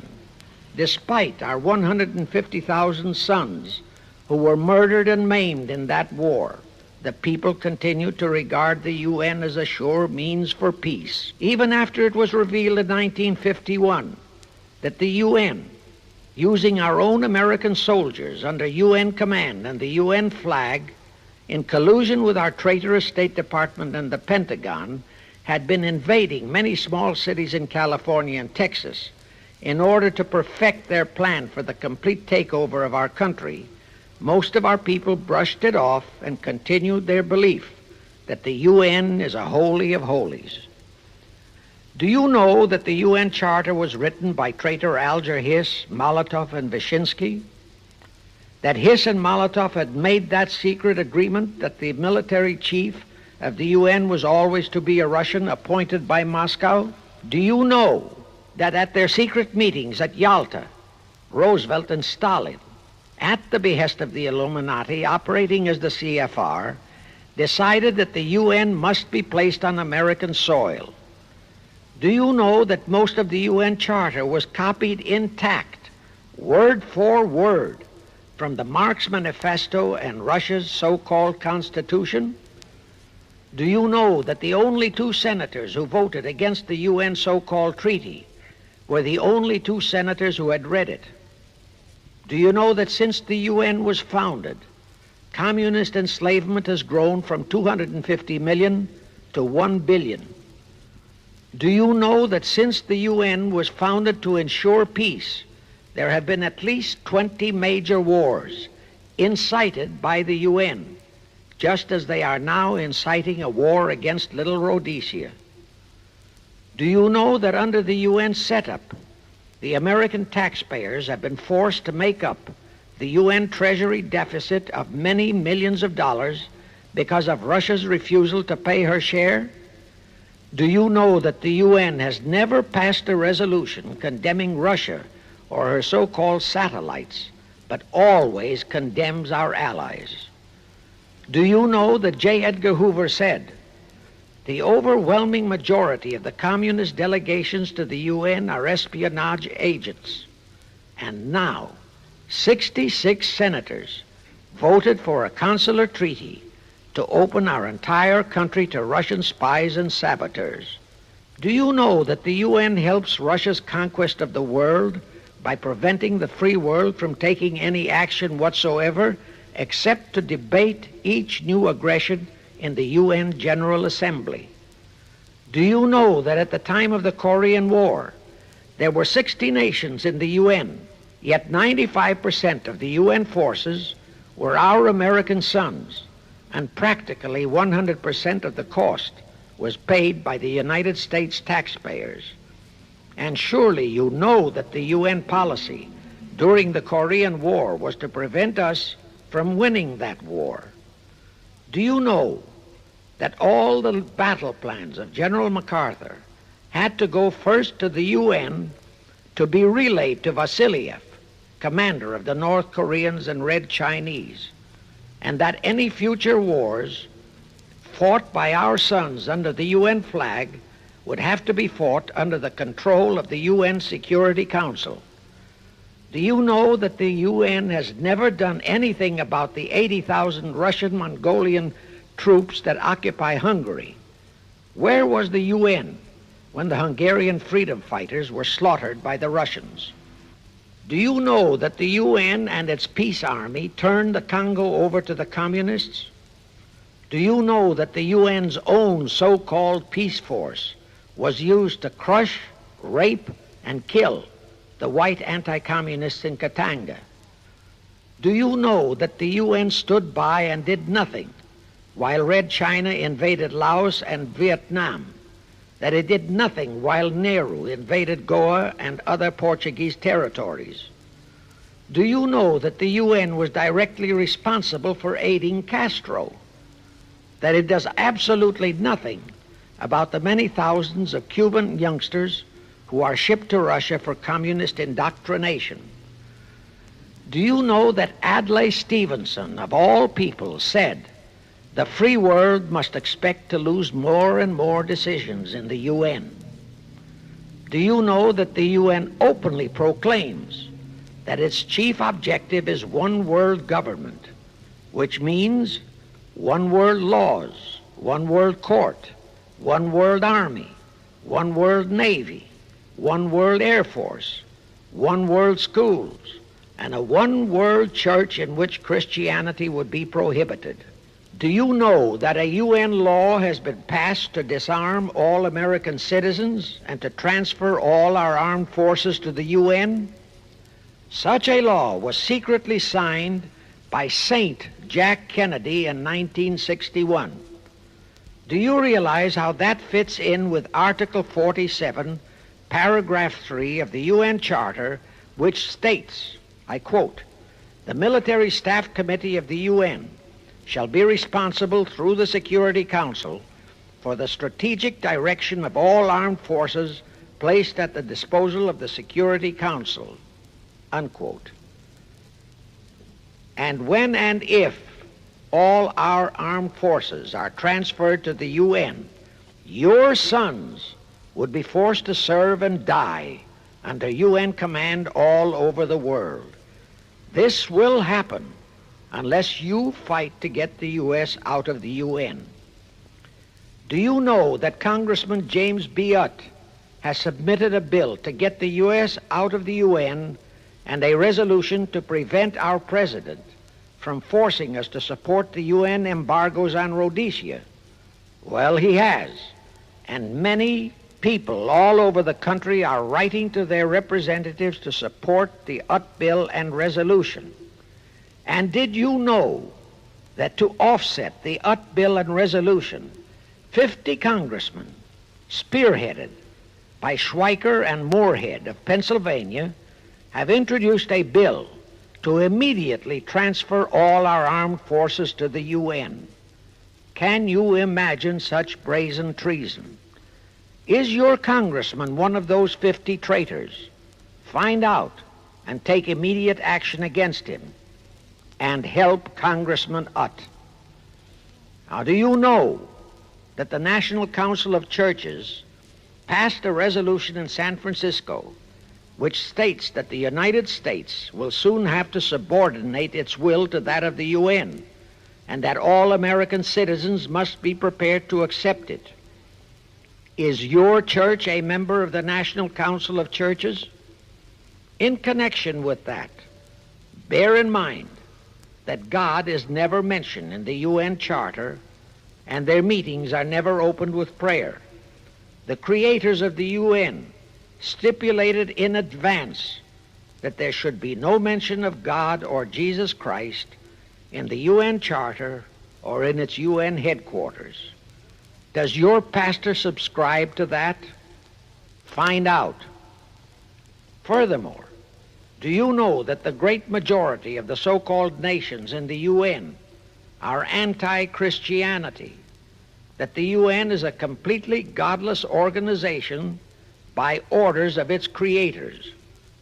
Despite our 150,000 sons who were murdered and maimed in that war, the people continued to regard the UN as a sure means for peace. Even after it was revealed in 1951 that the UN, using our own American soldiers under UN command and the UN flag, in collusion with our traitorous State Department and the Pentagon, had been invading many small cities in California and Texas in order to perfect their plan for the complete takeover of our country, most of our people brushed it off and continued their belief that the UN is a holy of holies. Do you know that the UN Charter was written by traitor Alger Hiss, Molotov, and Wyszynski? That Hiss and Molotov had made that secret agreement that the military chief of the UN was always to be a Russian appointed by Moscow? Do you know that at their secret meetings at Yalta, Roosevelt and Stalin, at the behest of the Illuminati operating as the CFR, decided that the UN must be placed on American soil? Do you know that most of the UN Charter was copied intact, word for word, from the Marx Manifesto and Russia's so-called Constitution? Do you know that the only two senators who voted against the UN so-called treaty were the only two senators who had read it? Do you know that since the UN was founded, communist enslavement has grown from 250 million to 1 billion? Do you know that since the UN was founded to ensure peace, there have been at least 20 major wars incited by the UN, just as they are now inciting a war against Little Rhodesia? Do you know that under the UN setup, the American taxpayers have been forced to make up the UN Treasury deficit of many millions of dollars because of Russia's refusal to pay her share? Do you know that the UN has never passed a resolution condemning Russia or her so-called satellites, but always condemns our allies? Do you know that J. Edgar Hoover said, "The overwhelming majority of the communist delegations to the UN are espionage agents"? And now, 66 senators voted for a consular treaty to open our entire country to Russian spies and saboteurs. Do you know that the UN helps Russia's conquest of the world by preventing the free world from taking any action whatsoever except to debate each new aggression in the UN General Assembly? Do you know that at the time of the Korean War, there were 60 nations in the UN, yet 95% of the UN forces were our American sons, and practically 100% of the cost was paid by the United States taxpayers? And surely you know that the UN policy during the Korean War was to prevent us from winning that war. Do you know that all the battle plans of General MacArthur had to go first to the UN to be relayed to Vasiliev, commander of the North Koreans and Red Chinese, and that any future wars fought by our sons under the UN flag would have to be fought under the control of the UN Security Council. Do you know that the UN has never done anything about the 80,000 Russian Mongolian troops that occupy Hungary? Where was the UN when the Hungarian freedom fighters were slaughtered by the Russians? Do you know that the UN and its peace army turned the Congo over to the communists? Do you know that the UN's own so-called peace force was used to crush, rape, and kill the white anti-communists in Katanga? Do you know that the UN stood by and did nothing while Red China invaded Laos and Vietnam? That it did nothing while Nehru invaded Goa and other Portuguese territories? Do you know that the UN was directly responsible for aiding Castro? That it does absolutely nothing about the many thousands of Cuban youngsters who are shipped to Russia for communist indoctrination? Do you know that Adlai Stevenson, of all people, said the free world must expect to lose more and more decisions in the UN? Do you know that the UN openly proclaims that its chief objective is one world government, which means one world laws, one world court, one world army, one world navy, one world air force, one world schools, and a one world church in which Christianity would be prohibited? Do you know that a UN law has been passed to disarm all American citizens and to transfer all our armed forces to the UN? Such a law was secretly signed by Saint Jack Kennedy in 1961. Do you realize how that fits in with Article 47, Paragraph 3 of the UN Charter, which states, I quote, "The Military Staff Committee of the UN shall be responsible through the Security Council for the strategic direction of all armed forces placed at the disposal of the Security Council," unquote. And when and if all our armed forces are transferred to the UN, your sons would be forced to serve and die under UN command all over the world. This will happen unless you fight to get the U.S. out of the UN. Do you know that Congressman James B. Utt has submitted a bill to get the U.S. out of the UN and a resolution to prevent our president from forcing us to support the UN embargoes on Rhodesia? Well, he has, and many people all over the country are writing to their representatives to support the Utt bill and resolution. And did you know that to offset the Utt bill and resolution, 50 congressmen, spearheaded by Schweiker and Moorhead of Pennsylvania, have introduced a bill to immediately transfer all our armed forces to the UN? Can you imagine such brazen treason? Is your congressman one of those 50 traitors? Find out and take immediate action against him and help Congressman Utt. Now, do you know that the National Council of Churches passed a resolution in San Francisco which states that the United States will soon have to subordinate its will to that of the UN, and that all American citizens must be prepared to accept it? Is your church a member of the National Council of Churches? In connection with that, bear in mind that God is never mentioned in the UN Charter, and their meetings are never opened with prayer. The creators of the UN stipulated in advance that there should be no mention of God or Jesus Christ in the UN Charter or in its UN headquarters. Does your pastor subscribe to that? Find out. Furthermore, do you know that the great majority of the so-called nations in the UN are anti-Christianity? That the UN is a completely godless organization by orders of its creators,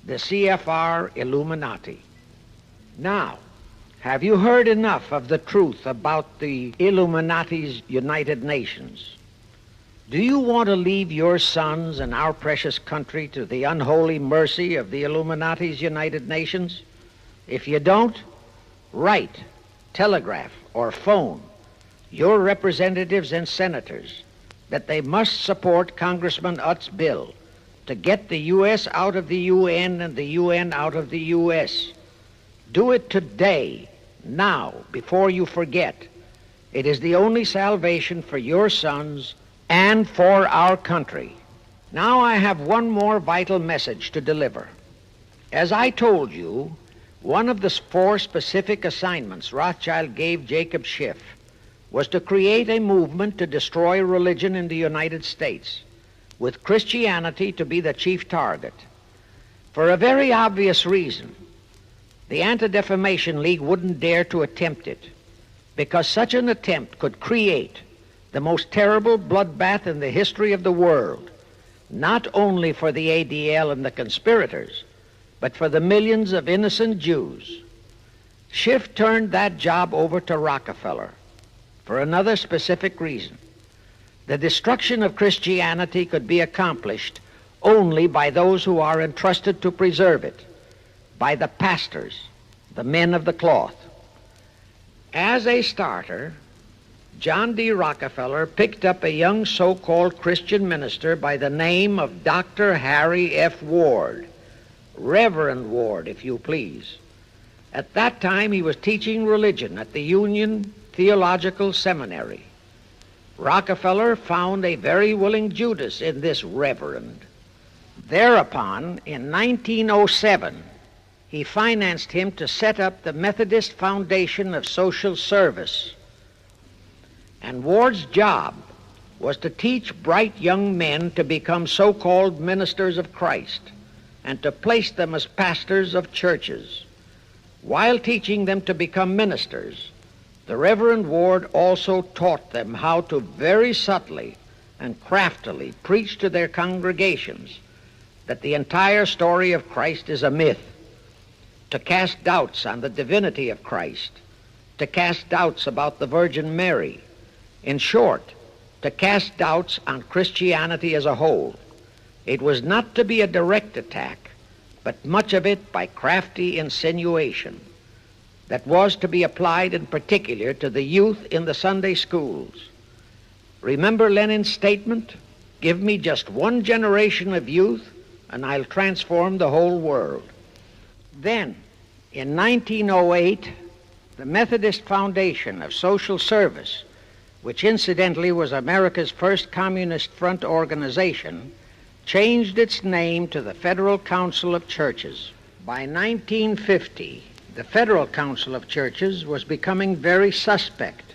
the CFR Illuminati. Now, Have you heard enough of the truth about the Illuminati's United Nations? Do you want to leave your sons and our precious country to the unholy mercy of the Illuminati's United Nations? If you don't, write, telegraph, or phone your representatives and senators that they must support Congressman Utt's bill to get the U.S. out of the UN and the UN out of the U.S. Do it today, now, before you forget. It is the only salvation for your sons and for our country. Now I have one more vital message to deliver. As I told you, one of the 4 specific assignments Rothschild gave Jacob Schiff was to create a movement to destroy religion in the United States, with Christianity to be the chief target. For a very obvious reason, the Anti-Defamation League wouldn't dare to attempt it, because such an attempt could create the most terrible bloodbath in the history of the world, not only for the ADL and the conspirators, but for the millions of innocent Jews. Schiff turned that job over to Rockefeller for another specific reason. The destruction of Christianity could be accomplished only by those who are entrusted to preserve it, by the pastors, the men of the cloth. As a starter, John D. Rockefeller picked up a young so-called Christian minister by the name of Dr. Harry F. Ward, Reverend Ward, if you please. At that time, he was teaching religion at the Union Theological Seminary. Rockefeller found a very willing Judas in this reverend. Thereupon, in 1907, he financed him to set up the Methodist Foundation of Social Service. And Ward's job was to teach bright young men to become so-called ministers of Christ and to place them as pastors of churches. While teaching them to become ministers, the Reverend Ward also taught them how to very subtly and craftily preach to their congregations that the entire story of Christ is a myth, to cast doubts on the divinity of Christ, to cast doubts about the Virgin Mary. In short, to cast doubts on Christianity as a whole. It was not to be a direct attack, but much of it by crafty insinuation that was to be applied in particular to the youth in the Sunday schools. Remember Lenin's statement, "Give me just one generation of youth and I'll transform the whole world." Then, in 1908, the Methodist Foundation of Social Service, which incidentally was America's first Communist Front organization, changed its name to the Federal Council of Churches. By 1950, the Federal Council of Churches was becoming very suspect.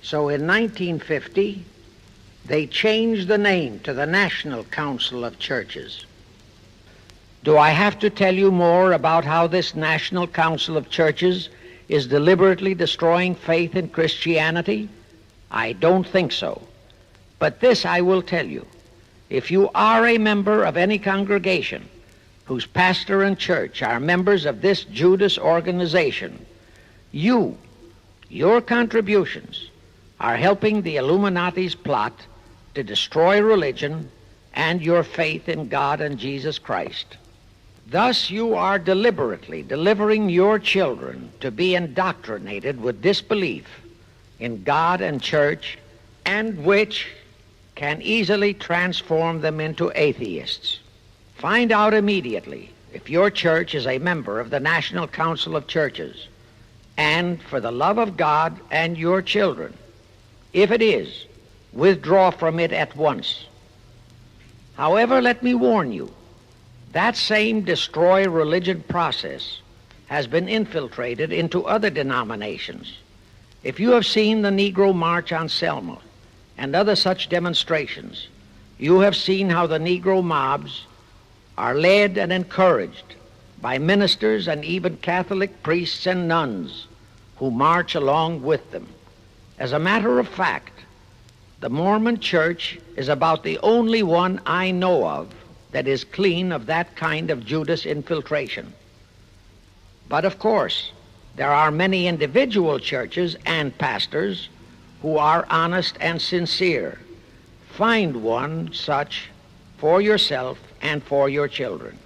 So in 1950, they changed the name to the National Council of Churches. Do I have to tell you more about how this National Council of Churches is deliberately destroying faith in Christianity? I don't think so. But this I will tell you. If you are a member of any congregation whose pastor and church are members of this Judas organization, your contributions are helping the Illuminati's plot to destroy religion and your faith in God and Jesus Christ. Thus you are deliberately delivering your children to be indoctrinated with disbelief in God and church, and which can easily transform them into atheists. Find out immediately if your church is a member of the National Council of Churches, and for the love of God and your children, if it is, withdraw from it at once. However, let me warn you, that same destroy religion process has been infiltrated into other denominations. If you have seen the Negro March on Selma and other such demonstrations, you have seen how the Negro mobs are led and encouraged by ministers and even Catholic priests and nuns who march along with them. As a matter of fact, the Mormon Church is about the only one I know of that is clean of that kind of Judas infiltration. But of course, There are many individual churches and pastors who are honest and sincere. Find one such for yourself and for your children.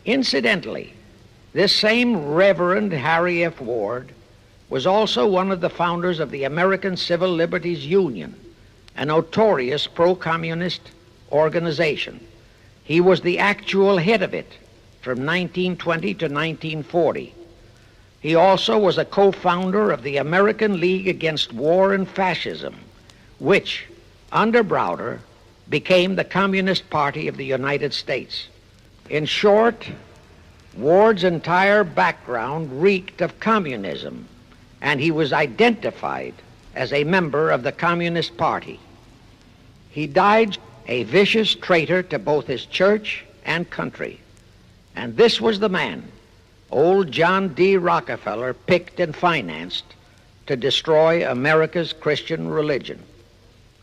Incidentally, this same Reverend Harry F. Ward was also one of the founders of the American Civil Liberties Union, a notorious pro-communist organization. He was the actual head of it from 1920 to 1940. He also was a co-founder of the American League Against War and Fascism, which, under Browder, became the Communist Party of the United States. In short, Ward's entire background reeked of communism, and he was identified as a member of the Communist Party. He died a vicious traitor to both his church and country, and this was the man old John D. Rockefeller picked and financed to destroy America's Christian religion,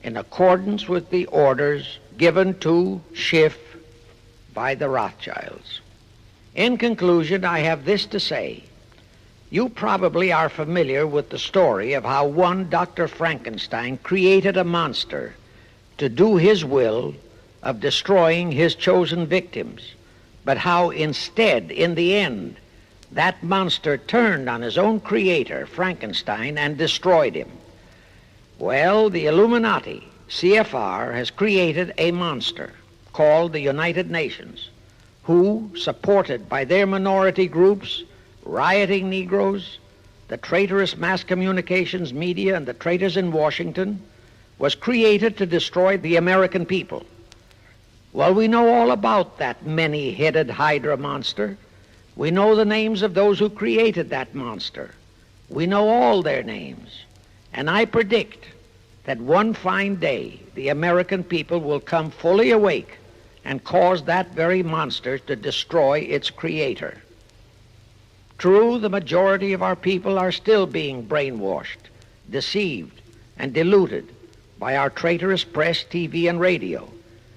in accordance with the orders given to Schiff by the Rothschilds. In conclusion, I have this to say. You probably are familiar with the story of how one Dr. Frankenstein created a monster to do his will of destroying his chosen victims, but how instead, in the end, that monster turned on his own creator, Frankenstein, and destroyed him. Well, the Illuminati, CFR, has created a monster called the United Nations, who, supported by their minority groups, rioting Negroes, the traitorous mass communications media, and the traitors in Washington, was created to destroy the American people. Well, we know all about that many-headed Hydra monster. We know the names of those who created that monster. We know all their names. And I predict that one fine day the American people will come fully awake and cause that very monster to destroy its creator. True, the majority of our people are still being brainwashed, deceived, and deluded by our traitorous press, TV, and radio,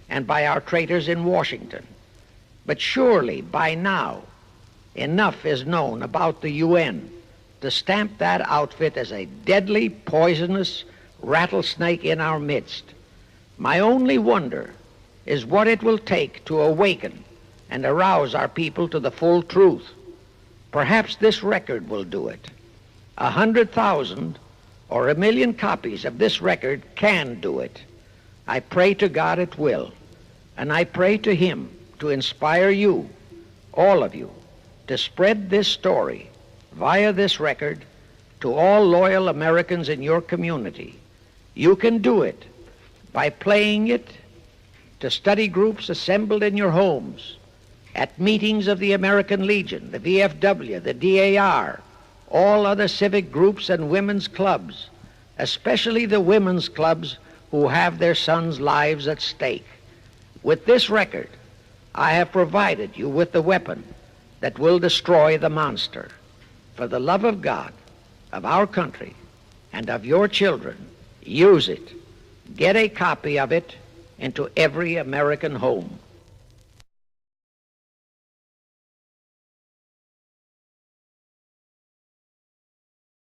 and by our traitors in Washington. But surely, by now, enough is known about the UN to stamp that outfit as a deadly, poisonous rattlesnake in our midst. My only wonder is what it will take to awaken and arouse our people to the full truth. Perhaps this record will do it. 100,000 or 1,000,000 copies of this record can do it. I pray to God it will, and I pray to Him to inspire you, all of you, to spread this story via this record to all loyal Americans in your community. You can do it by playing it to study groups assembled in your homes, at meetings of the American Legion, the VFW, the DAR, all other civic groups and women's clubs, especially the women's clubs who have their sons' lives at stake. With this record, I have provided you with the weapon that will destroy the monster. For the love of God, of our country, and of your children, use it. Get a copy of it into every American home.